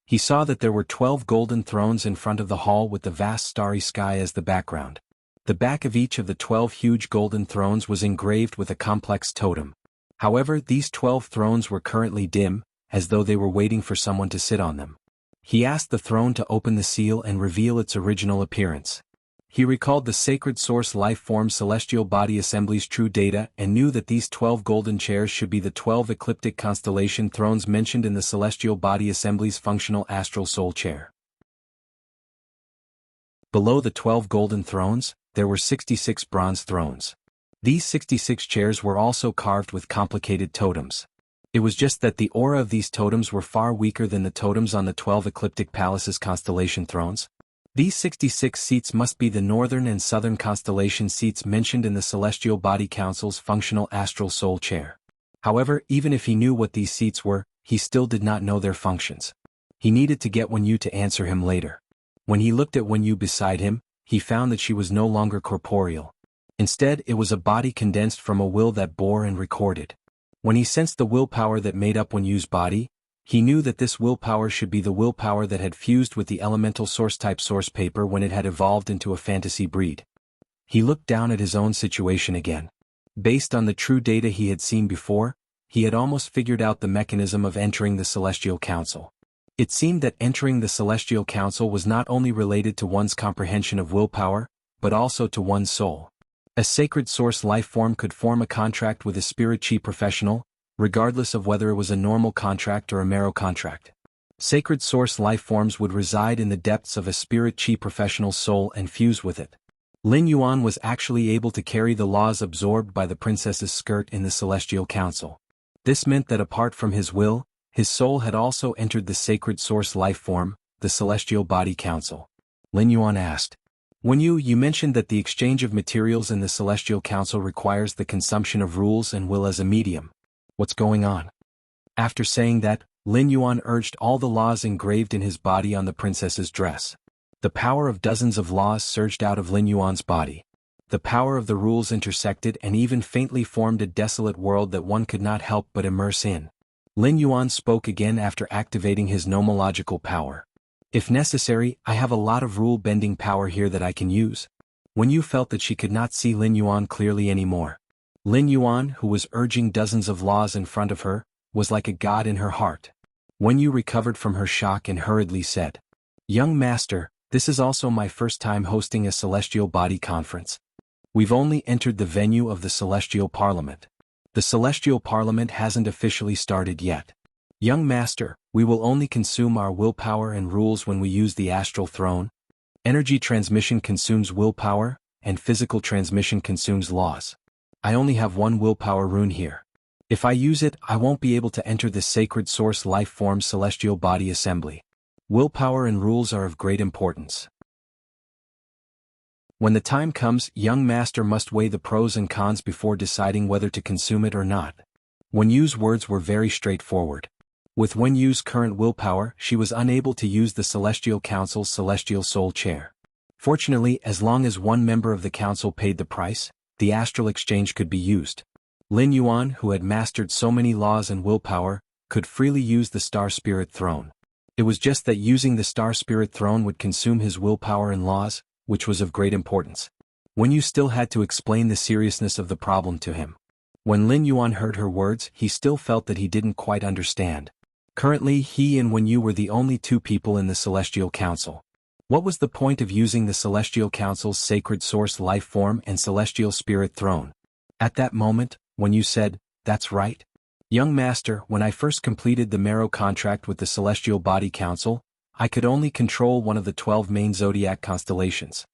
He saw that there were 12 golden thrones in front of the hall with the vast starry sky as the background. The back of each of the 12 huge golden thrones was engraved with a complex totem. However, these 12 thrones were currently dim, as though they were waiting for someone to sit on them. He asked the throne to open the seal and reveal its original appearance. He recalled the sacred source life form celestial body assembly's true data and knew that these 12 golden chairs should be the 12 ecliptic constellation thrones mentioned in the celestial body assembly's functional astral soul chair. Below the 12 golden thrones, there were 66 bronze thrones. These 66 chairs were also carved with complicated totems. It was just that the aura of these totems were far weaker than the totems on the 12 ecliptic palaces constellation thrones. These 66 seats must be the northern and southern constellation seats mentioned in the Celestial Body Council's functional astral soul chair. However, even if he knew what these seats were, he still did not know their functions. He needed to get Wen Yu to answer him later. When he looked at Wen Yu beside him, he found that she was no longer corporeal. Instead, it was a body condensed from a will that bore and recorded. When he sensed the willpower that made up Wen Yu's body, he knew that this willpower should be the willpower that had fused with the elemental source-type source paper when it had evolved into a fantasy breed. He looked down at his own situation again. Based on the true data he had seen before, he had almost figured out the mechanism of entering the Celestial Council. It seemed that entering the Celestial Council was not only related to one's comprehension of willpower, but also to one's soul. A sacred source life form could form a contract with a spirit chi professional, regardless of whether it was a normal contract or a marrow contract. Sacred source life forms would reside in the depths of a spirit chi professional soul and fuse with it. Lin Yuan was actually able to carry the laws absorbed by the princess's skirt in the Celestial Council. This meant that apart from his will, his soul had also entered the sacred source life form, the Celestial Body Council. Lin Yuan asked. When you mentioned that the exchange of materials in the Celestial Council requires the consumption of rules and will as a medium. What's going on? After saying that, Lin Yuan urged all the laws engraved in his body on the princess's dress. The power of dozens of laws surged out of Lin Yuan's body. The power of the rules intersected and even faintly formed a desolate world that one could not help but immerse in. Lin Yuan spoke again after activating his nomological power. If necessary, I have a lot of rule-bending power here that I can use. When you felt that she could not see Lin Yuan clearly anymore. Lin Yuan, who was urging dozens of laws in front of her, was like a god in her heart. When you recovered from her shock and hurriedly said, "Young master, this is also my first time hosting a Celestial Body Conference. We've only entered the venue of the Celestial Parliament. The Celestial Parliament hasn't officially started yet. Young master, we will only consume our willpower and rules when we use the astral throne. Energy transmission consumes willpower, and physical transmission consumes laws. I only have one willpower rune here. If I use it, I won't be able to enter the sacred source life form celestial body assembly. Willpower and rules are of great importance. When the time comes, young master must weigh the pros and cons before deciding whether to consume it or not." Wen Yu's words were very straightforward. With Wen Yu's current willpower, she was unable to use the Celestial Council's Celestial Soul Chair. Fortunately, as long as one member of the council paid the price, the astral exchange could be used. Lin Yuan, who had mastered so many laws and willpower, could freely use the Star Spirit Throne. It was just that using the Star Spirit Throne would consume his willpower and laws, which was of great importance. Wen Yu still had to explain the seriousness of the problem to him. When Lin Yuan heard her words, he still felt that he didn't quite understand. Currently, he and Wen Yu were the only two people in the Celestial Council. What was the point of using the Celestial Council's Sacred Source Life Form and Celestial Spirit Throne? At that moment, Wen Yu said, "That's right. Young Master, when I first completed the Marrow contract with the Celestial Body Council, I could only control one of the 12 main zodiac constellations.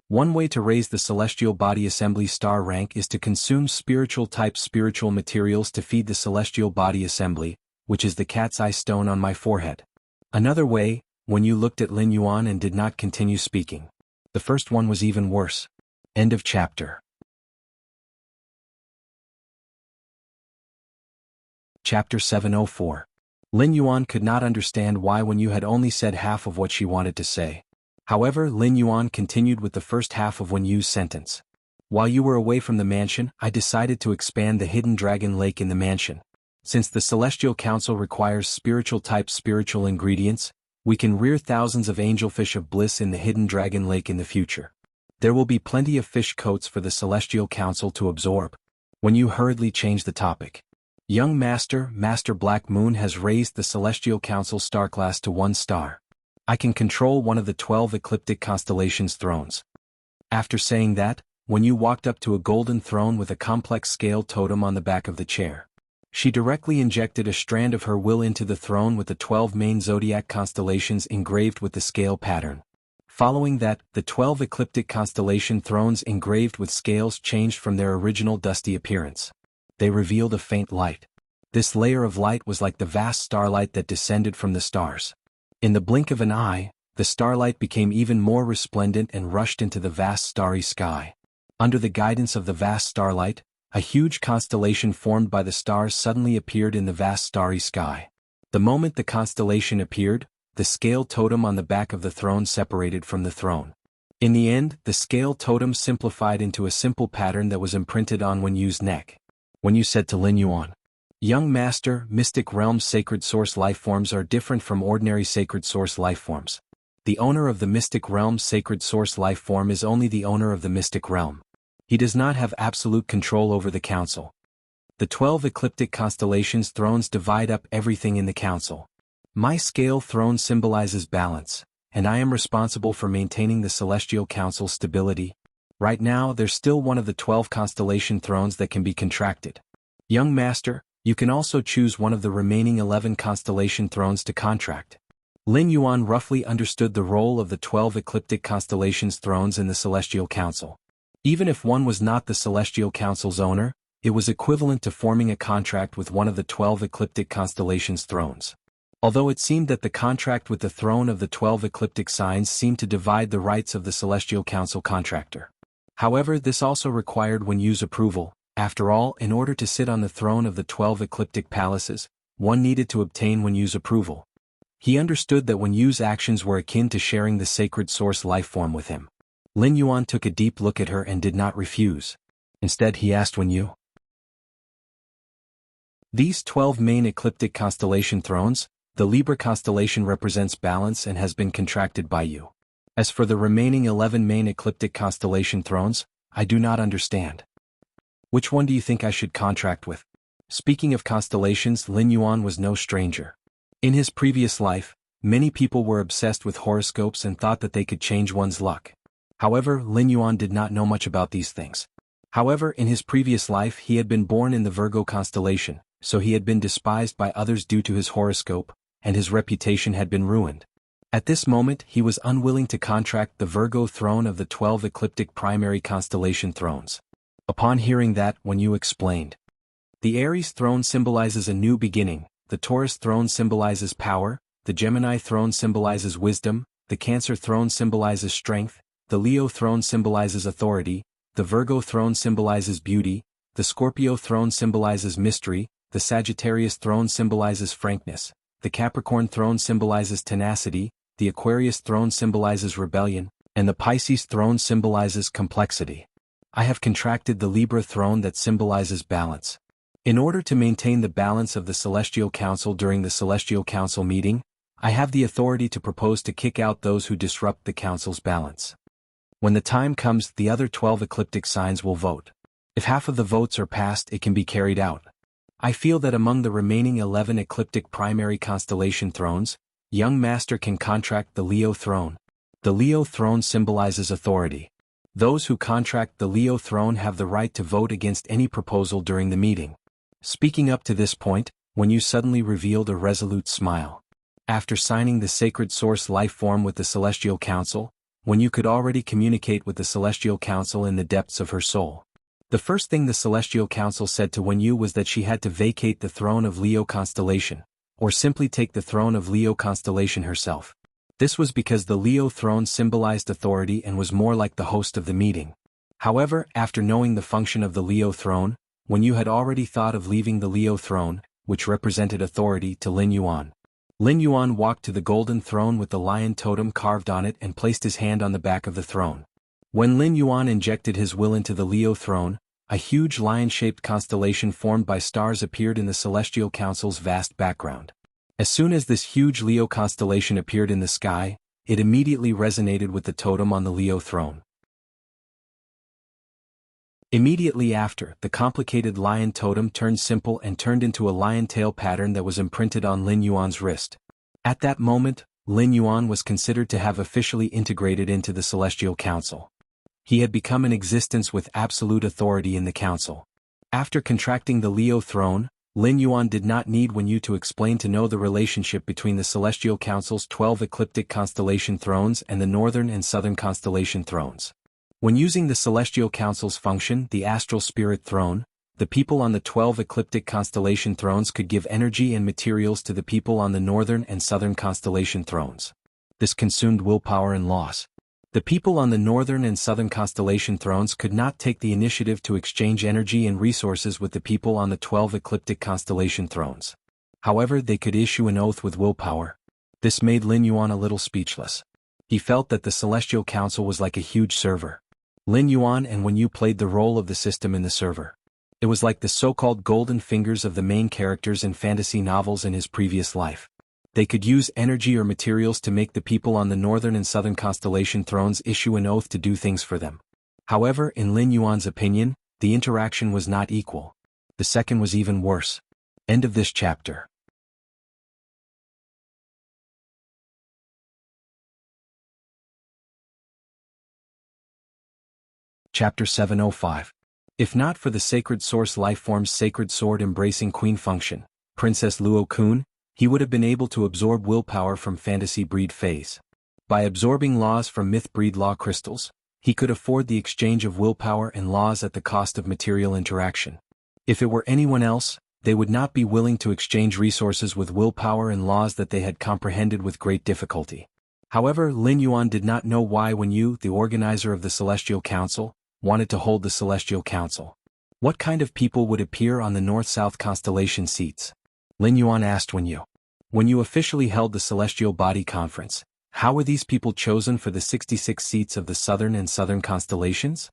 One way to raise the Celestial Body Assembly star rank is to consume spiritual-type spiritual materials to feed the Celestial Body Assembly, which is the cat's eye stone on my forehead. Another way, when you looked at Lin Yuan and did not continue speaking. The first one was even worse." End of chapter. Chapter 704. Lin Yuan could not understand why Wen Yu had only said half of what she wanted to say. However, Lin Yuan continued with the first half of Wen Yu's sentence. "While you were away from the mansion, I decided to expand the hidden dragon lake in the mansion. Since the Celestial Council requires spiritual-type spiritual ingredients, we can rear thousands of angelfish of bliss in the hidden dragon lake in the future. There will be plenty of fish coats for the Celestial Council to absorb." Wen Yu hurriedly changed the topic. "Young Master, Master Black Moon has raised the Celestial Council star class to 1 star. I can control one of the 12 ecliptic constellations' thrones." After saying that, Wen Yu walked up to a golden throne with a complex scale totem on the back of the chair. She directly injected a strand of her will into the throne with the 12 main zodiac constellations engraved with the scale pattern. Following that, the 12 ecliptic constellation thrones engraved with scales changed from their original dusty appearance. They revealed a faint light. This layer of light was like the vast starlight that descended from the stars. In the blink of an eye, the starlight became even more resplendent and rushed into the vast starry sky. Under the guidance of the vast starlight, a huge constellation formed by the stars suddenly appeared in the vast starry sky. The moment the constellation appeared, the scale totem on the back of the throne separated from the throne. In the end, the scale totem simplified into a simple pattern that was imprinted on Wen Yu's neck. Wen Yu said to Lin Yuan, "Young Master, Mystic Realm's Sacred Source life forms are different from ordinary Sacred Source life forms. The owner of the Mystic Realm's Sacred Source life form is only the owner of the Mystic Realm. He does not have absolute control over the council. The 12 ecliptic constellations thrones divide up everything in the council. My scale throne symbolizes balance, and I am responsible for maintaining the Celestial Council's stability. Right now, there's still one of the 12 constellation thrones that can be contracted. Young Master, you can also choose one of the remaining 11 constellation thrones to contract. Lin Yuan roughly understood the role of the 12 ecliptic constellations' thrones in the Celestial Council. Even if one was not the Celestial Council's owner, it was equivalent to forming a contract with one of the 12 ecliptic constellations' thrones. Although it seemed that the contract with the throne of the 12 ecliptic signs seemed to divide the rights of the Celestial Council contractor. However, this also required Wen Yu's approval. After all, in order to sit on the throne of the 12 ecliptic palaces, one needed to obtain Wen Yu's approval. He understood that Wen Yu's actions were akin to sharing the sacred source life form with him. Lin Yuan took a deep look at her and did not refuse. Instead, he asked Wen Yu. These 12 main ecliptic constellation thrones, the Libra constellation represents balance and has been contracted by you. As for the remaining 11 main ecliptic constellation thrones, I do not understand. Which one do you think I should contract with? Speaking of constellations, Lin Yuan was no stranger. In his previous life, many people were obsessed with horoscopes and thought that they could change one's luck. However, Lin Yuan did not know much about these things. However, in his previous life he had been born in the Virgo constellation, so he had been despised by others due to his horoscope, and his reputation had been ruined. At this moment he was unwilling to contract the Virgo throne of the 12 ecliptic primary constellation thrones. Upon hearing that, Wen Yu explained. The Aries throne symbolizes a new beginning, the Taurus throne symbolizes power, the Gemini throne symbolizes wisdom, the Cancer throne symbolizes strength, the Leo throne symbolizes authority, the Virgo throne symbolizes beauty, the Scorpio throne symbolizes mystery, the Sagittarius throne symbolizes frankness, the Capricorn throne symbolizes tenacity, the Aquarius throne symbolizes rebellion, and the Pisces throne symbolizes complexity. I have contracted the Libra throne that symbolizes balance. In order to maintain the balance of the Celestial Council during the Celestial Council meeting, I have the authority to propose to kick out those who disrupt the Council's balance. When the time comes, the other 12 ecliptic signs will vote. If half of the votes are passed, it can be carried out. I feel that among the remaining 11 ecliptic primary constellation thrones, young master can contract the Leo throne. The Leo throne symbolizes authority. Those who contract the Leo throne have the right to vote against any proposal during the meeting. Speaking up to this point, Wen Yu suddenly revealed a resolute smile. After signing the sacred source life form with the Celestial Council, Wen Yu could already communicate with the Celestial Council in the depths of her soul. The first thing the Celestial Council said to Wen Yu was that she had to vacate the throne of Leo constellation, or simply take the throne of Leo constellation herself. This was because the Leo throne symbolized authority and was more like the host of the meeting. However, after knowing the function of the Leo throne, Wen Yu had already thought of leaving the Leo throne, which represented authority, to Lin Yuan. Lin Yuan walked to the golden throne with the lion totem carved on it and placed his hand on the back of the throne. When Lin Yuan injected his will into the Leo throne, a huge lion-shaped constellation formed by stars appeared in the Celestial Council's vast background. As soon as this huge Leo constellation appeared in the sky, it immediately resonated with the totem on the Leo throne. Immediately after, the complicated lion totem turned simple and turned into a lion tail pattern that was imprinted on Lin Yuan's wrist. At that moment, Lin Yuan was considered to have officially integrated into the Celestial Council. He had become an existence with absolute authority in the council. After contracting the Leo throne, Lin Yuan did not need Wen Yu to explain to know the relationship between the Celestial Council's 12 ecliptic constellation thrones and the northern and southern constellation thrones. When using the Celestial Council's function, the Astral Spirit Throne, the people on the 12 ecliptic constellation thrones could give energy and materials to the people on the northern and southern constellation thrones. This consumed willpower and loss. The people on the northern and southern constellation thrones could not take the initiative to exchange energy and resources with the people on the 12 ecliptic constellation thrones. However, they could issue an oath with willpower. This made Lin Yuan a little speechless. He felt that the Celestial Council was like a huge server. Lin Yuan and Wen Yu played the role of the system in the server. It was like the so-called golden fingers of the main characters in fantasy novels in his previous life. They could use energy or materials to make the people on the northern and southern constellation thrones issue an oath to do things for them. However, in Lin Yuan's opinion, the interaction was not equal. The second was even worse. End of this chapter. Chapter 705. If not for the Sacred Source Lifeform's sacred sword embracing queen function, Princess Luo Kun, he would have been able to absorb willpower from fantasy breed phase. By absorbing laws from myth breed law crystals, he could afford the exchange of willpower and laws at the cost of material interaction. If it were anyone else, they would not be willing to exchange resources with willpower and laws that they had comprehended with great difficulty. However, Lin Yuan did not know why Wen Yu, the organizer of the Celestial Council, wanted to hold the Celestial Council. What kind of people would appear on the North-South constellation seats? Lin Yuan asked Wen Yu. When you officially held the Celestial Body Conference, how were these people chosen for the 66 seats of the Southern and Southern constellations?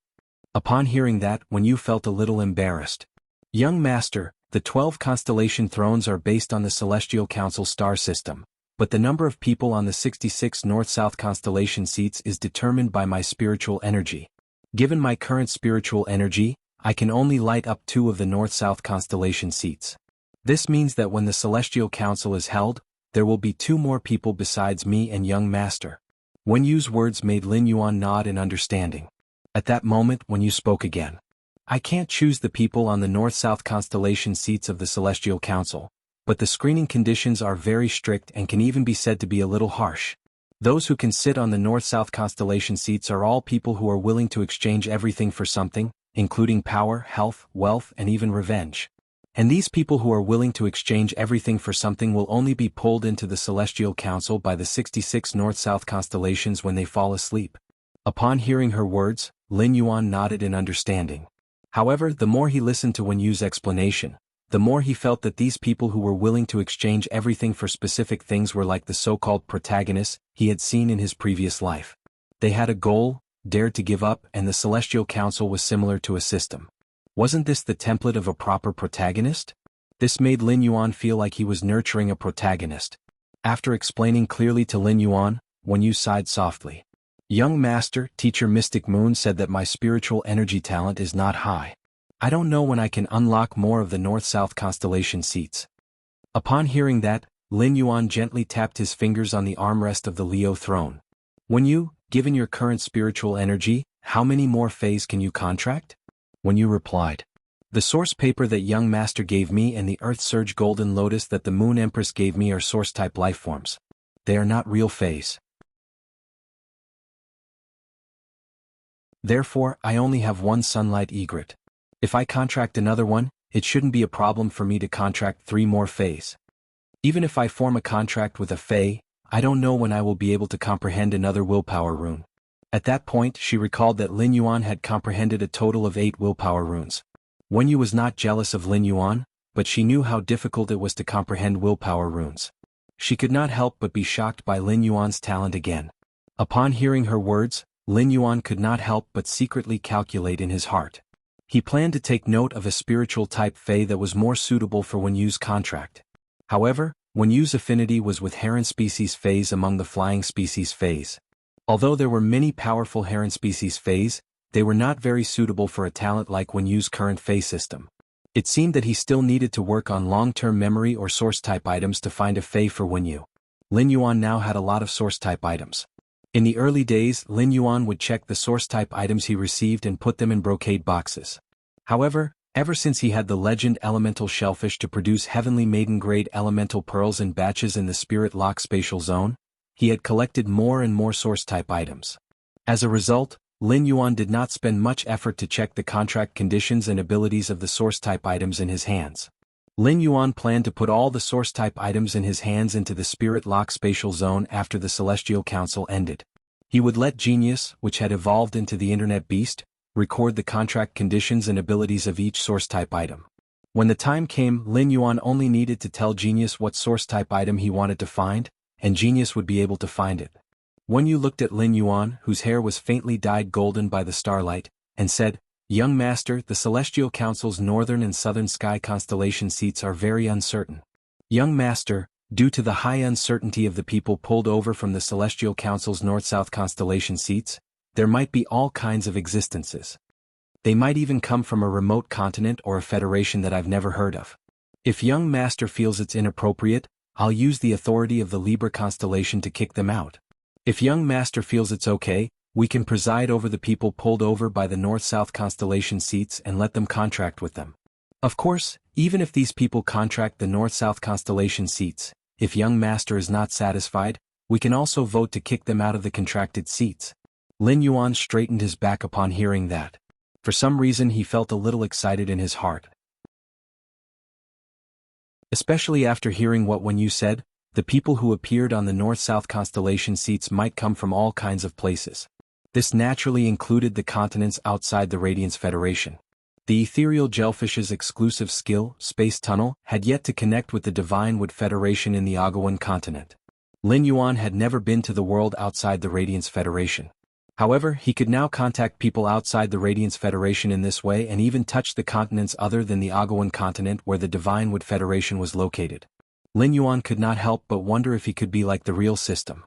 Upon hearing that, Wen Yu felt a little embarrassed. Young Master, the 12 constellation thrones are based on the Celestial Council star system, but the number of people on the 66 North-South constellation seats is determined by my spiritual energy. Given my current spiritual energy, I can only light up 2 of the North-South constellation seats. This means that when the Celestial Council is held, there will be 2 more people besides me and Young Master. Wen Yu's words made Lin Yuan nod in understanding. At that moment, Wen Yu spoke again. I can't choose the people on the North-South constellation seats of the Celestial Council, but the screening conditions are very strict and can even be said to be a little harsh. Those who can sit on the North-South constellation seats are all people who are willing to exchange everything for something, including power, health, wealth, and even revenge. And these people who are willing to exchange everything for something will only be pulled into the Celestial Council by the 66 North-South constellations when they fall asleep. Upon hearing her words, Lin Yuan nodded in understanding. However, the more he listened to Wen Yu's explanation, the more he felt that these people who were willing to exchange everything for specific things were like the so-called protagonists he had seen in his previous life. They had a goal, dared to give up, and the Celestial Council was similar to a system. Wasn't this the template of a proper protagonist? This made Lin Yuan feel like he was nurturing a protagonist. After explaining clearly to Lin Yuan, Wen Yu sighed softly. Young Master, Teacher Mystic Moon said that my spiritual energy talent is not high. I don't know when I can unlock more of the North-South constellation seats. Upon hearing that, Lin Yuan gently tapped his fingers on the armrest of the Leo throne. Wen Yu, given your current spiritual energy, how many more phase can you contract? Wen Yu replied. The source paper that Young Master gave me and the Earth Surge Golden Lotus that the Moon Empress gave me are source-type lifeforms. They are not real phase. Therefore, I only have 1 sunlight egret. If I contract another one, it shouldn't be a problem for me to contract 3 more phase. Even if I form a contract with a Fae, I don't know when I will be able to comprehend another willpower rune. At that point, she recalled that Lin Yuan had comprehended a total of 8 willpower runes. Wen Yu was not jealous of Lin Yuan, but she knew how difficult it was to comprehend willpower runes. She could not help but be shocked by Lin Yuan's talent again. Upon hearing her words, Lin Yuan could not help but secretly calculate in his heart. He planned to take note of a spiritual type Fae that was more suitable for Wen Yu's contract. However, Wen Yu's affinity was with heron species Faes among the flying species Faes. Although there were many powerful heron species Faes, they were not very suitable for a talent like Wen Yu's current Fae system. It seemed that he still needed to work on long-term memory or source-type items to find a Fae for Wen Yu. Lin Yuan now had a lot of source-type items. In the early days, Lin Yuan would check the source-type items he received and put them in brocade boxes. However, ever since he had the legend elemental shellfish to produce heavenly maiden-grade elemental pearls in batches in the Spirit Lock spatial zone, he had collected more and more source-type items. As a result, Lin Yuan did not spend much effort to check the contract conditions and abilities of the source-type items in his hands. Lin Yuan planned to put all the source-type items in his hands into the Spirit Lock spatial zone after the Celestial Council ended. He would let Genius, which had evolved into the Internet Beast, record the contract conditions and abilities of each source-type item. When the time came, Lin Yuan only needed to tell Genius what source-type item he wanted to find, and Genius would be able to find it. Wen Yu looked at Lin Yuan, whose hair was faintly dyed golden by the starlight, and said, Young Master, the Celestial Council's northern and southern sky constellation seats are very uncertain. Young Master, due to the high uncertainty of the people pulled over from the Celestial Council's north-south constellation seats, there might be all kinds of existences. They might even come from a remote continent or a federation that I've never heard of. If Young Master feels it's inappropriate, I'll use the authority of the Libra constellation to kick them out. If Young Master feels it's okay, we can preside over the people pulled over by the north-south constellation seats and let them contract with them. Of course, even if these people contract the north-south constellation seats, If young master is not satisfied, we can also vote to kick them out of the contracted seats. Lin Yuan straightened his back upon hearing that. For some reason he felt a little excited in his heart. Especially after hearing what Wen Yu said, the people who appeared on the north-south constellation seats might come from all kinds of places. This naturally included the continents outside the Radiance Federation. The ethereal jellyfish's exclusive skill, Space Tunnel, had yet to connect with the Divine Wood Federation in the Agawan continent. Lin Yuan had never been to the world outside the Radiance Federation. However, he could now contact people outside the Radiance Federation in this way and even touch the continents other than the Agawan continent where the Divine Wood Federation was located. Lin Yuan could not help but wonder if he could be like the real system.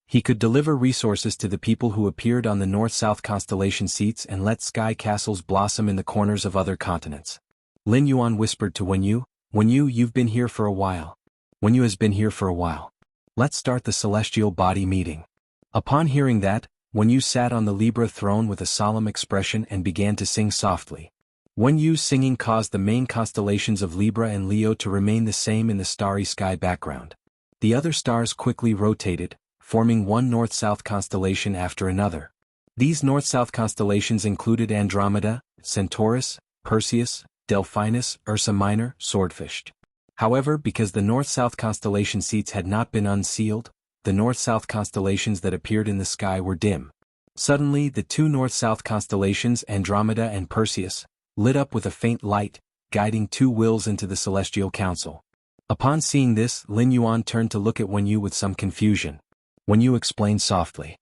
He could deliver resources to the people who appeared on the north-south constellation seats and let sky castles blossom in the corners of other continents. Lin Yuan whispered to Wen Yu, "You've been here for a while. Wen Yu has been here for a while. Let's start the celestial body meeting." Upon hearing that, Wen Yu sat on the Libra throne with a solemn expression and began to sing softly. Wen Yu's singing caused the main constellations of Libra and Leo to remain the same in the starry sky background. The other stars quickly rotated, forming one north-south constellation after another. These north-south constellations included Andromeda, Centaurus, Perseus, Delphinus, Ursa Minor, Swordfish. However, because the north-south constellation seats had not been unsealed, the north-south constellations that appeared in the sky were dim. Suddenly, the two north-south constellations, Andromeda and Perseus, lit up with a faint light, guiding two wills into the Celestial Council. Upon seeing this, Lin Yuan turned to look at Wen Yu with some confusion. Wen Yu explained softly.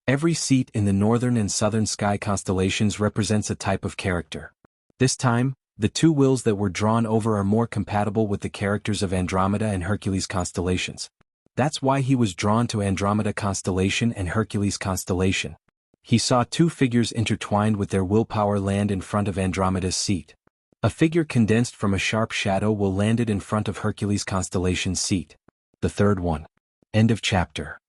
Every seat in the northern and southern sky constellations represents a type of character. This time, the two wills that were drawn over are more compatible with the characters of Andromeda and Hercules constellations. That's why he was drawn to Andromeda constellation and Hercules constellation. He saw two figures intertwined with their willpower land in front of Andromeda's seat. A figure condensed from a sharp shadow will landed in front of Hercules constellation's seat. The third one. End of chapter.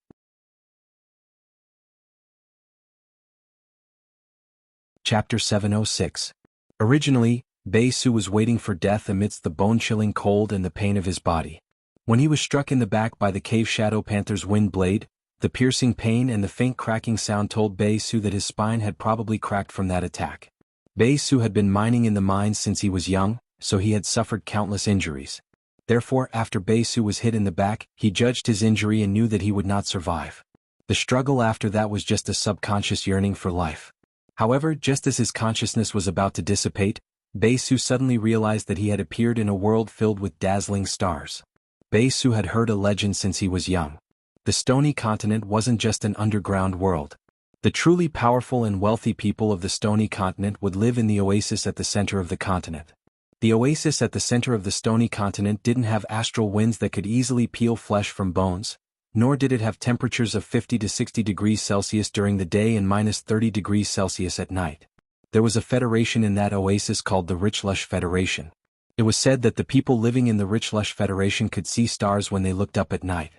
Chapter 706. Originally, Bei Su was waiting for death amidst the bone-chilling cold and the pain of his body. When he was struck in the back by the cave shadow panther's wind blade, the piercing pain and the faint cracking sound told Bei Su that his spine had probably cracked from that attack. Bei Su had been mining in the mines since he was young, so he had suffered countless injuries. Therefore, after Bei Su was hit in the back, he judged his injury and knew that he would not survive. The struggle after that was just a subconscious yearning for life. However, just as his consciousness was about to dissipate, Bei Su suddenly realized that he had appeared in a world filled with dazzling stars. Bei Su had heard a legend since he was young. The Stony Continent wasn't just an underground world. The truly powerful and wealthy people of the Stony Continent would live in the oasis at the center of the continent. The oasis at the center of the Stony Continent didn't have astral winds that could easily peel flesh from bones, nor did it have temperatures of 50 to 60 degrees Celsius during the day and minus 30 degrees Celsius at night. There was a federation in that oasis called the Rich Lush Federation. It was said that the people living in the Rich Lush Federation could see stars when they looked up at night.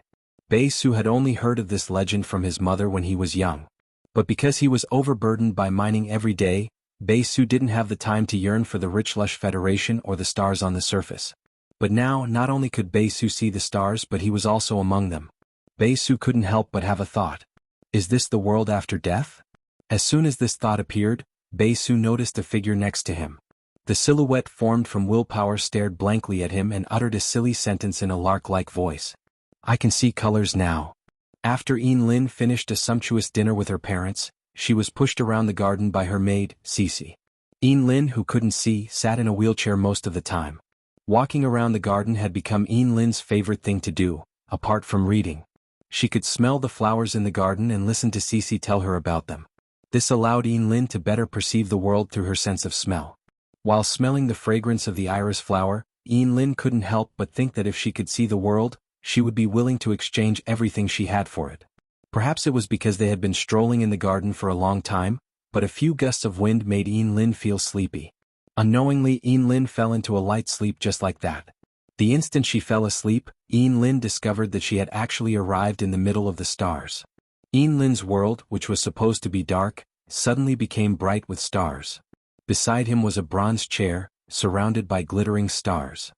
Bei Su had only heard of this legend from his mother when he was young. But because he was overburdened by mining every day, Bei Su didn't have the time to yearn for the Rich Lush Federation or the stars on the surface. But now, not only could Bei Su see the stars but he was also among them. Bei Su couldn't help but have a thought. Is this the world after death? As soon as this thought appeared, Bei Su noticed a figure next to him. The silhouette formed from willpower stared blankly at him and uttered a silly sentence in a lark-like voice. I can see colors now. After Yin Lin finished a sumptuous dinner with her parents, she was pushed around the garden by her maid, Cece. Yin Lin, who couldn't see, sat in a wheelchair most of the time. Walking around the garden had become Yin Lin's favorite thing to do, apart from reading. She could smell the flowers in the garden and listen to Cece tell her about them. This allowed Yin Lin to better perceive the world through her sense of smell. While smelling the fragrance of the iris flower, Yin Lin couldn't help but think that if she could see the world, she would be willing to exchange everything she had for it. Perhaps it was because they had been strolling in the garden for a long time, but a few gusts of wind made Yin Lin feel sleepy. Unknowingly, Yin Lin fell into a light sleep just like that. The instant she fell asleep, Yin Lin discovered that she had actually arrived in the middle of the stars. Yin Lin's world, which was supposed to be dark, suddenly became bright with stars. Beside him was a bronze chair, surrounded by glittering stars.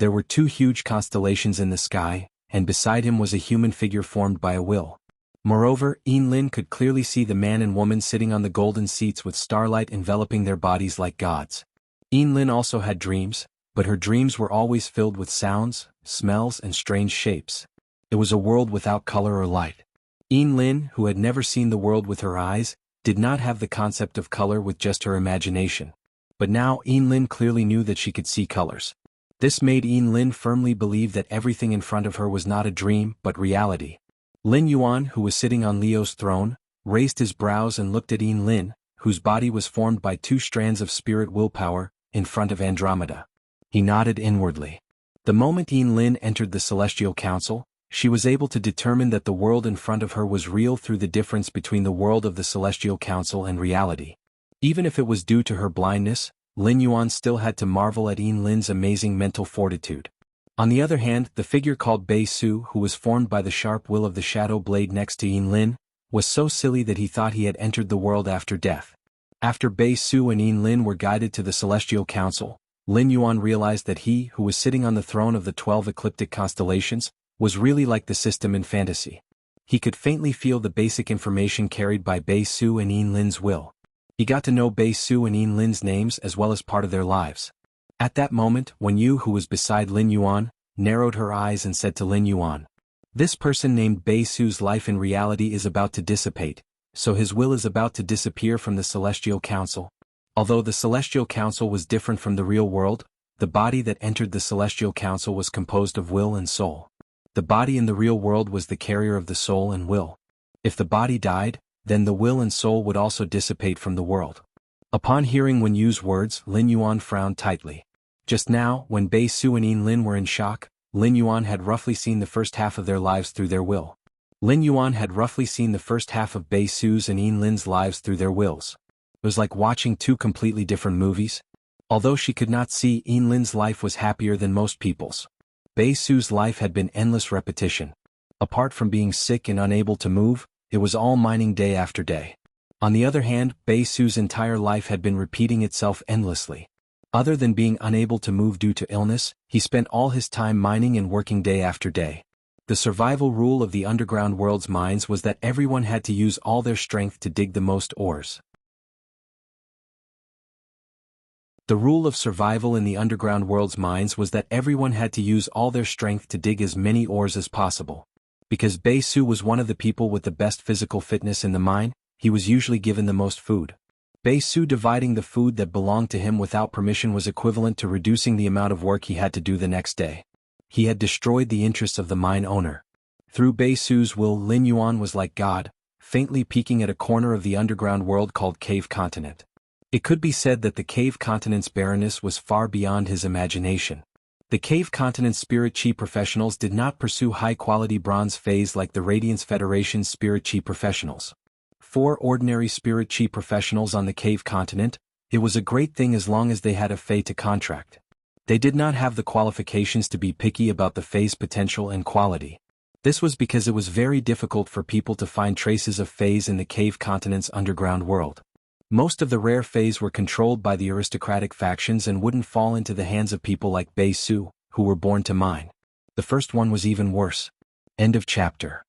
There were two huge constellations in the sky, and beside him was a human figure formed by a will. Moreover, Lin could clearly see the man and woman sitting on the golden seats with starlight enveloping their bodies like gods. Lin also had dreams, but her dreams were always filled with sounds, smells, and strange shapes. It was a world without color or light. Lin, who had never seen the world with her eyes, did not have the concept of color with just her imagination. But now Lin clearly knew that she could see colors. This made Lin firmly believe that everything in front of her was not a dream but reality. Lin Yuan, who was sitting on Leo's throne, raised his brows and looked at Lin, whose body was formed by two strands of spirit willpower, in front of Andromeda. He nodded inwardly. The moment Lin entered the Celestial Council, she was able to determine that the world in front of her was real through the difference between the world of the Celestial Council and reality. Even if it was due to her blindness, Lin Yuan still had to marvel at Lin's amazing mental fortitude. On the other hand, the figure called Bei Su, who was formed by the sharp will of the shadow blade next to Lin, was so silly that he thought he had entered the world after death. After Bei Su and Lin were guided to the Celestial Council, Lin Yuan realized that he, who was sitting on the throne of the 12 ecliptic constellations, was really like the system in fantasy. He could faintly feel the basic information carried by Bei Su and Lin's will. He got to know Bei Su and Lin's names as well as part of their lives. At that moment, Wen Yu, who was beside Lin Yuan, narrowed her eyes and said to Lin Yuan, "This person named Bei Su's life in reality is about to dissipate, so his will is about to disappear from the Celestial Council." Although the Celestial Council was different from the real world, the body that entered the Celestial Council was composed of will and soul. The body in the real world was the carrier of the soul and will. If the body died, then the will and soul would also dissipate from the world. Upon hearing Wen Yu's words, Lin Yuan frowned tightly. Just now, when Bei Su and Lin were in shock, Lin Yuan had roughly seen the first half of their lives through their will. Lin Yuan had roughly seen the first half of Bei Su's and Lin's lives through their wills. It was like watching two completely different movies. Although she could not see, Lin's life was happier than most people's. Bei Su's life had been endless repetition. Apart from being sick and unable to move, it was all mining day after day. On the other hand, Bei Su's entire life had been repeating itself endlessly. Other than being unable to move due to illness, he spent all his time mining and working day after day. The survival rule of the underground world's mines was that everyone had to use all their strength to dig the most ores. The rule of survival in the underground world's mines was that everyone had to use all their strength to dig as many ores as possible. Because Bei Su was one of the people with the best physical fitness in the mine, he was usually given the most food. Bei Su dividing the food that belonged to him without permission was equivalent to reducing the amount of work he had to do the next day. He had destroyed the interests of the mine owner. Through Bei Su's will, Lin Yuan was like God, faintly peeking at a corner of the underground world called Cave Continent. It could be said that the Cave Continent's barrenness was far beyond his imagination. The Cave Continent's Spirit Chi professionals did not pursue high-quality bronze phase like the Radiance Federation's Spirit Chi professionals. For ordinary Spirit Chi professionals on the Cave Continent, it was a great thing as long as they had a Fey to contract. They did not have the qualifications to be picky about the Fey's potential and quality. This was because it was very difficult for people to find traces of Feys in the Cave Continent's underground world. Most of the rare Feys were controlled by the aristocratic factions and wouldn't fall into the hands of people like Bei Su, who were born to mine. The first one was even worse. End of chapter.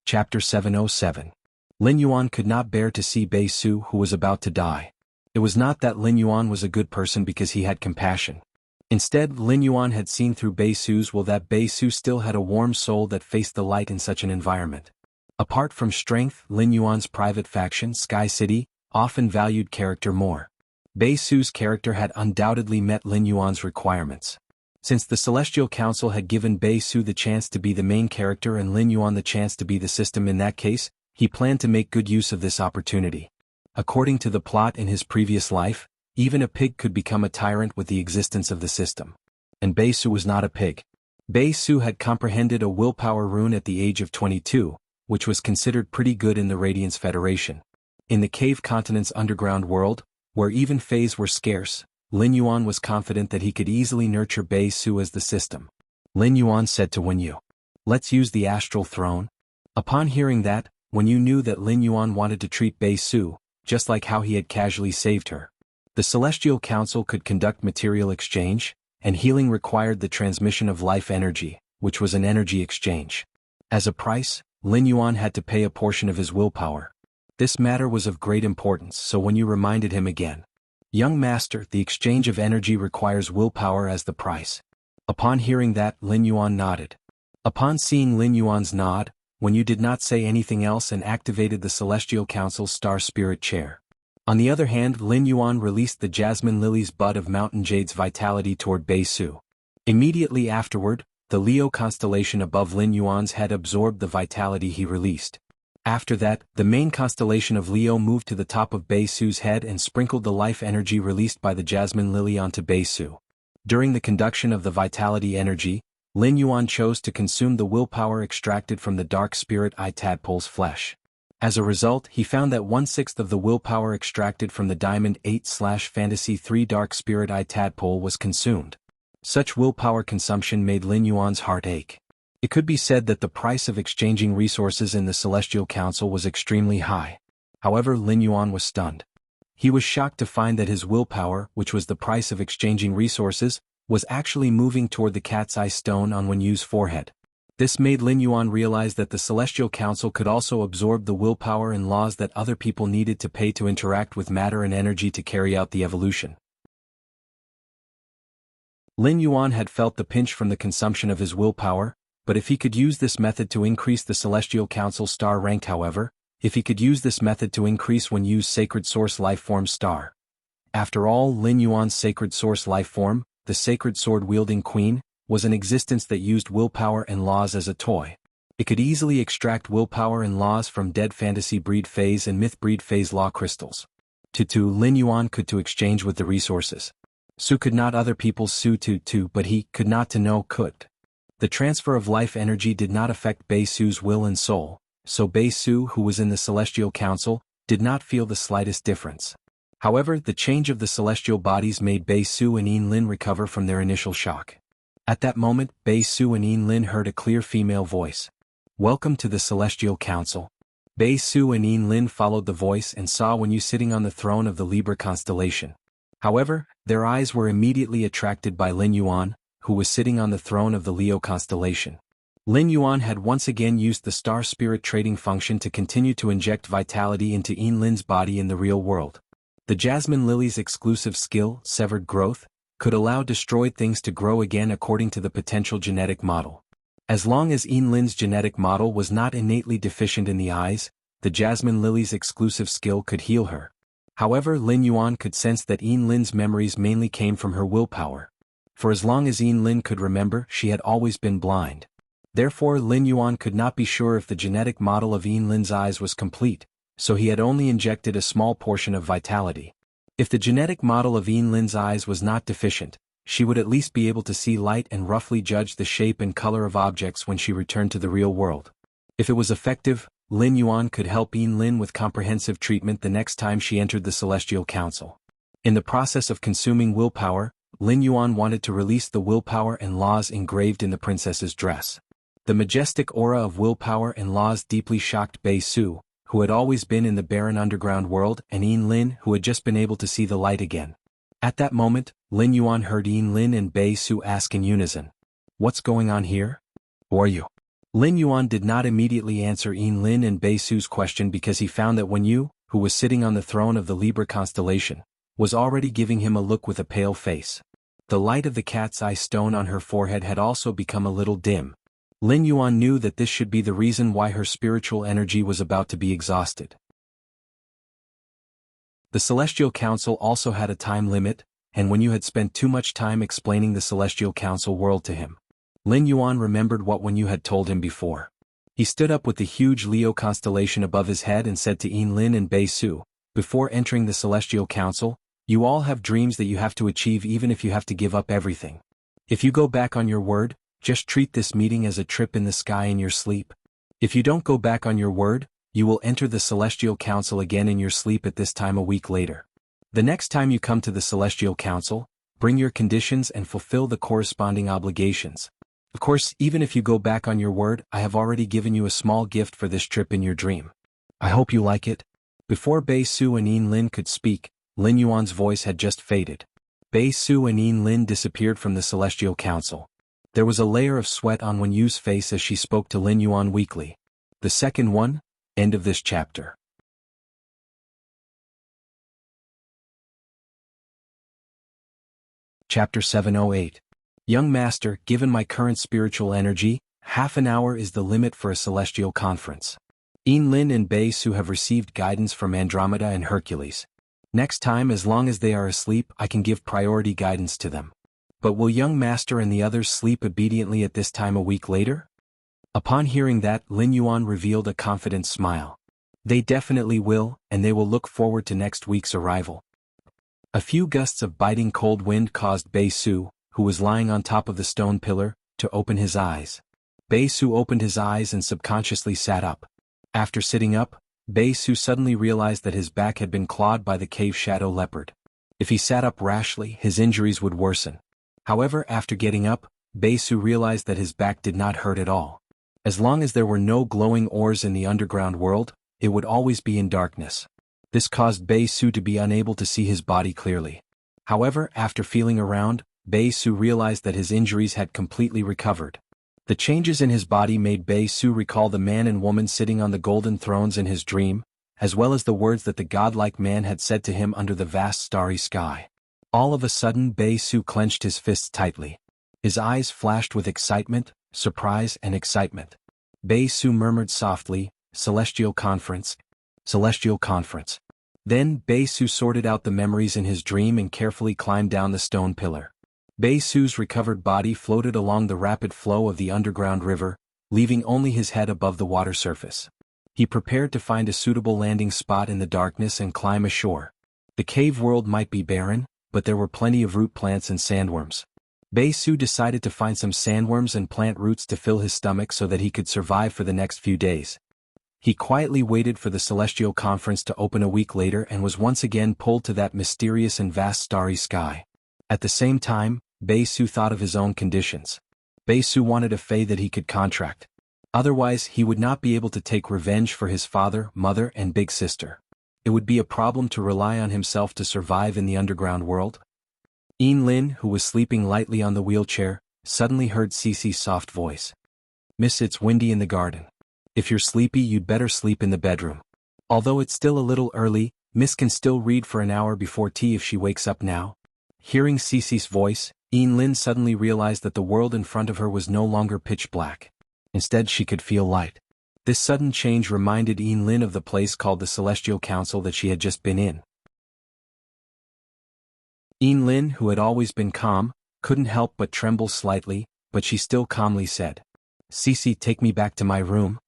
Chapter 707. Lin Yuan could not bear to see Bei Su, who was about to die. It was not that Lin Yuan was a good person because he had compassion. Instead, Lin Yuan had seen through Bei Su's will that Bei Su still had a warm soul that faced the light in such an environment. Apart from strength, Lin Yuan's private faction, Sky City, often valued character more. Bei Su's character had undoubtedly met Lin Yuan's requirements. Since the Celestial Council had given Bei Su the chance to be the main character and Lin Yuan the chance to be the system in that case, he planned to make good use of this opportunity. According to the plot in his previous life, even a pig could become a tyrant with the existence of the system. And Bei Su was not a pig. Bei Su had comprehended a willpower rune at the age of 22, which was considered pretty good in the Radiance Federation. In the Cave Continent's underground world, where even Feys were scarce, Lin Yuan was confident that he could easily nurture Bei Su as the system. Lin Yuan said to Wen Yu, "Let's use the astral throne." Upon hearing that, Wen Yu knew that Lin Yuan wanted to treat Bei Su, just like how he had casually saved her. The Celestial Council could conduct material exchange, and healing required the transmission of life energy, which was an energy exchange. As a price, Lin Yuan had to pay a portion of his willpower. This matter was of great importance, so when you reminded him again, "Young master, the exchange of energy requires willpower as the price." Upon hearing that, Lin Yuan nodded. Upon seeing Lin Yuan's nod, when you did not say anything else and activated the Celestial Council's Star Spirit Chair. On the other hand, Lin Yuan released the Jasmine Lily's bud of Mountain Jade's vitality toward Bei Su. Immediately afterward, the Leo constellation above Lin Yuan's head absorbed the vitality he released. After that, the main constellation of Leo moved to the top of Bei Su's head and sprinkled the life energy released by the Jasmine Lily onto Bei Su. During the conduction of the vitality energy, Lin Yuan chose to consume the willpower extracted from the dark spirit eye tadpole's flesh. As a result, he found that 1/6 of the willpower extracted from the Diamond 8/Fantasy 3 dark spirit eye tadpole was consumed. Such willpower consumption made Lin Yuan's heart ache. It could be said that the price of exchanging resources in the Celestial Council was extremely high. However, Lin Yuan was stunned. He was shocked to find that his willpower, which was the price of exchanging resources, was actually moving toward the cat's eye stone on Wenyu's forehead. This made Lin Yuan realize that the Celestial Council could also absorb the willpower and laws that other people needed to pay to interact with matter and energy to carry out the evolution. Lin Yuan had felt the pinch from the consumption of his willpower, but if he could use this method to increase the Celestial Council star rank if he could use this method to increase Wenyu's Sacred Source Lifeform star. After all, Lin Yuan's Sacred Source Lifeform, the Sacred Sword-wielding Queen, was an existence that used willpower and laws as a toy. It could easily extract willpower and laws from dead fantasy breed phase and myth breed phase law crystals. Lin Yuan could to exchange with the resources. Su could not other people's Su but he could not to know could. The transfer of life energy did not affect Bei Su's will and soul, so Bei Su, who was in the Celestial Council, did not feel the slightest difference. However, the change of the celestial bodies made Bei Su and Yin Lin recover from their initial shock. At that moment, Bei Su and Yin Lin heard a clear female voice. "Welcome to the Celestial Council." Bei Su and Yin Lin followed the voice and saw Wenyu sitting on the throne of the Libra constellation. However, their eyes were immediately attracted by Lin Yuan, who was sitting on the throne of the Leo constellation. Lin Yuan had once again used the Star Spirit trading function to continue to inject vitality into Yin Lin's body in the real world. The Jasmine Lily's exclusive skill, Severed Growth, could allow destroyed things to grow again according to the potential genetic model. As long as Yin Lin's genetic model was not innately deficient in the eyes, the Jasmine Lily's exclusive skill could heal her. However, Lin Yuan could sense that Yin Lin's memories mainly came from her willpower. For as long as Yin Lin could remember, she had always been blind. Therefore, Lin Yuan could not be sure if the genetic model of Yin Lin's eyes was complete, so he had only injected a small portion of vitality. If the genetic model of Yin Lin's eyes was not deficient, she would at least be able to see light and roughly judge the shape and color of objects when she returned to the real world. If it was effective, Lin Yuan could help Yin Lin with comprehensive treatment the next time she entered the Celestial Council. In the process of consuming willpower, Lin Yuan wanted to release the willpower and laws engraved in the princess's dress. The majestic aura of willpower and laws deeply shocked Bei Su, who had always been in the barren underground world, and Yin Lin, who had just been able to see the light again. At that moment, Lin Yuan heard Yin Lin and Bei Su ask in unison, "What's going on here? Who are you?" Lin Yuan did not immediately answer Yin Lin and Bei Su's question because he found that Wenyu, who was sitting on the throne of the Libra constellation, was already giving him a look with a pale face. The light of the cat's eye stone on her forehead had also become a little dim. Lin Yuan knew that this should be the reason why her spiritual energy was about to be exhausted. The Celestial Council also had a time limit, and Wenyu had spent too much time explaining the Celestial Council world to him. Lin Yuan remembered what Wenyu had told him before. He stood up with the huge Leo constellation above his head and said to Yin Lin and Bei Su, "Before entering the Celestial Council, you all have dreams that you have to achieve even if you have to give up everything. If you go back on your word, just treat this meeting as a trip in the sky in your sleep. If you don't go back on your word, you will enter the Celestial Council again in your sleep at this time a week later. The next time you come to the Celestial Council, bring your conditions and fulfill the corresponding obligations. Of course, even if you go back on your word, I have already given you a small gift for this trip in your dream. I hope you like it." Before Bei Su and Yin Lin could speak, Lin Yuan's voice had just faded. Bei Su and Yin Lin disappeared from the Celestial Council. There was a layer of sweat on Wen Yu's face as she spoke to Lin Yuan weakly. The second one, end of this chapter. Chapter 708. Young Master, given my current spiritual energy, half an hour is the limit for a celestial conference. Yin Lin and Bei Su have received guidance from Andromeda and Hercules. Next time, as long as they are asleep, I can give priority guidance to them. But will young Master and the others sleep obediently at this time a week later? Upon hearing that, Lin Yuan revealed a confident smile. They definitely will, and they will look forward to next week's arrival. A few gusts of biting cold wind caused Bei Su, who was lying on top of the stone pillar, to open his eyes. Bei Su opened his eyes and subconsciously sat up. After sitting up, Bei Su suddenly realized that his back had been clawed by the cave shadow leopard. If he sat up rashly, his injuries would worsen. However, after getting up, Bei Su realized that his back did not hurt at all. As long as there were no glowing ores in the underground world, it would always be in darkness. This caused Bei Su to be unable to see his body clearly. However, after feeling around, Bei Su realized that his injuries had completely recovered. The changes in his body made Bei Su recall the man and woman sitting on the golden thrones in his dream, as well as the words that the godlike man had said to him under the vast starry sky. All of a sudden, Bei Su clenched his fists tightly. His eyes flashed with excitement, surprise and excitement. Bei Su murmured softly, "Celestial Conference. Celestial Conference." Then, Bei Su sorted out the memories in his dream and carefully climbed down the stone pillar. Bei Su's recovered body floated along the rapid flow of the underground river, leaving only his head above the water surface. He prepared to find a suitable landing spot in the darkness and climb ashore. The cave world might be barren, but there were plenty of root plants and sandworms. Bei Su decided to find some sandworms and plant roots to fill his stomach so that he could survive for the next few days. He quietly waited for the Celestial Conference to open a week later and was once again pulled to that mysterious and vast starry sky. At the same time, Bei Su thought of his own conditions. Bei Su wanted a fae that he could contract. Otherwise, he would not be able to take revenge for his father, mother, and big sister. It would be a problem to rely on himself to survive in the underground world. Yin Lin, who was sleeping lightly on the wheelchair, suddenly heard Cece's soft voice. "Miss, it's windy in the garden. If you're sleepy, you'd better sleep in the bedroom. Although it's still a little early, Miss can still read for an hour before tea if she wakes up now." Hearing Cece's voice, Yin Lin suddenly realized that the world in front of her was no longer pitch black. Instead, she could feel light. This sudden change reminded Yin Lin of the place called the Celestial Council that she had just been in. Yin Lin, who had always been calm, couldn't help but tremble slightly, but she still calmly said, "Cece, take me back to my room."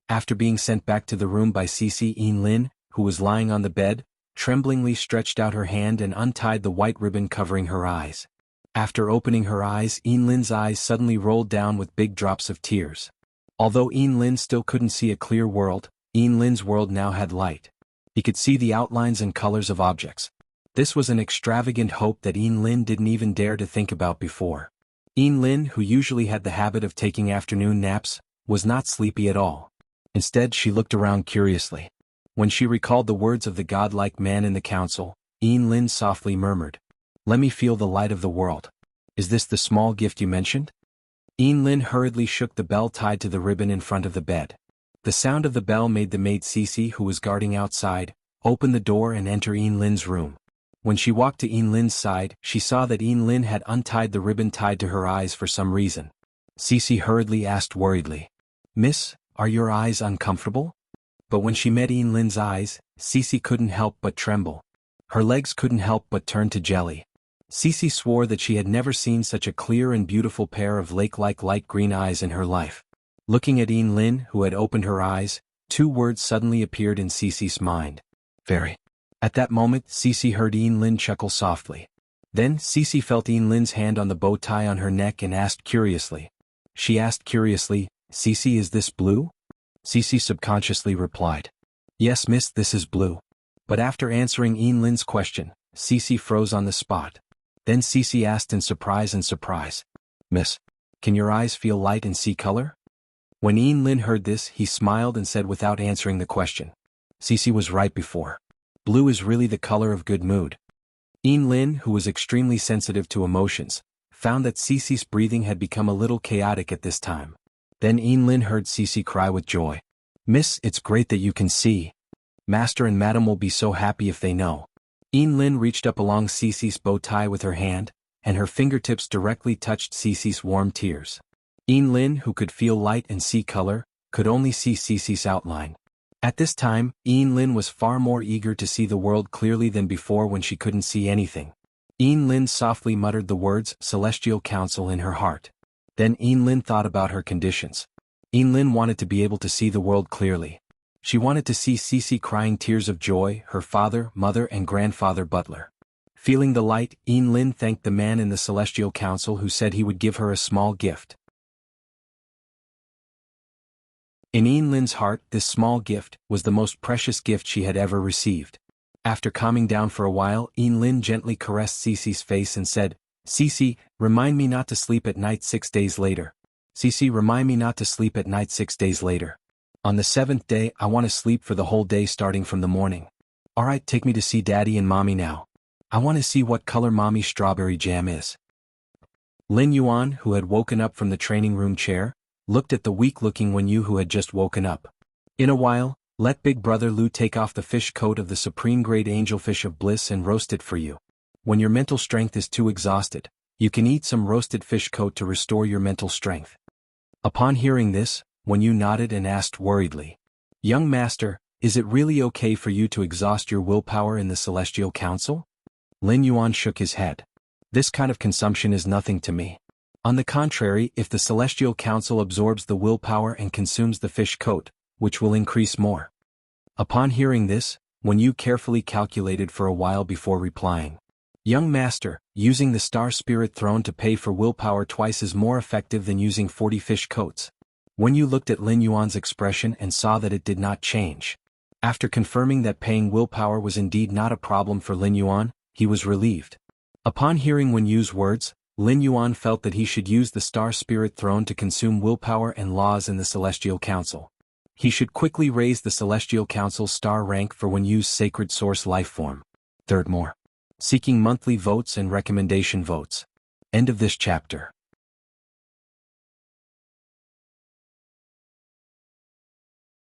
After being sent back to the room by Cece, Yin Lin, who was lying on the bed, tremblingly stretched out her hand and untied the white ribbon covering her eyes. After opening her eyes, Yin Lin's eyes suddenly rolled down with big drops of tears. Although Yin Lin still couldn't see a clear world, Yin Lin's world now had light. He could see the outlines and colors of objects. This was an extravagant hope that Yin Lin didn't even dare to think about before. Yin Lin, who usually had the habit of taking afternoon naps, was not sleepy at all. Instead, she looked around curiously. When she recalled the words of the godlike man in the council, Yin Lin softly murmured, "Let me feel the light of the world. Is this the small gift you mentioned?" Yin Lin hurriedly shook the bell tied to the ribbon in front of the bed. The sound of the bell made the maid Cece, who was guarding outside, open the door and enter Yin Lin's room. When she walked to Yin Lin's side, she saw that Yin Lin had untied the ribbon tied to her eyes for some reason. Cece hurriedly asked worriedly, "Miss, are your eyes uncomfortable?" But when she met Yin Lin's eyes, Cece couldn't help but tremble. Her legs couldn't help but turn to jelly. Cece swore that she had never seen such a clear and beautiful pair of lake-like light green eyes in her life. Looking at Yin Lin, who had opened her eyes, two words suddenly appeared in Cece's mind. "Very." At that moment, Cece heard Yin Lin chuckle softly. Then, Cece felt Yin Lin's hand on the bow tie on her neck and asked curiously. "Cece, is this blue?" Cece subconsciously replied, "Yes, miss, this is blue." But after answering Yin Lin's question, Cece froze on the spot. Then Cece asked in surprise, "Miss, can your eyes feel light and see color?" When Yin Lin heard this, he smiled and said without answering the question, Cece was right before. Blue is really the color of good mood. Lin, who was extremely sensitive to emotions, found that Cece's breathing had become a little chaotic at this time. Then Lin heard Cece cry with joy. Miss, it's great that you can see. Master and Madam will be so happy if they know. Lin reached up along Cece's bow tie with her hand, and her fingertips directly touched Cece's warm tears. Lin, who could feel light and see color, could only see Cece's outline. At this time, Lin was far more eager to see the world clearly than before when she couldn't see anything. Lin softly muttered the words Celestial Council in her heart. Then Lin thought about her conditions. Lin wanted to be able to see the world clearly. She wanted to see Cece crying tears of joy, her father, mother and grandfather butler. Feeling the light, Lin thanked the man in the Celestial Council who said he would give her a small gift. In Lin's heart, this small gift was the most precious gift she had ever received. After calming down for a while, Lin gently caressed Cece's face and said, Cece, remind me not to sleep at night 6 days later. Cece, remind me not to sleep at night 6 days later. On the 7th day, I want to sleep for the whole day starting from the morning. Alright, take me to see Daddy and Mommy now. I want to see what color Mommy's strawberry jam is. Lin Yuan, who had woken up from the training room chair, looked at the weak-looking Wen Yu who had just woken up. In a while, let Big Brother Lu take off the fish coat of the supreme grade angelfish of bliss and roast it for you. When your mental strength is too exhausted, you can eat some roasted fish coat to restore your mental strength. Upon hearing this, Wen Yu nodded and asked worriedly, Young Master, is it really okay for you to exhaust your willpower in the Celestial Council? Lin Yuan shook his head. This kind of consumption is nothing to me. On the contrary, if the Celestial Council absorbs the willpower and consumes the fish coat, which will increase more. Upon hearing this, Wen Yu carefully calculated for a while before replying. Young Master, using the Star Spirit Throne to pay for willpower twice is more effective than using 40 fish coats. Wen Yu looked at Lin Yuan's expression and saw that it did not change. After confirming that paying willpower was indeed not a problem for Lin Yuan, he was relieved. Upon hearing Wen Yu's words, Lin Yuan felt that he should use the Star Spirit Throne to consume willpower and laws in the Celestial Council. He should quickly raise the Celestial Council's star rank for Wen Yu's Sacred Source Lifeform. Third more. Seeking monthly votes and recommendation votes. End of this chapter.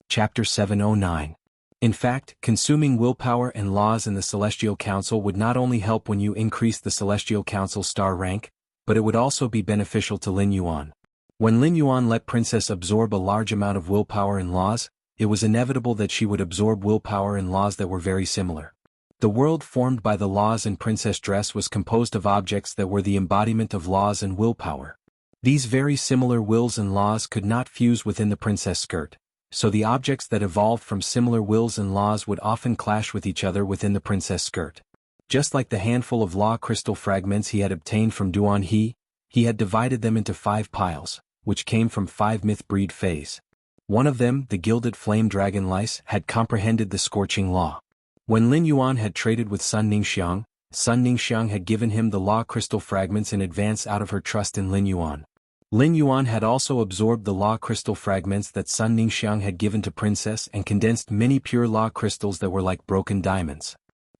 Chapter 709. In fact, consuming willpower and laws in the Celestial Council would not only help Wen Yu increase the Celestial Council star rank, but it would also be beneficial to Lin Yuan. When Lin Yuan let Princess absorb a large amount of willpower and laws, it was inevitable that she would absorb willpower and laws that were very similar. The world formed by the laws in Princess Dress was composed of objects that were the embodiment of laws and willpower. These very similar wills and laws could not fuse within the princess skirt, so the objects that evolved from similar wills and laws would often clash with each other within the princess skirt. Just like the handful of law crystal fragments he had obtained from Duan He had divided them into 5 piles, which came from 5 myth breed phase. One of them, the gilded flame dragon lice, had comprehended the scorching law. When Lin Yuan had traded with Sun Ningxiang had given him the law crystal fragments in advance out of her trust in Lin Yuan. Lin Yuan had also absorbed the law crystal fragments that Sun Ningxiang had given to Princess and condensed many pure law crystals that were like broken diamonds.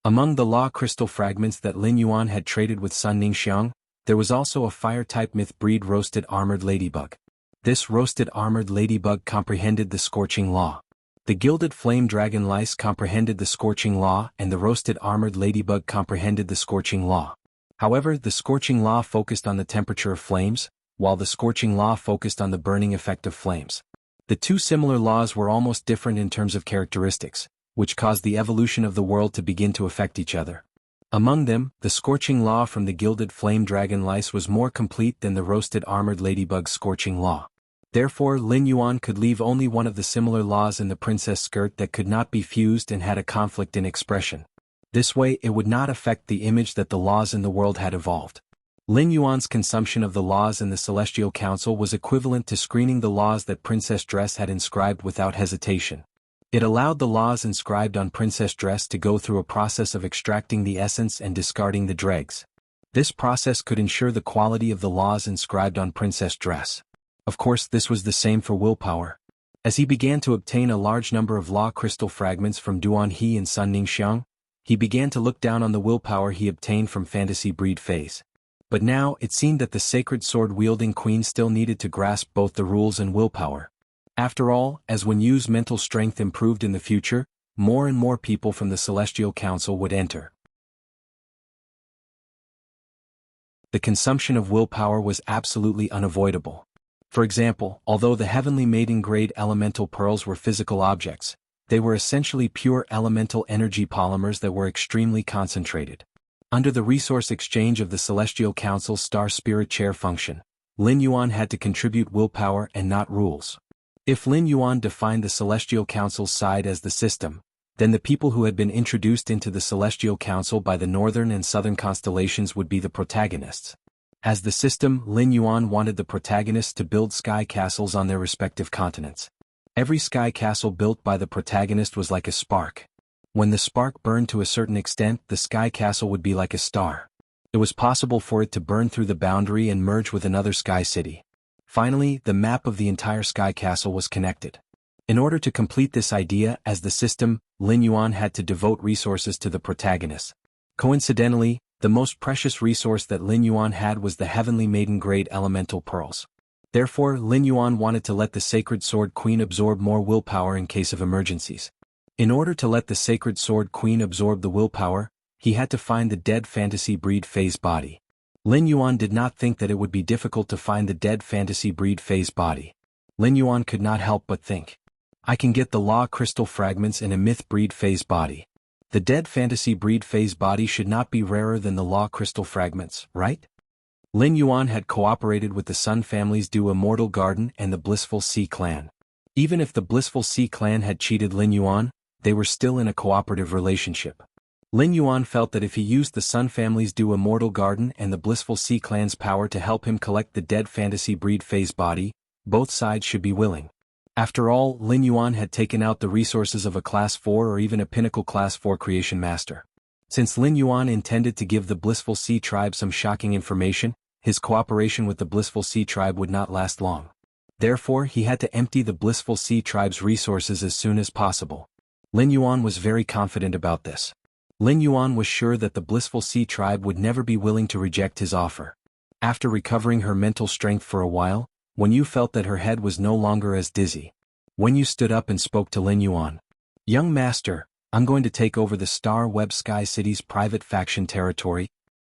Among the law crystal fragments that Lin Yuan had traded with Sun Ningxiang, there was also a fire-type myth breed roasted armored ladybug. This roasted armored ladybug comprehended the scorching law. The gilded flame dragon lice comprehended the scorching law and the roasted armored ladybug comprehended the scorching law. However, the scorching law focused on the temperature of flames, while the scorching law focused on the burning effect of flames. The two similar laws were almost different in terms of characteristics, which caused the evolution of the world to begin to affect each other. Among them, the scorching law from the gilded flame dragon lice was more complete than the roasted armored ladybug's scorching law. Therefore, Lin Yuan could leave only one of the similar laws in the princess skirt that could not be fused and had a conflict in expression. This way it would not affect the image that the laws in the world had evolved. Lin Yuan's consumption of the laws in the Celestial Council was equivalent to screening the laws that Princess Dress had inscribed without hesitation. It allowed the laws inscribed on Princess Dress to go through a process of extracting the essence and discarding the dregs. This process could ensure the quality of the laws inscribed on Princess Dress. Of course, this was the same for willpower. As he began to obtain a large number of law crystal fragments from Duan He and Sun Ningxiang, he began to look down on the willpower he obtained from fantasy breed phase. But now it seemed that the sacred sword-wielding queen still needed to grasp both the rules and willpower. After all, as Wen Yu's mental strength improved in the future, more and more people from the Celestial Council would enter. The consumption of willpower was absolutely unavoidable. For example, although the heavenly maiden-grade elemental pearls were physical objects, they were essentially pure elemental energy polymers that were extremely concentrated. Under the resource exchange of the Celestial Council's Star Spirit Chair function, Lin Yuan had to contribute willpower and not rules. If Lin Yuan defined the Celestial Council's side as the system, then the people who had been introduced into the Celestial Council by the northern and southern constellations would be the protagonists. As the system, Lin Yuan wanted the protagonists to build sky castles on their respective continents. Every sky castle built by the protagonist was like a spark. When the spark burned to a certain extent, the sky castle would be like a star. It was possible for it to burn through the boundary and merge with another sky city. Finally, the map of the entire sky castle was connected. In order to complete this idea as the system, Lin Yuan had to devote resources to the protagonists. Coincidentally, the most precious resource that Lin Yuan had was the heavenly maiden-grade elemental pearls. Therefore, Lin Yuan wanted to let the Sacred Sword Queen absorb more willpower in case of emergencies. In order to let the Sacred Sword Queen absorb the willpower, he had to find the dead fantasy breed phase body. Lin Yuan did not think that it would be difficult to find the dead fantasy breed phase body. Lin Yuan could not help but think, I can get the law crystal fragments in a myth breed phase body. The dead fantasy breed phase body should not be rarer than the law crystal fragments, right? Lin Yuan had cooperated with the Sun family's Du Immortal Garden and the Blissful Sea clan. Even if the Blissful Sea clan had cheated Lin Yuan, they were still in a cooperative relationship. Lin Yuan felt that if he used the Sun family's Du Immortal Garden and the Blissful Sea clan's power to help him collect the dead fantasy breed phase body, both sides should be willing. After all, Lin Yuan had taken out the resources of a Class 4 or even a Pinnacle Class 4 Creation Master. Since Lin Yuan intended to give the Blissful Sea tribe some shocking information, his cooperation with the Blissful Sea tribe would not last long. Therefore, he had to empty the Blissful Sea tribe's resources as soon as possible. Lin Yuan was very confident about this. Lin Yuan was sure that the Blissful Sea tribe would never be willing to reject his offer. After recovering her mental strength for a while, Wen Yu felt that her head was no longer as dizzy. Wen Yu stood up and spoke to Lin Yuan. Young master, I'm going to take over the Star Web Sky City's private faction territory.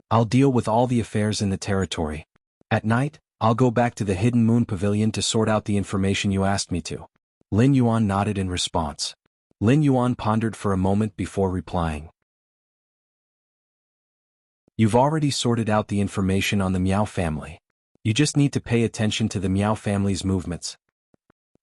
I'll deal with all the affairs in the territory. At night, I'll go back to the Hidden Moon Pavilion to sort out the information you asked me to. Lin Yuan nodded in response. Lin Yuan pondered for a moment before replying. You've already sorted out the information on the Miao family. You just need to pay attention to the Miao family's movements.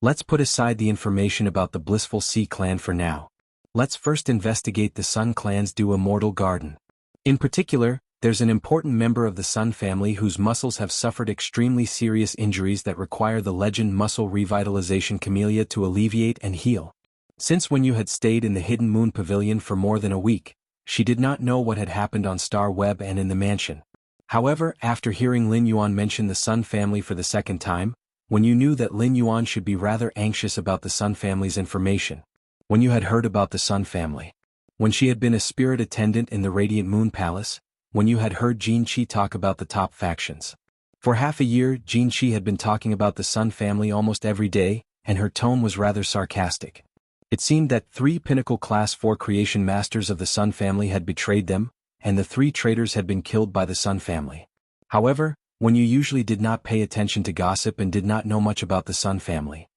Let's put aside the information about the Blissful Sea clan for now. Let's first investigate the Sun clan's Du Immortal Garden. In particular, there's an important member of the Sun family whose muscles have suffered extremely serious injuries that require the legend Muscle Revitalization Camellia to alleviate and heal. Since Wen Yu had stayed in the Hidden Moon Pavilion for more than a week, she did not know what had happened on Star Web and in the mansion. However, after hearing Lin Yuan mention the Sun family for the second time, Wen Yu knew that Lin Yuan should be rather anxious about the Sun family's information. Wen Yu had heard about the Sun family. When she had been a spirit attendant in the Radiant Moon Palace, Wen Yu had heard Jin Qi talk about the top factions. For half a year, Jin Qi had been talking about the Sun family almost every day, and her tone was rather sarcastic. It seemed that 3 Pinnacle Class 4 Creation Masters of the Sun family had betrayed them, and the 3 traitors had been killed by the Sun family. However, Wen Yu usually did not pay attention to gossip and did not know much about the Sun family.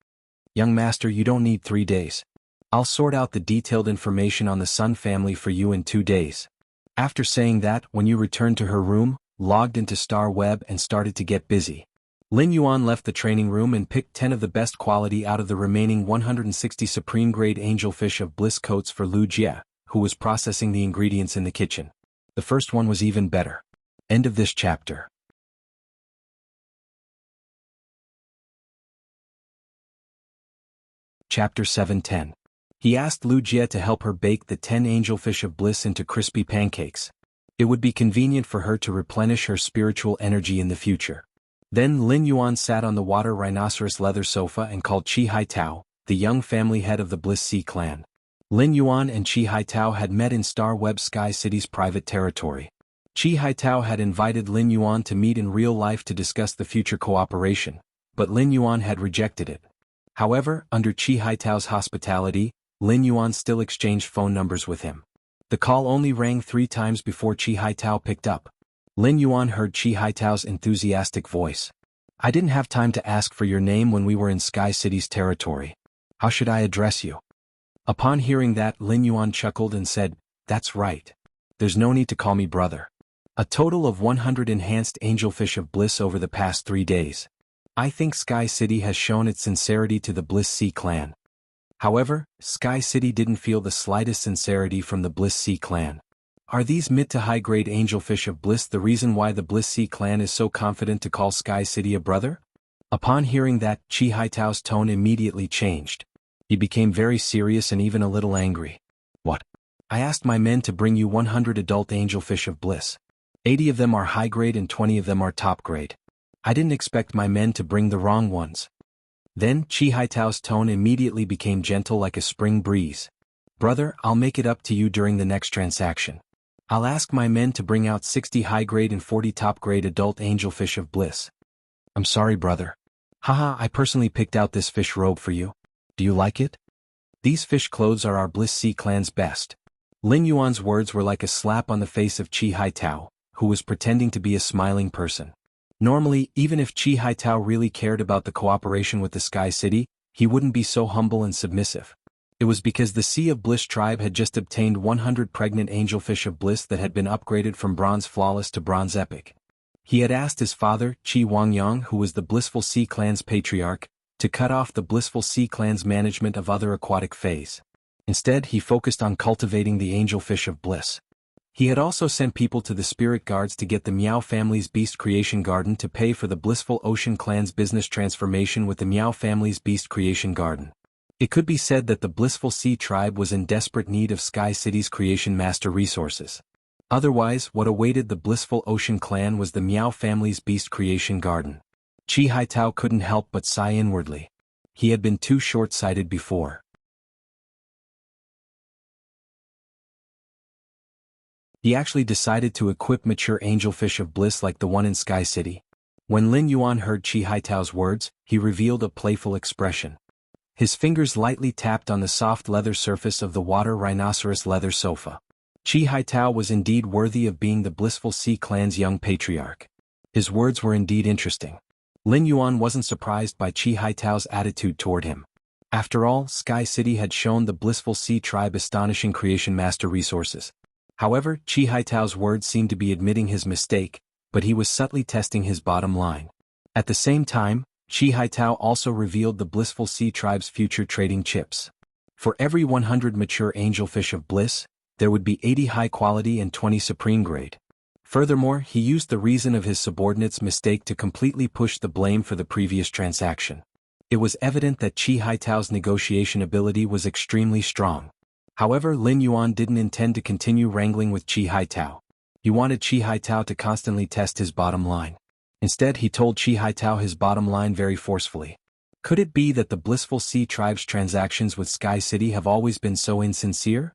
Young master, you don't need 3 days. I'll sort out the detailed information on the Sun family for you in 2 days. After saying that, Wen Yu returned to her room, logged into Star Web and started to get busy. Lin Yuan left the training room and picked 10 of the best quality out of the remaining 160 supreme-grade angelfish of bliss coats for Lu Jie, who was processing the ingredients in the kitchen. The first one was even better. End of this chapter. Chapter 7:10. He asked Lu Jie to help her bake the 10 angelfish of bliss into crispy pancakes. It would be convenient for her to replenish her spiritual energy in the future. Then Lin Yuan sat on the water rhinoceros leather sofa and called Qi Haitao, the young family head of the Bliss Sea clan. Lin Yuan and Qi Haitao had met in Star Web Sky City's private territory. Qi Haitao had invited Lin Yuan to meet in real life to discuss the future cooperation, but Lin Yuan had rejected it. However, under Qi Haitao's hospitality, Lin Yuan still exchanged phone numbers with him. The call only rang 3 times before Qi Haitao picked up. Lin Yuan heard Qi Haitao's enthusiastic voice. "I didn't have time to ask for your name when we were in Sky City's territory. How should I address you?" Upon hearing that, Lin Yuan chuckled and said, "That's right. There's no need to call me brother. A total of 100 enhanced angelfish of bliss over the past 3 days. I think Sky City has shown its sincerity to the Bliss Sea clan." However, Sky City didn't feel the slightest sincerity from the Bliss Sea clan. Are these mid to high-grade angelfish of bliss the reason why the Bliss Sea clan is so confident to call Sky City a brother? Upon hearing that, Qi Haitao's tone immediately changed. He became very serious and even a little angry. "What? I asked my men to bring you 100 adult angelfish of bliss. 80 of them are high-grade and 20 of them are top-grade. I didn't expect my men to bring the wrong ones." Then, Qi Haitao's tone immediately became gentle like a spring breeze. "Brother, I'll make it up to you during the next transaction. I'll ask my men to bring out 60 high-grade and 40 top-grade adult angelfish of bliss." "I'm sorry, brother. Haha, I personally picked out this fish robe for you. Do you like it? These fish clothes are our Bliss Sea clan's best." Lin Yuan's words were like a slap on the face of Qi Haitao, who was pretending to be a smiling person. Normally, even if Qi Haitao really cared about the cooperation with the Sky City, he wouldn't be so humble and submissive. It was because the Sea of Bliss tribe had just obtained 100 pregnant angelfish of bliss that had been upgraded from Bronze Flawless to Bronze Epic. He had asked his father, Qi Wangyang, who was the Blissful Sea clan's patriarch, to cut off the Blissful Sea clan's management of other aquatic fays. Instead, he focused on cultivating the angelfish of bliss. He had also sent people to the spirit guards to get the Miao family's beast creation garden to pay for the Blissful Ocean clan's business transformation with the Miao family's beast creation garden. It could be said that the Blissful Sea tribe was in desperate need of Sky City's creation master resources. Otherwise, what awaited the Blissful Ocean clan was the Miao family's beast creation garden. Qi Haitao couldn't help but sigh inwardly. He had been too short-sighted before. He actually decided to equip mature angelfish of bliss like the one in Sky City. When Lin Yuan heard Qi Haitao's words, he revealed a playful expression. His fingers lightly tapped on the soft leather surface of the water rhinoceros leather sofa. Qi Haitao was indeed worthy of being the Blissful Sea clan's young patriarch. His words were indeed interesting. Lin Yuan wasn't surprised by Qi Haitao's attitude toward him. After all, Sky City had shown the Blissful Sea tribe astonishing creation master resources. However, Qi Haitao's words seemed to be admitting his mistake, but he was subtly testing his bottom line. At the same time, Qi Haitao also revealed the Blissful Sea tribe's future trading chips. For every 100 mature angelfish of bliss, there would be 80 high quality and 20 supreme grade. Furthermore, he used the reason of his subordinate's mistake to completely push the blame for the previous transaction. It was evident that Qi Haitao's negotiation ability was extremely strong. However, Lin Yuan didn't intend to continue wrangling with Qi Haitao. He wanted Qi Haitao to constantly test his bottom line. Instead, he told Qi Haitao his bottom line very forcefully. Could it be that the Blissful Sea tribe's transactions with Sky City have always been so insincere?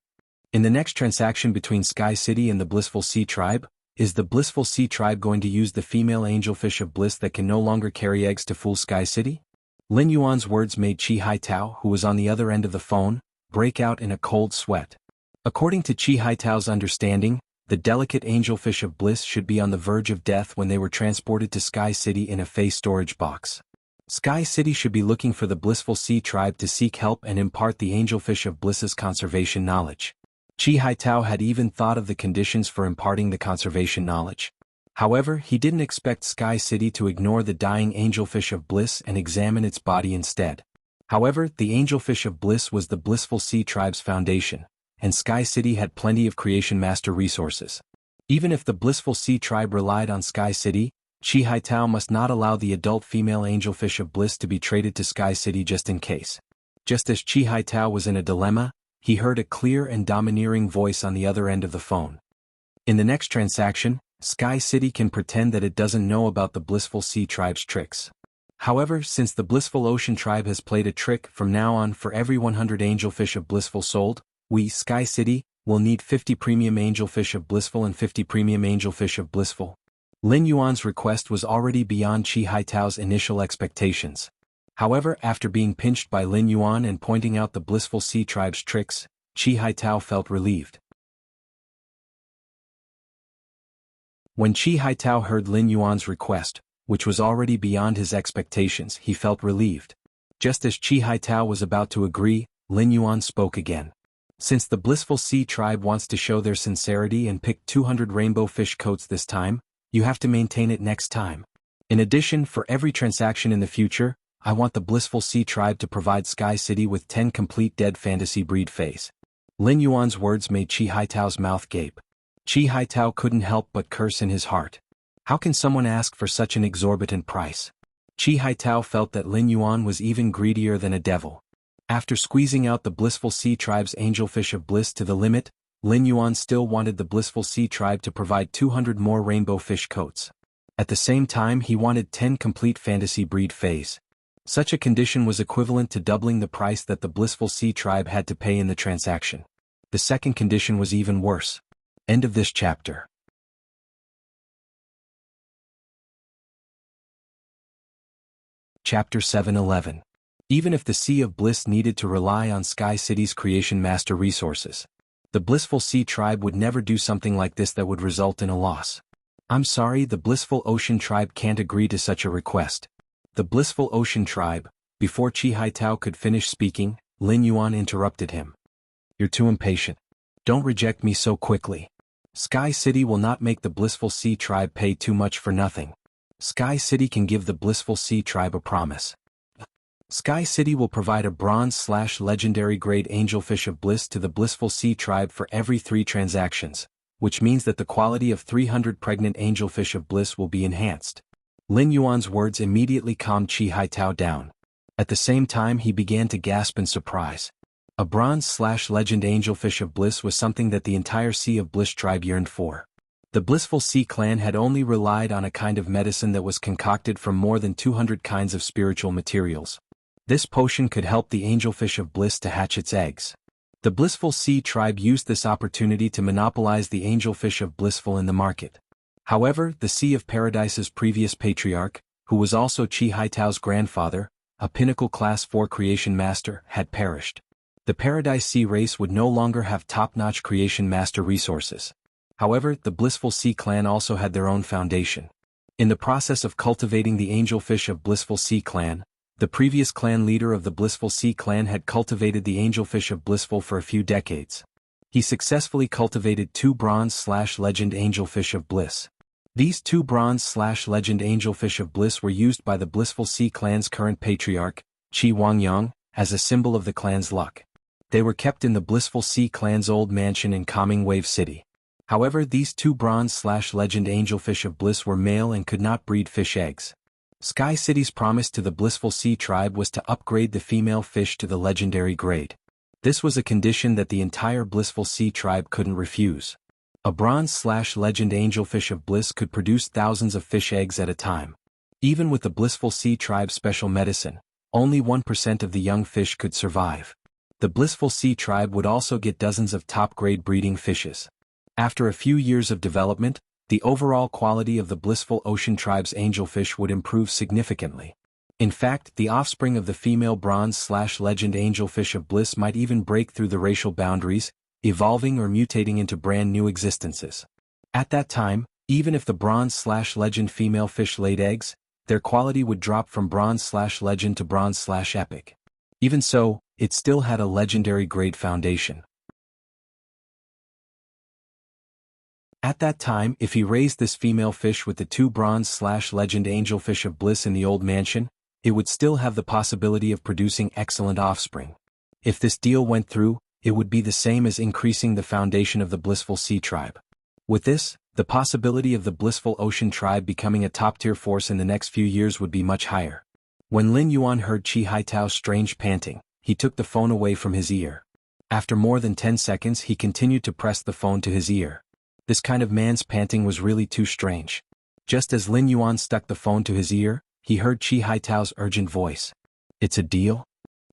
In the next transaction between Sky City and the Blissful Sea tribe, is the Blissful Sea tribe going to use the female angelfish of bliss that can no longer carry eggs to fool Sky City? Lin Yuan's words made Qi Haitao, who was on the other end of the phone, break out in a cold sweat. According to Qi Haitao's understanding, the delicate angelfish of bliss should be on the verge of death when they were transported to Sky City in a Fey storage box. Sky City should be looking for the Blissful Sea tribe to seek help and impart the angelfish of bliss's conservation knowledge. Qi Haitao had even thought of the conditions for imparting the conservation knowledge. However, he didn't expect Sky City to ignore the dying angelfish of bliss and examine its body instead. However, the angelfish of bliss was the Blissful Sea tribe's foundation, and Sky City had plenty of creation master resources. Even if the Blissful Sea tribe relied on Sky City, Qi Haitao must not allow the adult female angelfish of bliss to be traded to Sky City just in case. Just as Qi Haitao was in a dilemma, he heard a clear and domineering voice on the other end of the phone. In the next transaction, Sky City can pretend that it doesn't know about the Blissful Sea tribe's tricks. However, since the Blissful Ocean Tribe has played a trick, from now on for every 100 angelfish of Blissful sold, we, Sky City, will need 50 premium angelfish of Blissful and 50 premium angelfish of Blissful. Lin Yuan's request was already beyond Qi Haitao's initial expectations. However, after being pinched by Lin Yuan and pointing out the Blissful Sea Tribe's tricks, Qi Haitao felt relieved. When Qi Haitao heard Lin Yuan's request, which was already beyond his expectations, he felt relieved. Just as Qi Haitao was about to agree, Lin Yuan spoke again. Since the Blissful Sea Tribe wants to show their sincerity and pick 200 rainbow fish coats this time, you have to maintain it next time. In addition, for every transaction in the future, I want the Blissful Sea Tribe to provide Sky City with 10 complete dead fantasy breed phase. Lin Yuan's words made Qi Haitao's mouth gape. Qi Haitao couldn't help but curse in his heart. How can someone ask for such an exorbitant price? Qi Haitao felt that Lin Yuan was even greedier than a devil. After squeezing out the Blissful Sea Tribe's angelfish of bliss to the limit, Lin Yuan still wanted the Blissful Sea Tribe to provide 200 more rainbow fish coats. At the same time, he wanted 10 complete fantasy breed phase. Such a condition was equivalent to doubling the price that the Blissful Sea Tribe had to pay in the transaction. The second condition was even worse. End of this chapter. Chapter 7:11. Even if the Sea of Bliss needed to rely on Sky City's creation master resources, the Blissful Sea Tribe would never do something like this that would result in a loss. I'm sorry, the Blissful Ocean Tribe can't agree to such a request. The Blissful Ocean Tribe. Before Qi Haitao could finish speaking, Lin Yuan interrupted him. You're too impatient. Don't reject me so quickly. Sky City will not make the Blissful Sea Tribe pay too much for nothing. Sky City can give the Blissful Sea Tribe a promise. Sky City will provide a bronze/legendary grade angelfish of bliss to the Blissful Sea Tribe for every 3 transactions, which means that the quality of 300 pregnant angelfish of bliss will be enhanced. Lin Yuan's words immediately calmed Qi Haitao down. At the same time, he began to gasp in surprise. A bronze/legend angelfish of bliss was something that the entire Sea of Bliss tribe yearned for. The Blissful Sea clan had only relied on a kind of medicine that was concocted from more than 200 kinds of spiritual materials. This potion could help the angelfish of bliss to hatch its eggs. The Blissful Sea Tribe used this opportunity to monopolize the angelfish of blissful in the market. However, the Sea of Paradise's previous patriarch, who was also Qi Haitao's grandfather, a pinnacle class 4 creation master, had perished. The Paradise Sea race would no longer have top-notch creation master resources. However, the Blissful Sea clan also had their own foundation. In the process of cultivating the angelfish of Blissful Sea clan, the previous clan leader of the Blissful Sea clan had cultivated the angelfish of blissful for a few decades. He successfully cultivated 2 bronze/legend angelfish of bliss. These 2 bronze/legend angelfish of bliss were used by the Blissful Sea clan's current patriarch, Qi Wangyang, as a symbol of the clan's luck. They were kept in the Blissful Sea clan's old mansion in Calming Wave City. However, these 2 bronze/legend angelfish of bliss were male and could not breed fish eggs. Sky City's promise to the Blissful Sea Tribe was to upgrade the female fish to the legendary grade. This was a condition that the entire Blissful Sea Tribe couldn't refuse. A bronze/legend angelfish of bliss could produce thousands of fish eggs at a time. Even with the Blissful Sea Tribe's special medicine, only 1% of the young fish could survive. The Blissful Sea Tribe would also get dozens of top-grade breeding fishes. After a few years of development, the overall quality of the Blissful Ocean Tribe's angelfish would improve significantly. In fact, the offspring of the female bronze/legend angelfish of bliss might even break through the racial boundaries, evolving or mutating into brand new existences. At that time, even if the bronze/legend female fish laid eggs, their quality would drop from bronze/legend to bronze/epic. Even so, it still had a legendary grade foundation. At that time, if he raised this female fish with the 2 bronze/legend angelfish of bliss in the old mansion, it would still have the possibility of producing excellent offspring. If this deal went through, it would be the same as increasing the foundation of the Blissful Sea Tribe. With this, the possibility of the Blissful Ocean Tribe becoming a top-tier force in the next few years would be much higher. When Lin Yuan heard Qi Haitao's strange panting, he took the phone away from his ear. After more than 10 seconds, he continued to press the phone to his ear. This kind of man's panting was really too strange. Just as Lin Yuan stuck the phone to his ear, he heard Qi Haitao's urgent voice. It's a deal?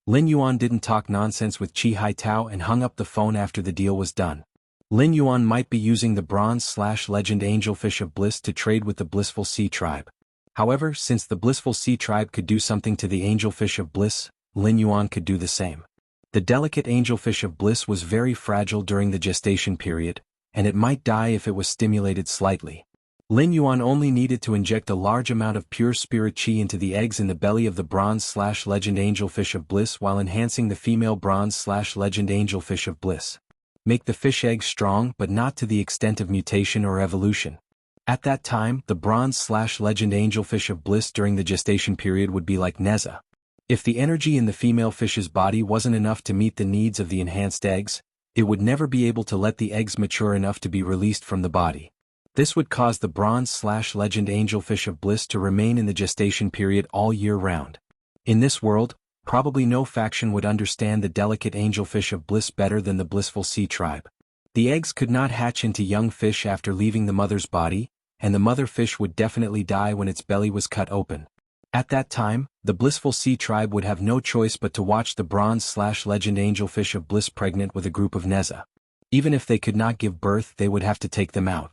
Lin Yuan didn't talk nonsense with Qi Haitao and hung up the phone after the deal was done. Lin Yuan might be using the bronze/legend angelfish of bliss to trade with the blissful sea tribe. However, since the blissful sea tribe could do something to the angelfish of bliss, Lin Yuan could do the same. The delicate angelfish of bliss was very fragile during the gestation period, and it might die if it was stimulated slightly. Lin Yuan only needed to inject a large amount of pure spirit qi into the eggs in the belly of the bronze/legend angelfish of bliss while enhancing the female bronze/legend angelfish of bliss. Make the fish eggs strong but not to the extent of mutation or evolution. At that time, the bronze/legend angelfish of bliss during the gestation period would be like Neza. If the energy in the female fish's body wasn't enough to meet the needs of the enhanced eggs, it would never be able to let the eggs mature enough to be released from the body. This would cause the bronze/legend angelfish of bliss to remain in the gestation period all year round. In this world, probably no faction would understand the delicate angelfish of bliss better than the blissful sea tribe. The eggs could not hatch into young fish after leaving the mother's body, and the mother fish would definitely die when its belly was cut open. At that time, the blissful sea tribe would have no choice but to watch the bronze/legend angelfish of bliss pregnant with a group of Neza. Even if they could not give birth, they would have to take them out.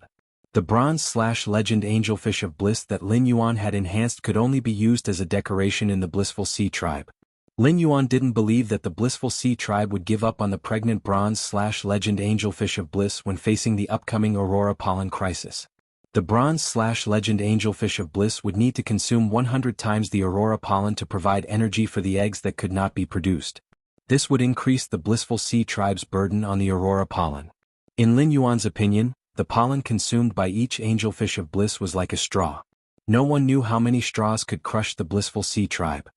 The bronze/legend angelfish of bliss that Lin Yuan had enhanced could only be used as a decoration in the blissful sea tribe. Lin Yuan didn't believe that the blissful sea tribe would give up on the pregnant bronze/legend angelfish of bliss when facing the upcoming Aurora pollen crisis. The bronze/legend angelfish of bliss would need to consume 100 times the Aurora pollen to provide energy for the eggs that could not be produced. This would increase the blissful sea tribe's burden on the Aurora pollen. In Lin Yuan's opinion, the pollen consumed by each angelfish of bliss was like a straw. No one knew how many straws could crush the blissful sea tribe.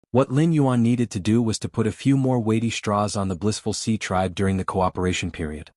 What Lin Yuan needed to do was to put a few more weighty straws on the blissful sea tribe during the cooperation period.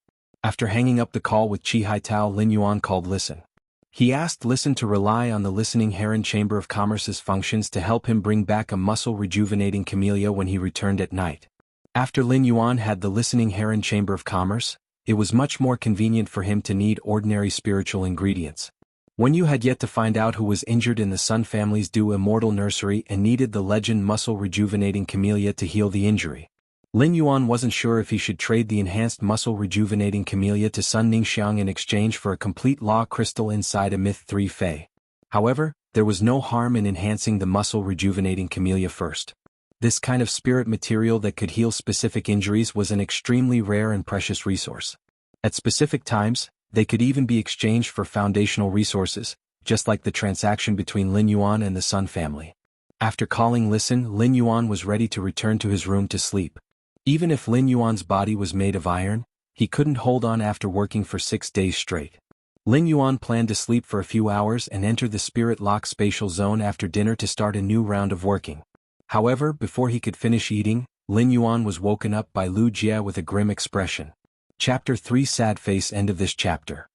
After hanging up the call with Qi Haitao, Lin Yuan called Listen. He asked Listen to rely on the listening heron Chamber of Commerce's functions to help him bring back a muscle-rejuvenating camellia when he returned at night. After Lin Yuan had the listening heron Chamber of Commerce, it was much more convenient for him to need ordinary spiritual ingredients. When you had yet to find out who was injured in the Sun family's Dew Immortal Nursery and needed the legend muscle-rejuvenating camellia to heal the injury, Lin Yuan wasn't sure if he should trade the enhanced muscle-rejuvenating camellia to Sun Ningxiang in exchange for a complete law crystal inside a Myth 3 Fei. However, there was no harm in enhancing the muscle-rejuvenating camellia first. This kind of spirit material that could heal specific injuries was an extremely rare and precious resource. At specific times, they could even be exchanged for foundational resources, just like the transaction between Lin Yuan and the Sun family. After calling Listen, Lin Yuan was ready to return to his room to sleep. Even if Lin Yuan's body was made of iron, he couldn't hold on after working for 6 days straight. Lin Yuan planned to sleep for a few hours and enter the spirit lock spatial zone after dinner to start a new round of working. However, before he could finish eating, Lin Yuan was woken up by Lu Jie with a grim expression. Chapter 3 Sad Face. End of this chapter.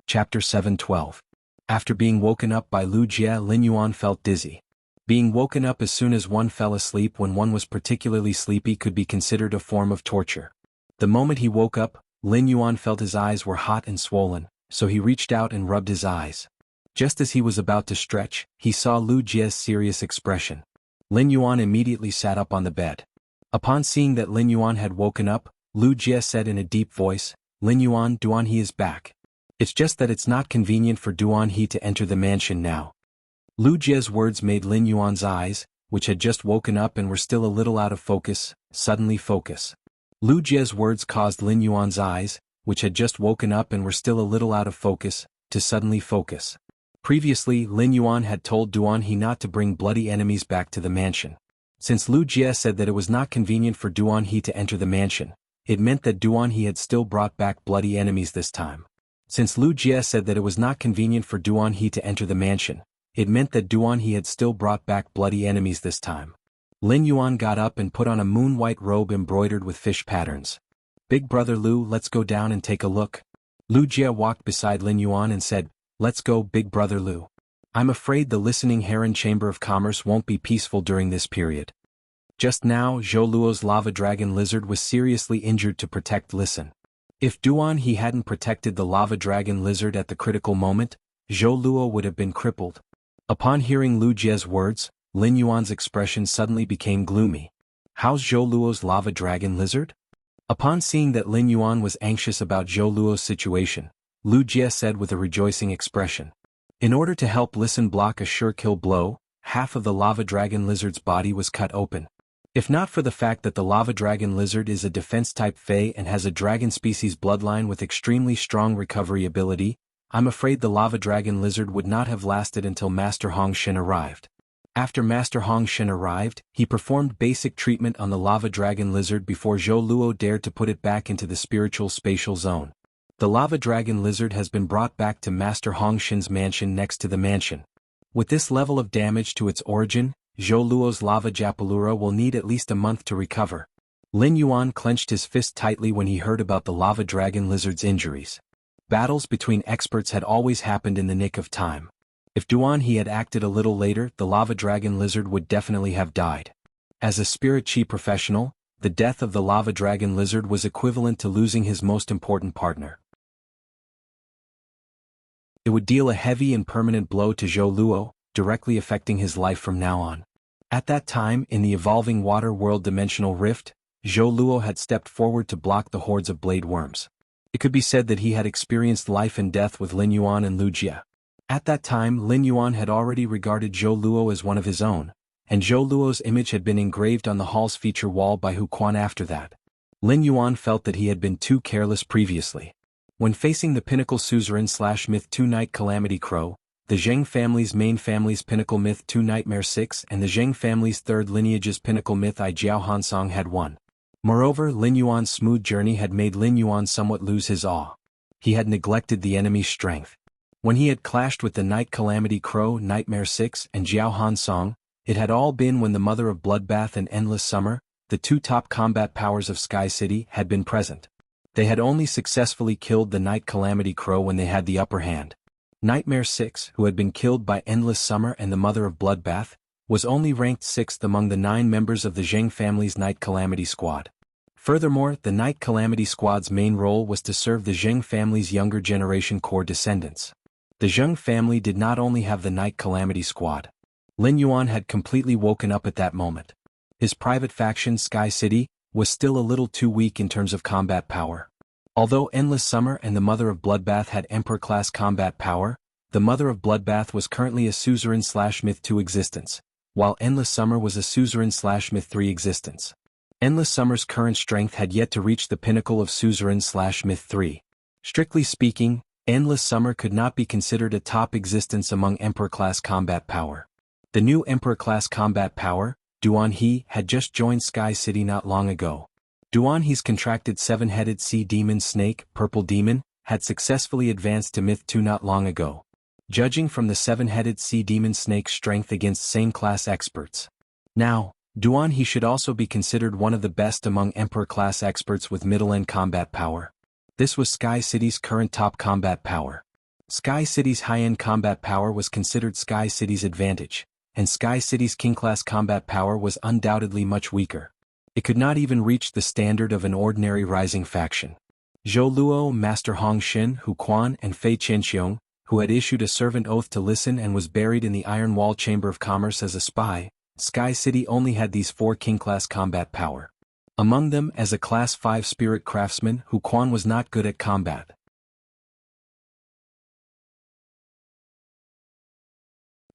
Chapter 7:12. After being woken up by Lu Jie, Lin Yuan felt dizzy. Being woken up as soon as one fell asleep when one was particularly sleepy could be considered a form of torture. The moment he woke up, Lin Yuan felt his eyes were hot and swollen, so he reached out and rubbed his eyes. Just as he was about to stretch, he saw Lu Jie's serious expression. Lin Yuan immediately sat up on the bed. Upon seeing that Lin Yuan had woken up, Lu Jie said in a deep voice, "Lin Yuan, Duan He is back. It's just that it's not convenient for Duan He to enter the mansion now." Lu Jie's words made Lin Yuan's eyes, which had just woken up and were still a little out of focus, suddenly focus. Lu Jie's words caused Lin Yuan's eyes, which had just woken up and were still a little out of focus, to suddenly focus. Previously, Lin Yuan had told Duan He not to bring bloody enemies back to the mansion. Since Lu Jie said that it was not convenient for Duan He to enter the mansion, it meant that Duan He had still brought back bloody enemies this time. Since Lu Jie said that it was not convenient for Duan He to enter the mansion, it meant that Duan He had still brought back bloody enemies this time. Lin Yuan got up and put on a moon-white robe embroidered with fish patterns. "Big brother Lu, let's go down and take a look." Lu Jie walked beside Lin Yuan and said, "Let's go, big brother Lu. I'm afraid the listening heron Chamber of Commerce won't be peaceful during this period." Just now Zhou Luo's lava dragon lizard was seriously injured to protect Listen. If Duan He hadn't protected the lava dragon lizard at the critical moment, Zhou Luo would have been crippled. Upon hearing Lu Jie's words, Lin Yuan's expression suddenly became gloomy. How's Zhou Luo's lava dragon lizard? Upon seeing that Lin Yuan was anxious about Zhou Luo's situation, Lu Jie said with a rejoicing expression. In order to help Listen block a sure kill blow, half of the lava dragon lizard's body was cut open. If not for the fact that the lava dragon lizard is a defense-type Fey and has a dragon species bloodline with extremely strong recovery ability, I'm afraid the lava dragon lizard would not have lasted until Master Hong Shen arrived. After Master Hong Shen arrived, he performed basic treatment on the lava dragon lizard before Zhou Luo dared to put it back into the spiritual spatial zone. The lava dragon lizard has been brought back to Master Hong Shen's mansion next to the mansion. With this level of damage to its origin, Zhou Luo's lava Japalura will need at least a month to recover. Lin Yuan clenched his fist tightly when he heard about the lava dragon lizard's injuries. Battles between experts had always happened in the nick of time. If Duan He had acted a little later, the lava dragon lizard would definitely have died. As a spirit chi professional, the death of the lava dragon lizard was equivalent to losing his most important partner. It would deal a heavy and permanent blow to Zhou Luo, directly affecting his life from now on. At that time, in the evolving water world dimensional rift, Zhou Luo had stepped forward to block the hordes of blade worms. It could be said that he had experienced life and death with Lin Yuan and Lu Jie. At that time Lin Yuan had already regarded Zhou Luo as one of his own, and Zhou Luo's image had been engraved on the hall's feature wall by Hu Quan after that. Lin Yuan felt that he had been too careless previously. When facing the pinnacle suzerain/myth 2 Night Calamity Crow, the Zheng family's main family's pinnacle myth 2 Nightmare 6 and the Zheng family's third lineage's pinnacle myth I Jiao Hansong had won. Moreover, Lin Yuan's smooth journey had made Lin Yuan somewhat lose his awe. He had neglected the enemy's strength. When he had clashed with the Night Calamity Crow, Nightmare 6 and Jiao Hansong, it had all been when the Mother of Bloodbath and Endless Summer, the two top combat powers of Sky City, had been present. They had only successfully killed the Night Calamity Crow when they had the upper hand. Nightmare 6, who had been killed by Endless Summer and the Mother of Bloodbath, was only ranked 6th among the 9 members of the Zheng family's Night Calamity Squad. Furthermore, the Night Calamity Squad's main role was to serve the Zheng family's younger generation core descendants. The Zheng family did not only have the Night Calamity Squad. Lin Yuan had completely woken up at that moment. His private faction, Sky City, was still a little too weak in terms of combat power. Although Endless Summer and the Mother of Bloodbath had Emperor-class combat power, the Mother of Bloodbath was currently a Suzerain/Myth 2 existence, while Endless Summer was a Suzerain/Myth 3 existence. Endless Summer's current strength had yet to reach the pinnacle of Suzerain/Myth 3. Strictly speaking, Endless Summer could not be considered a top existence among Emperor-class combat power. The new Emperor-class combat power, Duan He, had just joined Sky City not long ago. Duan He's contracted seven-headed sea demon snake, Purple Demon, had successfully advanced to Myth 2 not long ago. Judging from the seven-headed sea demon snake's strength against same-class experts. Now, Duan He should also be considered one of the best among Emperor-class experts with middle-end combat power. This was Sky City's current top combat power. Sky City's high-end combat power was considered Sky City's advantage, and Sky City's king-class combat power was undoubtedly much weaker. It could not even reach the standard of an ordinary rising faction. Zhou Luo, Master Hong Shen, Hu Quan, and Fei Qianxiong, who had issued a servant oath to listen and was buried in the Iron Wall Chamber of Commerce as a spy, Sky City only had these 4 king-class combat power. Among them, as a Class 5 spirit craftsman, Hu Quan was not good at combat.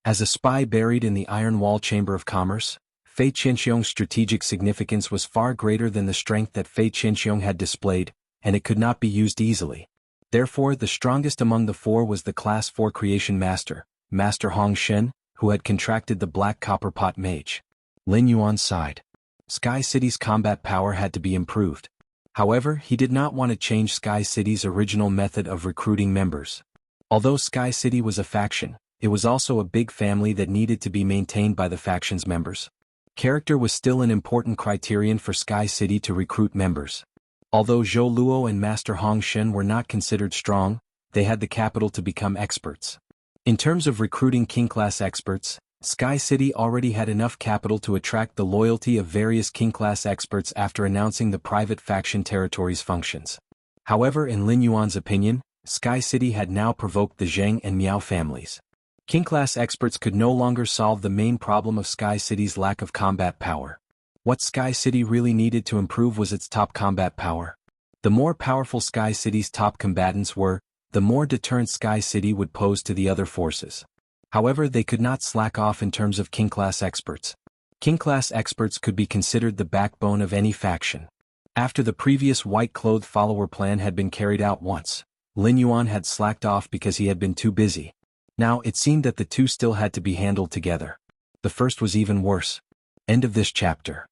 As a spy buried in the Iron Wall Chamber of Commerce, Fei Qianxiong's strategic significance was far greater than the strength that Fei Qianxiong had displayed, and it could not be used easily. Therefore, the strongest among the 4 was the Class 4 Creation Master, Master Hong Shen, who had contracted the Black Copper Pot Mage. Lin Yuan sighed. Sky City's combat power had to be improved. However, he did not want to change Sky City's original method of recruiting members. Although Sky City was a faction, it was also a big family that needed to be maintained by the faction's members. Character was still an important criterion for Sky City to recruit members. Although Zhou Luo and Master Hong Shen were not considered strong, they had the capital to become experts. In terms of recruiting king-class experts, Sky City already had enough capital to attract the loyalty of various king-class experts after announcing the private faction territory's functions. However, in Lin Yuan's opinion, Sky City had now provoked the Zheng and Miao families. King-class experts could no longer solve the main problem of Sky City's lack of combat power. What Sky City really needed to improve was its top combat power. The more powerful Sky City's top combatants were, the more deterrent Sky City would pose to the other forces. However, they could not slack off in terms of king-class experts. King-class experts could be considered the backbone of any faction. After the previous white-clothed follower plan had been carried out once, Lin Yuan had slacked off because he had been too busy. Now it seemed that the two still had to be handled together. The first was even worse. End of this chapter.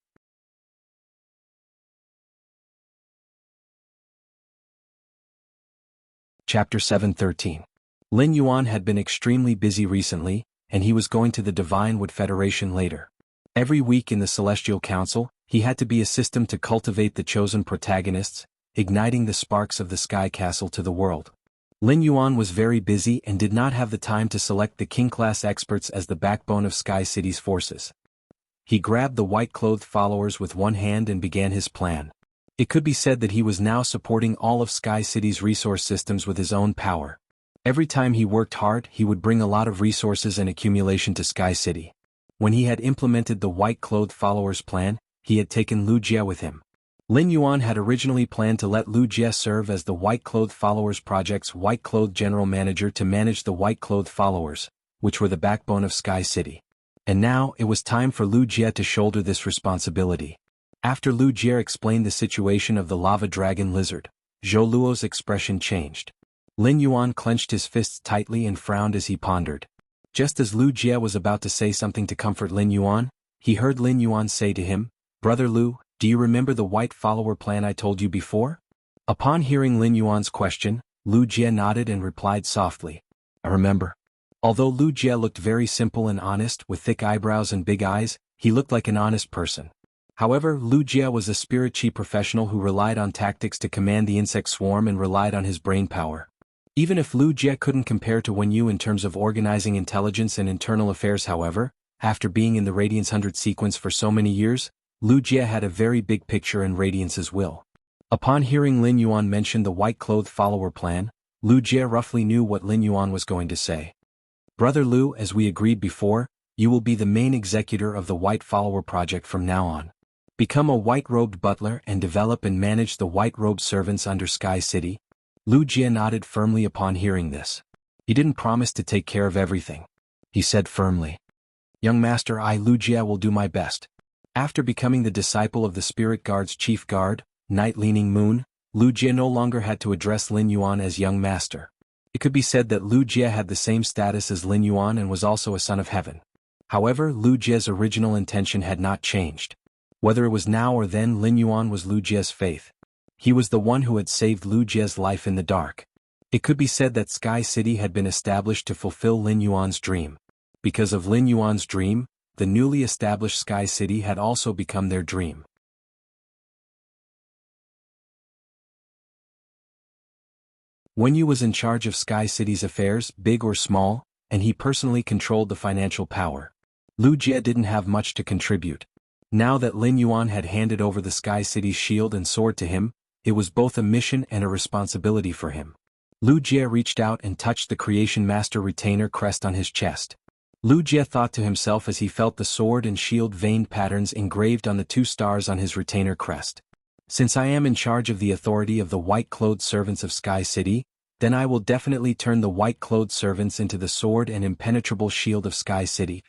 Chapter 7:13. Lin Yuan had been extremely busy recently, and he was going to the Divine Wood Federation later. Every week in the Celestial Council, he had to be a system to cultivate the chosen protagonists, igniting the sparks of the Sky Castle to the world. Lin Yuan was very busy and did not have the time to select the king-class experts as the backbone of Sky City's forces. He grabbed the white-clothed followers with one hand and began his plan. It could be said that he was now supporting all of Sky City's resource systems with his own power. Every time he worked hard, he would bring a lot of resources and accumulation to Sky City. When he had implemented the white-clothed followers plan, he had taken Lu Jie with him. Lin Yuan had originally planned to let Lu Jie serve as the white-clothed followers project's white-clothed general manager to manage the white-clothed followers, which were the backbone of Sky City. And now, it was time for Lu Jie to shoulder this responsibility. After Lu Jie explained the situation of the lava dragon lizard, Zhou Luo's expression changed. Lin Yuan clenched his fists tightly and frowned as he pondered. Just as Lu Jie was about to say something to comfort Lin Yuan, he heard Lin Yuan say to him, "Brother Lu, do you remember the white follower plan I told you before?" Upon hearing Lin Yuan's question, Lu Jie nodded and replied softly, "I remember." Although Lu Jie looked very simple and honest with thick eyebrows and big eyes, he looked like an honest person. However, Lu Jie was a spirit chi professional who relied on tactics to command the insect swarm and relied on his brain power. Even if Lu Jie couldn't compare to Wen Yu in terms of organizing intelligence and internal affairs, however, after being in the Radiance 100 sequence for so many years, Lu Jie had a very big picture in Radiance's will. Upon hearing Lin Yuan mention the white-clothed follower plan, Lu Jie roughly knew what Lin Yuan was going to say. "Brother Lu, as we agreed before, you will be the main executor of the White Follower Project from now on. Become a white-robed butler and develop and manage the white-robed servants under Sky City." Lu Jie nodded firmly upon hearing this. He didn't promise to take care of everything. He said firmly, "Young master, I Lu Jie will do my best." After becoming the disciple of the Spirit Guard's chief guard, Night Leaning Moon, Lu Jie no longer had to address Lin Yuan as young master. It could be said that Lu Jie had the same status as Lin Yuan and was also a son of heaven. However, Lu Jie's original intention had not changed. Whether it was now or then, Lin Yuan was Lu Jie's faith. He was the one who had saved Lu Jie's life in the dark. It could be said that Sky City had been established to fulfill Lin Yuan's dream. Because of Lin Yuan's dream, the newly established Sky City had also become their dream. Wen Yu was in charge of Sky City's affairs, big or small, and he personally controlled the financial power. Lu Jie didn't have much to contribute. Now that Lin Yuan had handed over the Sky City's shield and sword to him, it was both a mission and a responsibility for him. Lu Jie reached out and touched the Creation Master retainer crest on his chest. Lu Jie thought to himself as he felt the sword and shield veined patterns engraved on the 2 stars on his retainer crest. "Since I am in charge of the authority of the white-clothed servants of Sky City, then I will definitely turn the white-clothed servants into the sword and impenetrable shield of Sky City.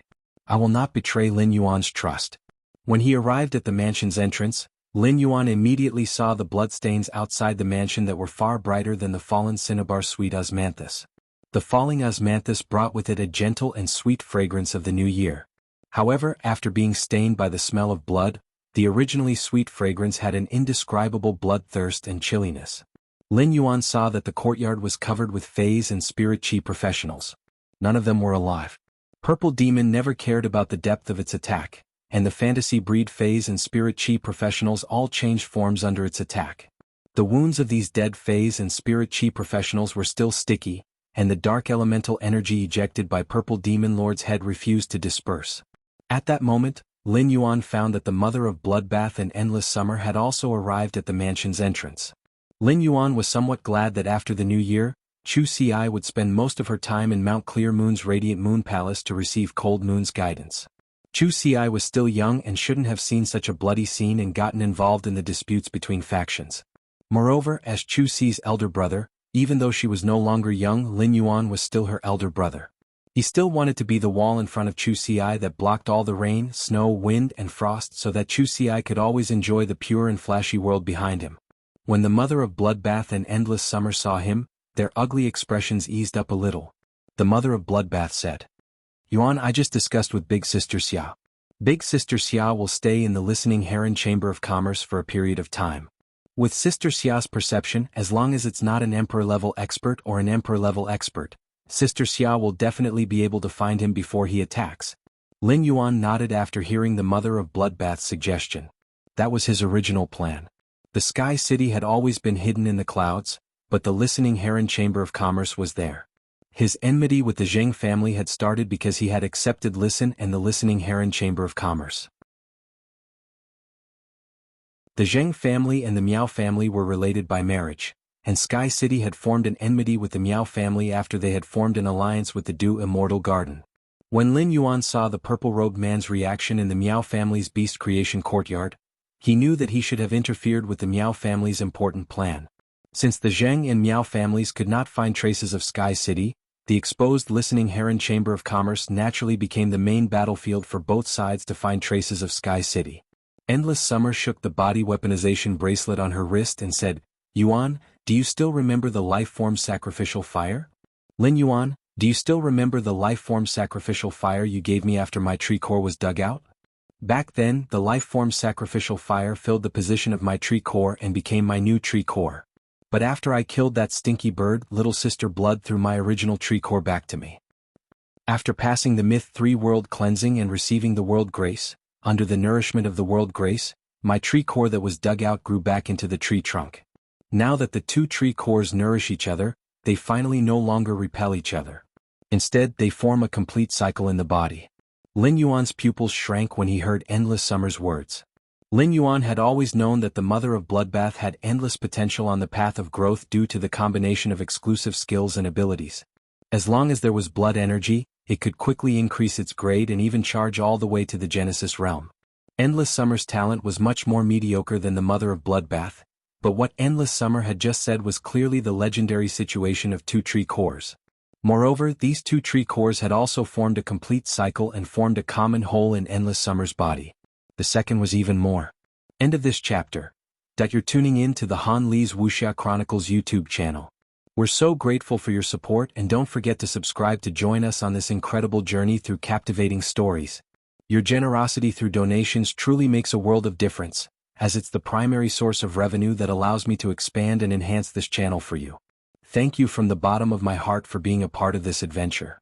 I will not betray Lin Yuan's trust." When he arrived at the mansion's entrance, Lin Yuan immediately saw the bloodstains outside the mansion that were far brighter than the fallen cinnabar sweet osmanthus. The falling osmanthus brought with it a gentle and sweet fragrance of the new year. However, after being stained by the smell of blood, the originally sweet fragrance had an indescribable bloodthirst and chilliness. Lin Yuan saw that the courtyard was covered with phase and spirit chi professionals. None of them were alive. Purple Demon never cared about the depth of its attack, and the fantasy breed phase and spirit chi professionals all changed forms under its attack. The wounds of these dead phase and spirit chi professionals were still sticky, and the dark elemental energy ejected by Purple Demon Lord's head refused to disperse. At that moment, Lin Yuan found that the mother of Bloodbath and Endless Summer had also arrived at the mansion's entrance. Lin Yuan was somewhat glad that after the new year, Chu Ci would spend most of her time in Mount Clear Moon's Radiant Moon Palace to receive Cold Moon's guidance. Chu Ci was still young and shouldn't have seen such a bloody scene and gotten involved in the disputes between factions. Moreover, as Chu Ci's elder brother, even though she was no longer young, Lin Yuan was still her elder brother. He still wanted to be the wall in front of Chu Ci that blocked all the rain, snow, wind, and frost so that Chu Ci could always enjoy the pure and flashy world behind him. When the mother of Bloodbath and Endless Summer saw him, their ugly expressions eased up a little. The mother of Bloodbath said, "Yuan, I just discussed with Big Sister Xia. Big Sister Xia will stay in the Listening Heron Chamber of Commerce for a period of time. With Sister Xia's perception, as long as it's not an Emperor-level expert or an Emperor-level expert, Sister Xia will definitely be able to find him before he attacks." Lin Yuan nodded after hearing the mother of Bloodbath's suggestion. That was his original plan. The Sky City had always been hidden in the clouds, but the Listening Heron Chamber of Commerce was there. His enmity with the Zheng family had started because he had accepted Listen and the Listening Heron Chamber of Commerce. The Zheng family and the Miao family were related by marriage, and Sky City had formed an enmity with the Miao family after they had formed an alliance with the Du Immortal Garden. When Lin Yuan saw the purple-robed man's reaction in the Miao family's beast creation courtyard, he knew that he should have interfered with the Miao family's important plan. Since the Zheng and Miao families could not find traces of Sky City, the exposed Listening Heron Chamber of Commerce naturally became the main battlefield for both sides to find traces of Sky City. Endless Summer shook the body weaponization bracelet on her wrist and said, "Yuan, do you still remember the life-form sacrificial fire? Lin Yuan, do you still remember the life-form sacrificial fire you gave me after my tree core was dug out? Back then, the life-form sacrificial fire filled the position of my tree core and became my new tree core. But after I killed that stinky bird, Little Sister Blood threw my original tree core back to me. After passing the Myth 3 World Cleansing and receiving the World Grace, under the nourishment of the World Grace, my tree core that was dug out grew back into the tree trunk. Now that the two tree cores nourish each other, they finally no longer repel each other. Instead, they form a complete cycle in the body." Lin Yuan's pupils shrank when he heard Endless Summer's words. Lin Yuan had always known that the mother of Bloodbath had endless potential on the path of growth due to the combination of exclusive skills and abilities. As long as there was blood energy, it could quickly increase its grade and even charge all the way to the Genesis realm. Endless Summer's talent was much more mediocre than the mother of Bloodbath, but what Endless Summer had just said was clearly the legendary situation of two tree cores. Moreover, these two tree cores had also formed a complete cycle and formed a common whole in Endless Summer's body. The second was even more. End of this chapter. You're tuning in to the Han Li's Wuxia Chronicles YouTube channel. We're so grateful for your support, and don't forget to subscribe to join us on this incredible journey through captivating stories. Your generosity through donations truly makes a world of difference, as it's the primary source of revenue that allows me to expand and enhance this channel for you. Thank you from the bottom of my heart for being a part of this adventure.